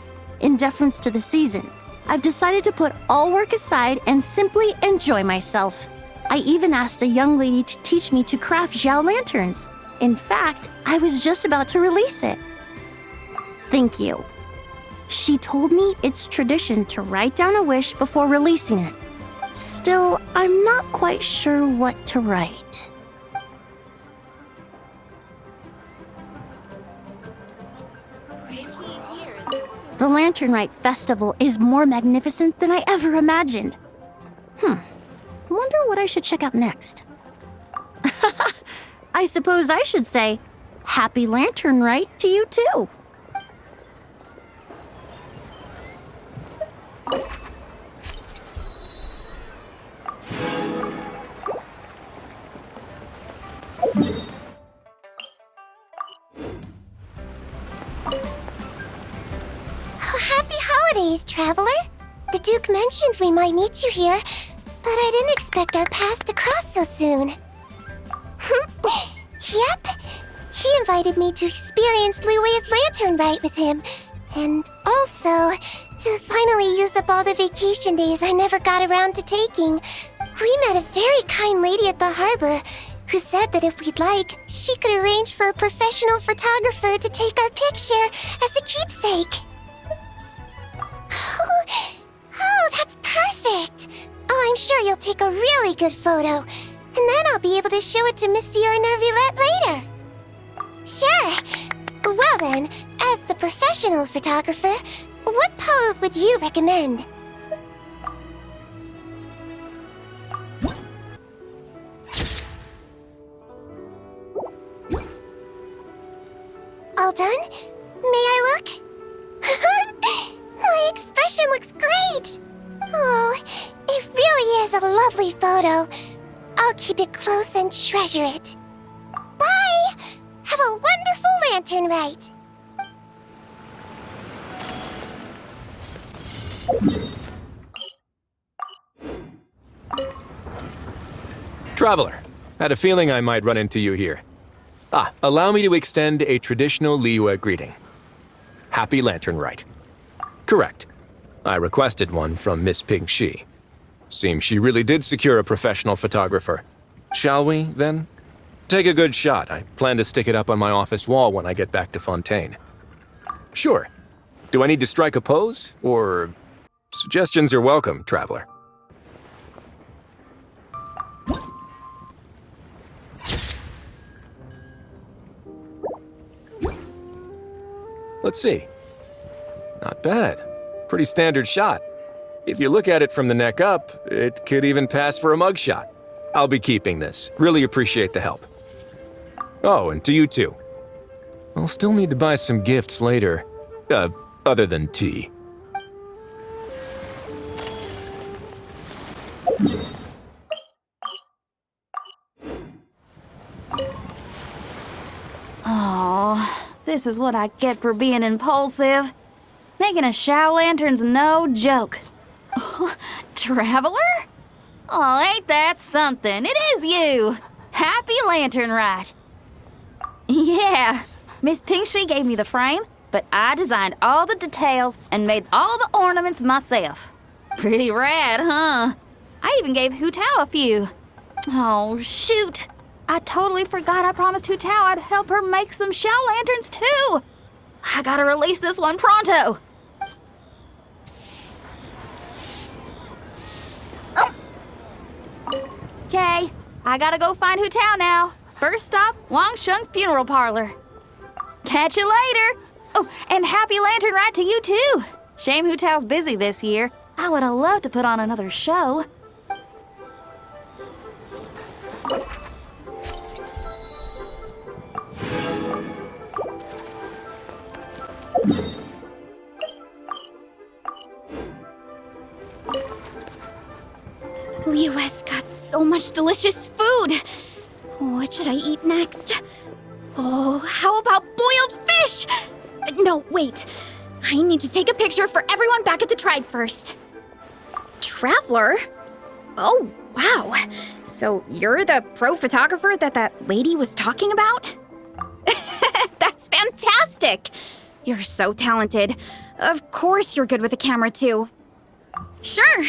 In deference to the season, I've decided to put all work aside and simply enjoy myself. I even asked a young lady to teach me to craft Xiao lanterns. In fact, I was just about to release it. Thank you. She told me it's tradition to write down a wish before releasing it. Still, I'm not quite sure what to write. The Lanternlit festival is more magnificent than I ever imagined. Wonder what I should check out next. I suppose I should say, Happy Lanternlit to you too. Happy holidays, traveler. The Duke mentioned we might meet you here, but I didn't expect our paths to cross so soon. Yep. He invited me to experience Liyue's Lanternlit with him, and also to finally use up all the vacation days I never got around to taking. We met a very kind lady at the harbor who said that if we'd like, she could arrange for a professional photographer to take our picture as a keepsake. Oh, that's perfect! Oh, I'm sure you'll take a really good photo, and then I'll be able to show it to Monsieur Nervillette later. Sure. Well then, as the professional photographer, what pose would you recommend? All done? May I look? My expression looks great! Oh, it really is a lovely photo. I'll keep it close and treasure it. Bye! Have a wonderful Lanternlit! Traveler, had a feeling I might run into you here. Allow me to extend a traditional Liyue greeting. Happy Lanternlit. Correct. I requested one from Miss Ping-Shi. Seems she really did secure a professional photographer. Shall we, then? Take a good shot. I plan to stick it up on my office wall when I get back to Fontaine. Sure. Do I need to strike a pose? Or... Suggestions are welcome, traveler. Let's see. Not bad. Pretty standard shot. If you look at it from the neck up, it could even pass for a mugshot. I'll be keeping this. Really appreciate the help. Oh, and to you too. I'll still need to buy some gifts later. Other than tea. Oh, this is what I get for being impulsive. Making a Xiao lantern's no joke. Traveler? Oh, ain't that something? It is you! Happy Lanternlit! Yeah, Miss Ping-Shi gave me the frame, but I designed all the details and made all the ornaments myself. Pretty rad, huh? I even gave Hu Tao a few. Oh, shoot. I totally forgot I promised Hu Tao I'd help her make some Xiao lanterns too. I gotta release this one pronto. Okay, I gotta go find Hu Tao now. First stop, Wangsheng Funeral Parlor. Catch you later. Oh, and happy Lanternlit to you too. Shame Hu Tao's busy this year. I would have loved to put on another show. Liyue's got so much delicious food. What should I eat next? Oh, how about boiled fish? No, wait. I need to take a picture for everyone back at the tribe first. Traveler? Oh, wow. So you're the pro photographer that lady was talking about? That's fantastic! You're so talented. Of course you're good with a camera, too. Sure!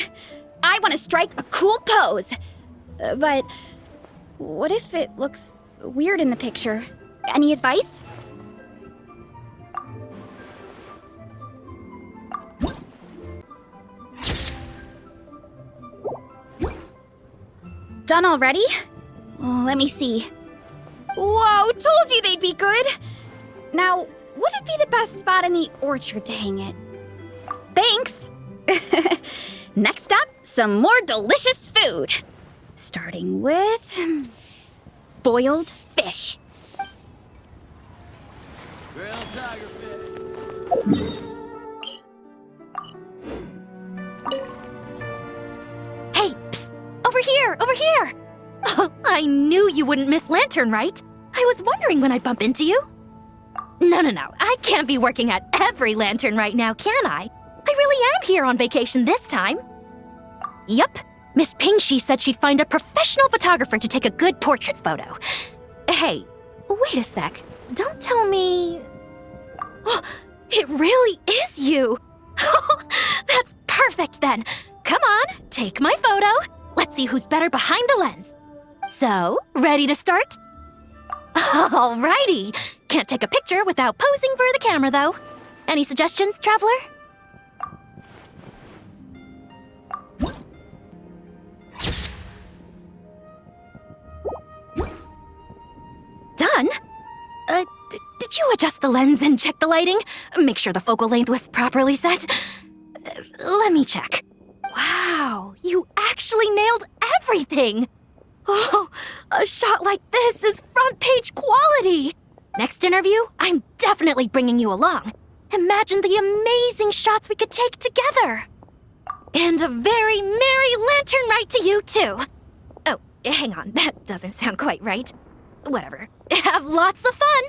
I want to strike a cool pose. But what if it looks weird in the picture? Any advice? Done already? Well, let me see. Whoa, told you they'd be good! Now, would it be the best spot in the orchard to hang it? Thanks! Next up, some more delicious food. Starting with boiled fish. Hey, psst! Over here! Over here! I knew you wouldn't miss Lanternlit. I was wondering when I'd bump into you. No. I can't be working at every lantern right now, can I? I really am here on vacation this time. Yup. Miss Pingshi said she'd find a professional photographer to take a good portrait photo. Hey, wait a sec. Don't tell me... Oh, it really is you! That's perfect then. Come on, take my photo. Let's see who's better behind the lens. So, ready to start? Alrighty. Can't take a picture without posing for the camera, though. Any suggestions, Traveler? Done? Did you adjust the lens and check the lighting? Make sure the focal length was properly set? Let me check. Wow, you actually nailed everything! Oh, a shot like this is front page quality! Next interview, I'm definitely bringing you along. Imagine the amazing shots we could take together! And a very merry Lanternlit to you, too! Oh, hang on, that doesn't sound quite right. Whatever. Have lots of fun!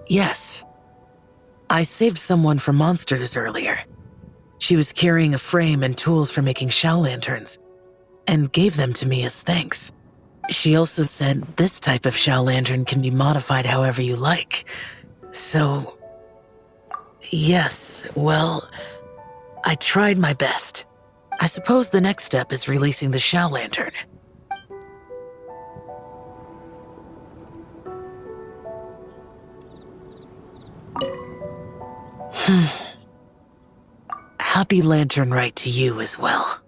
Yes. I saved someone from monsters earlier. She was carrying a frame and tools for making shell lanterns, and gave them to me as thanks. She also said this type of shell lantern can be modified however you like. So... yes, well... I tried my best. I suppose the next step is releasing the shell lantern. Happy Lanternlit to you as well.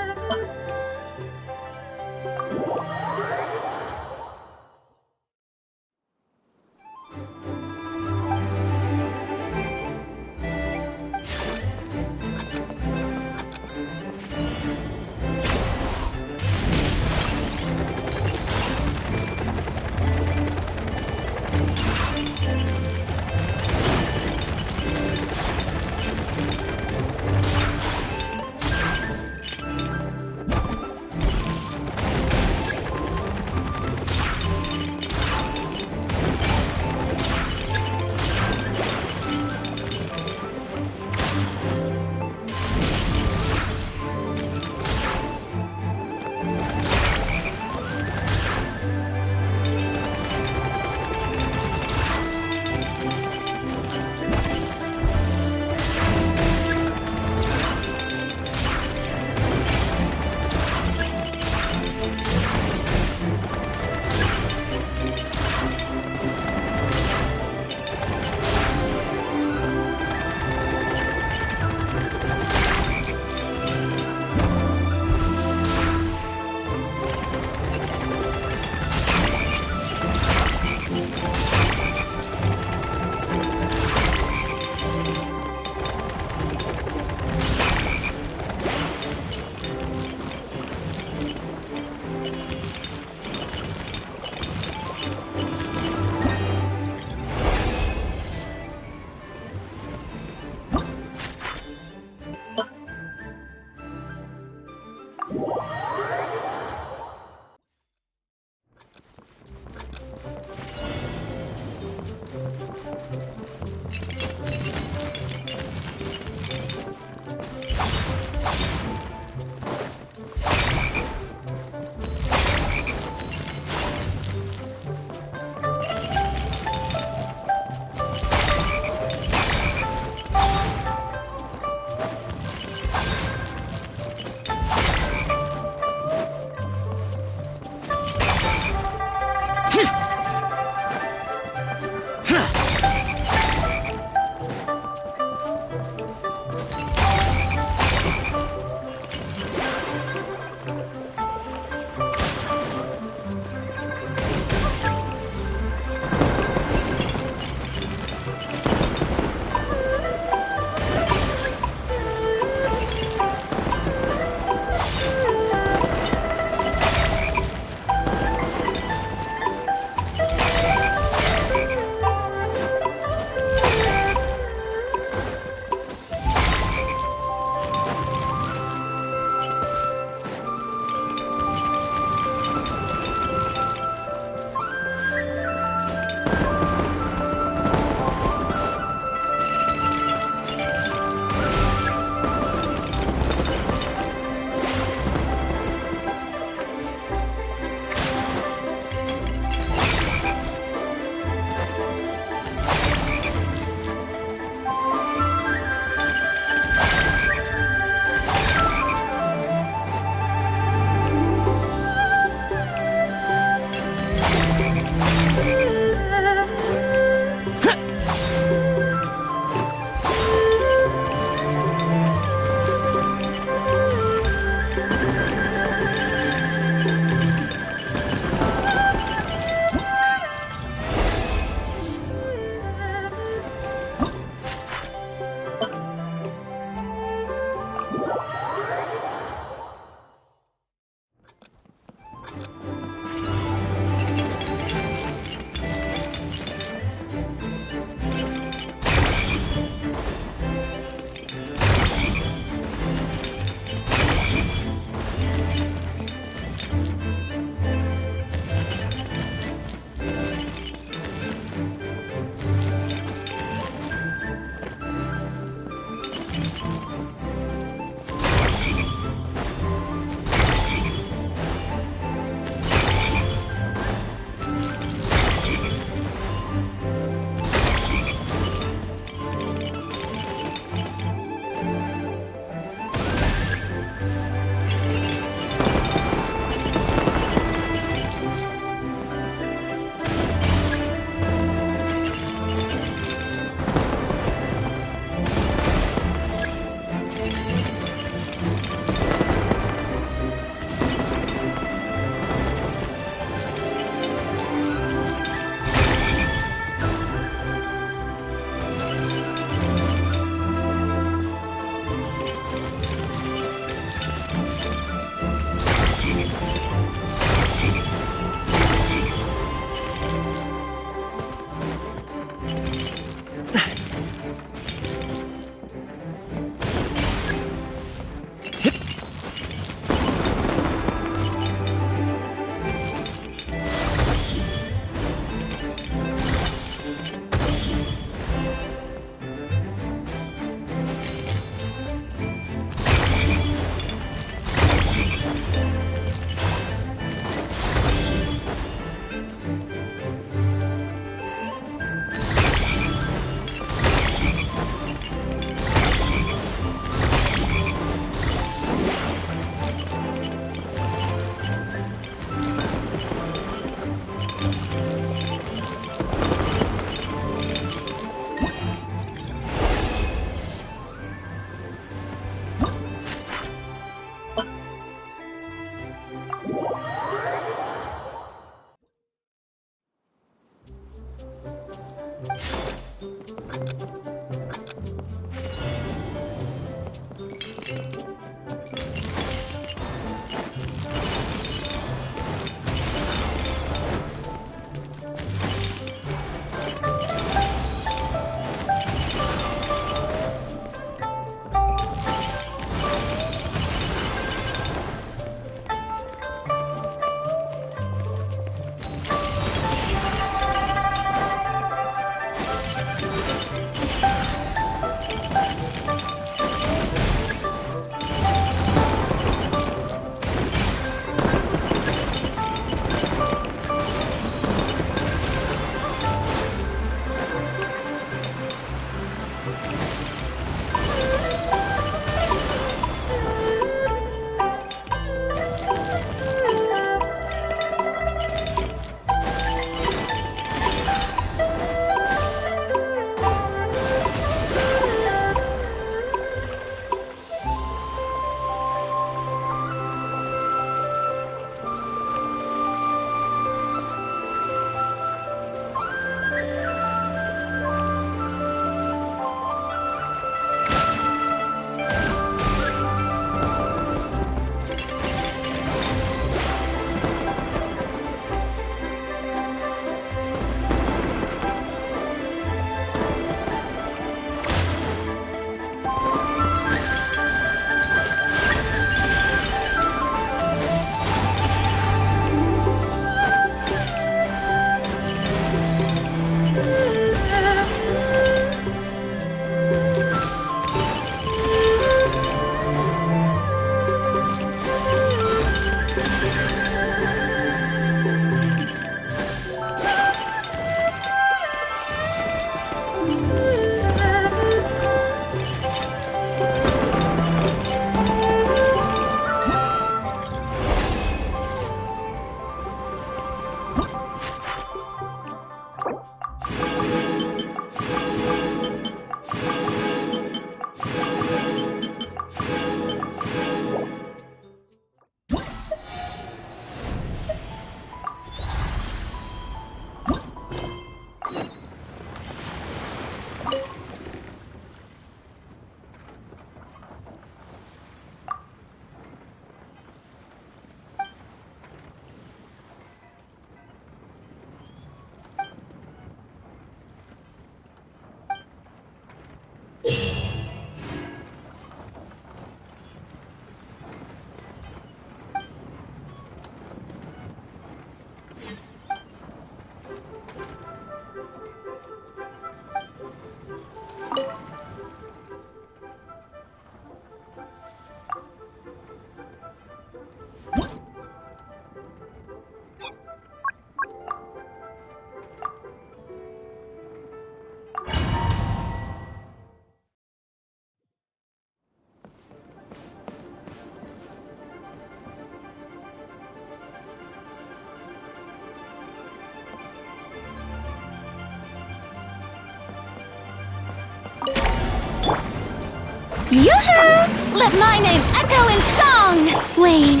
Yoo-hoo! Let my name echo in song! Wayne,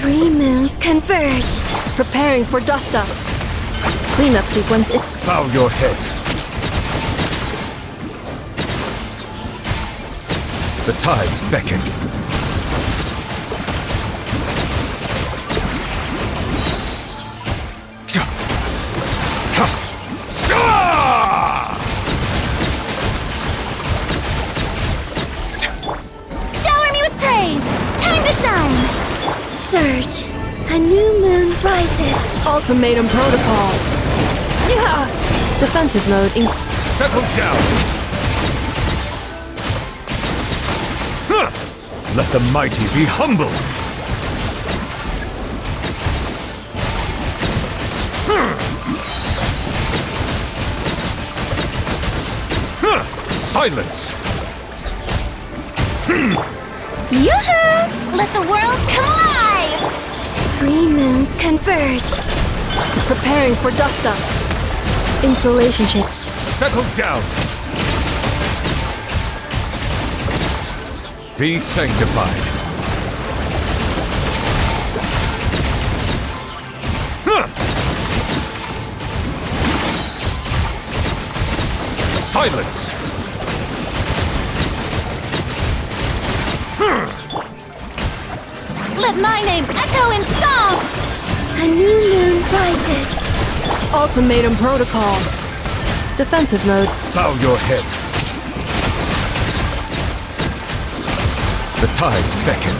3 moons converge. Preparing for dust up. Cleanup sequence. Bow your head. The tides beckon. Shower me with praise! Time to shine! Surge. A new moon rises. Ultimatum protocol. Yeah! Defensive mode. Settle down! Let the mighty be humbled! Silence! Yoo-hoo! Let the world come alive! 3 moons converge. Preparing for dust up. Insulation ship. Settle down! Be sanctified. Silence! Let my name echo in song! A new moon rises. Ultimatum protocol. Defensive mode. Bow your head. The tides beckon.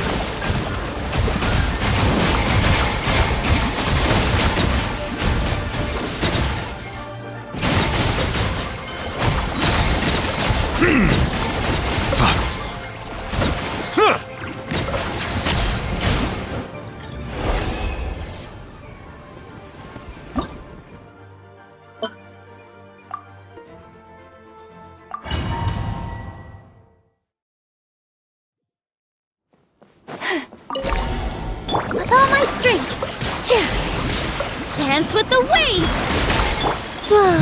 With all my strength. Dance with the waves! Flow.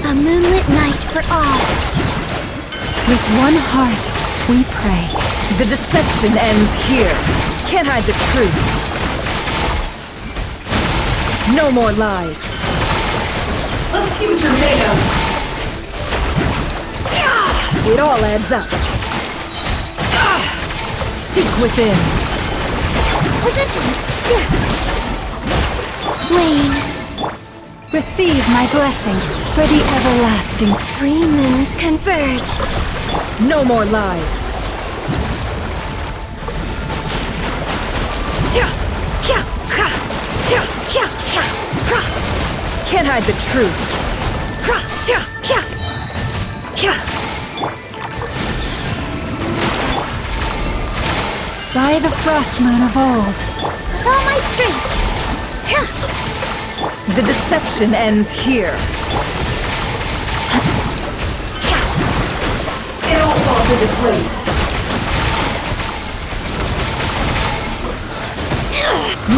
A moonlit night for all. With one heart, we pray. The deception ends here. Can't hide the truth. No more lies. Let's see what you're made of. It all adds up. Seek within. Positions. Wayne. Receive my blessing for the everlasting. 3 moons converge. No more lies. Can't hide the truth. By the frost moon of old. With all my strength. The deception ends here. It all falls into place.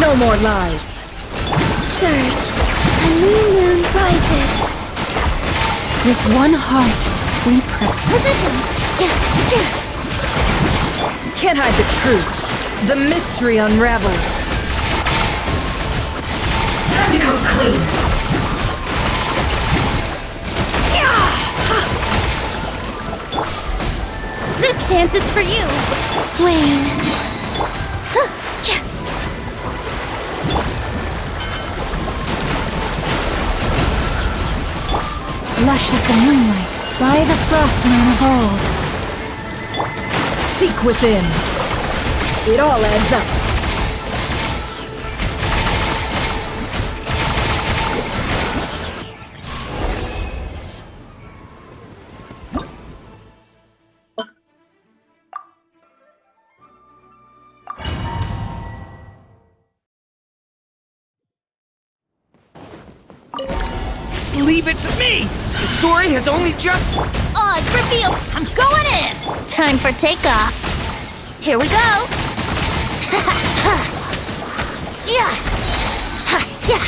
No more lies. Surge. A new moon rises. With one heart, we pray. Positions. Can't hide the truth. The mystery unravels. Time to come clean. This dance is for you! Wayne. Lush is the moonlight, by the frost moon of old. Seek within. It all adds up. Leave it to me! The story has only just... Oz revealed! I'm going in! Time for takeoff. Here we go! Yeah! Yeah!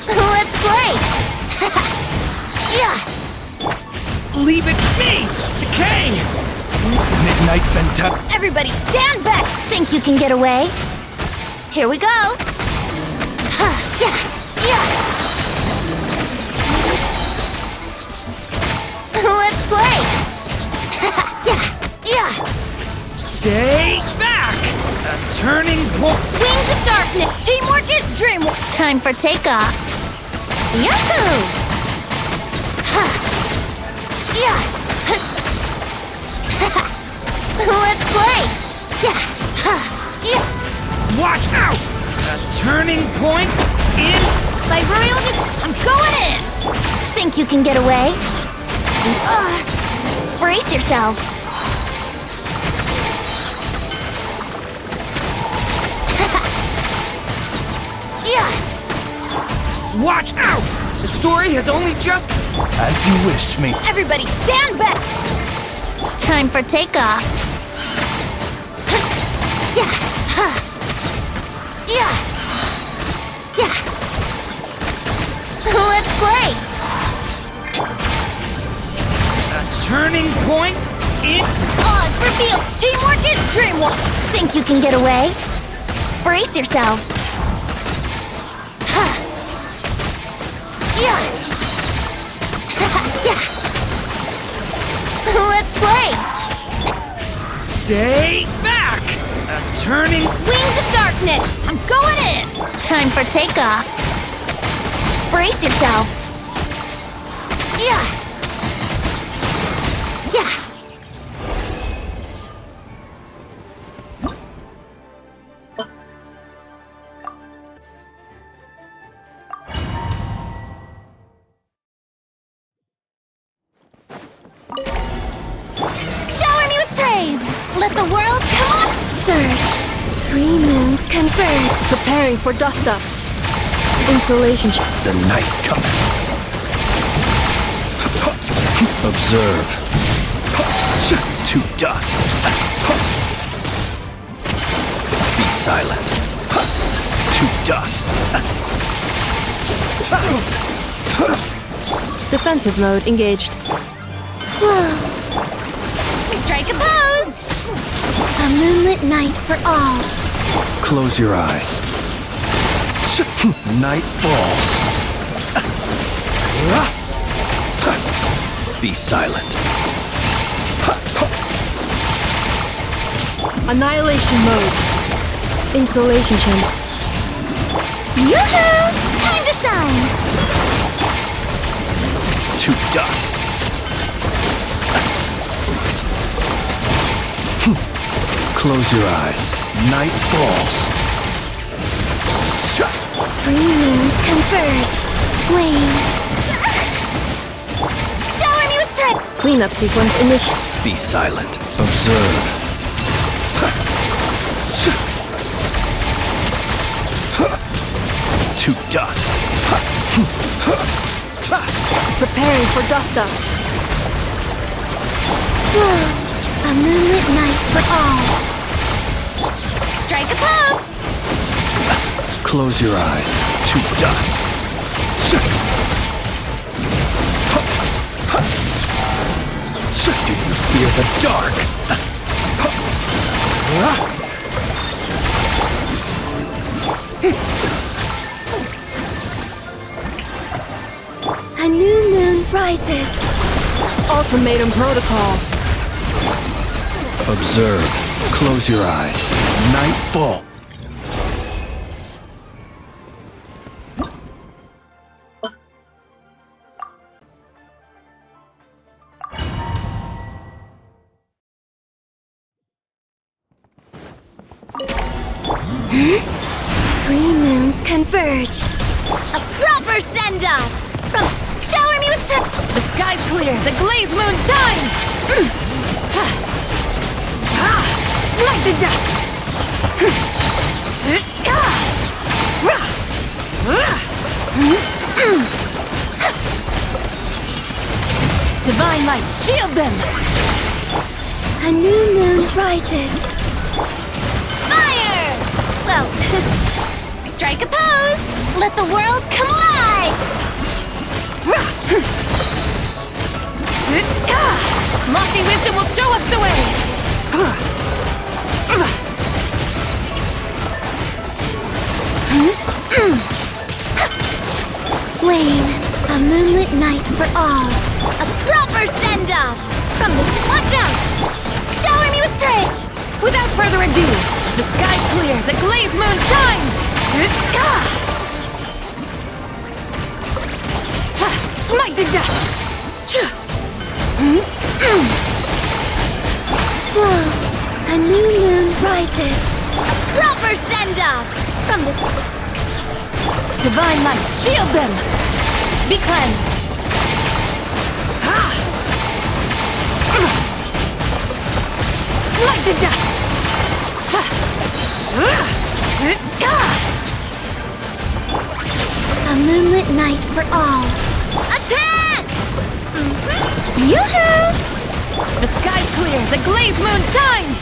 Let's play! Yeah! Leave it to me! Decay! night been Everybody stand back! Think you can get away? Here we go! Yeah! Let's play! Yeah! Stay back! A turning point! Wings of darkness! Teamwork is dreamwork! Time for takeoff! Yahoo! Yeah! Let's play! Yeah! Watch out! A turning point in... I'm going in! Think you can get away? Brace yourselves! Yeah! Watch out! The story has only just... As you wish me. Everybody stand back! Time for takeoff! Yeah! Let's play! A turning point in... Odds revealed! Teamwork is dreamwork! Think you can get away? Brace yourselves! Yeah! Let's play! Stay back! A turning... Wings of darkness! I'm going in! Time for takeoff! Brace yourselves! Yeah! Shower me with praise! Let the world come on! Surge! 3 moons converge! Preparing for dust up. Insulation check. The night cometh. Observe. To dust. Be silent. To dust. Defensive mode engaged. Strike a pose! A moonlit night for all. Close your eyes. Night falls. Be silent. Annihilation mode. Insulation chamber. Yoo-hoo! Time to shine! To dust. Close your eyes. Night falls. 3 moons converge. Wane. Shower me with praise! Cleanup sequence initiated. Be silent. Observe. To dust. Preparing for dust up. A moonlit night for all. Strike a pose! Close your eyes. To dust. Do you fear the dark? A new moon rises. Ultimatum protocol. Observe. Close your eyes. Nightfall. Three moons converge. A proper send-off! From shower me with the sky's clear, the glazed moon shines! Like the dust! Divine light, shield them! A new moon rises. Fire! Well, strike a pose! Let the world come alive! Lofty wisdom will show us the way! Lane, a moonlit night for all. A proper send-off from the... Watch out! Shower me with praise! Without further ado, the sky's clear, the glazed moon shines! Smite the dust! Whoa, a new moon rises. A proper send-off from the... Divine light, shield them! Be cleansed! Smite the dust! A moonlit night for all. Attack! Yoo-hoo! The sky's clear, the glazed moon shines!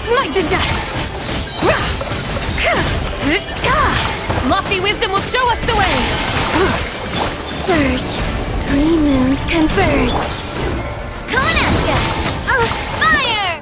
Smite the dust! Lofty wisdom will show us the way! Surge. 3 moons converge. Coming at ya! Fire!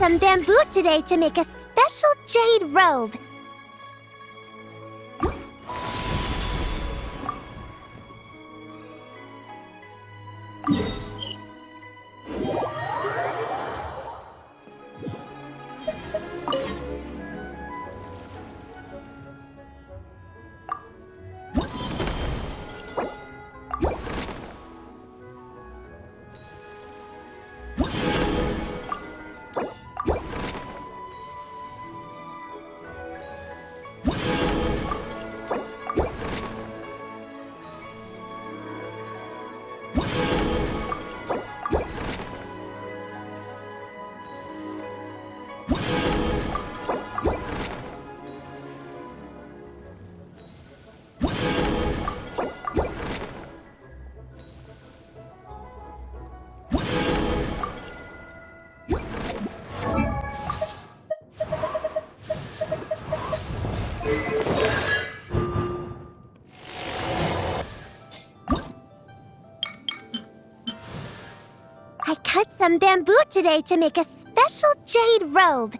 some bamboo today to make a special jade robe. I cut some bamboo today to make a special jade robe.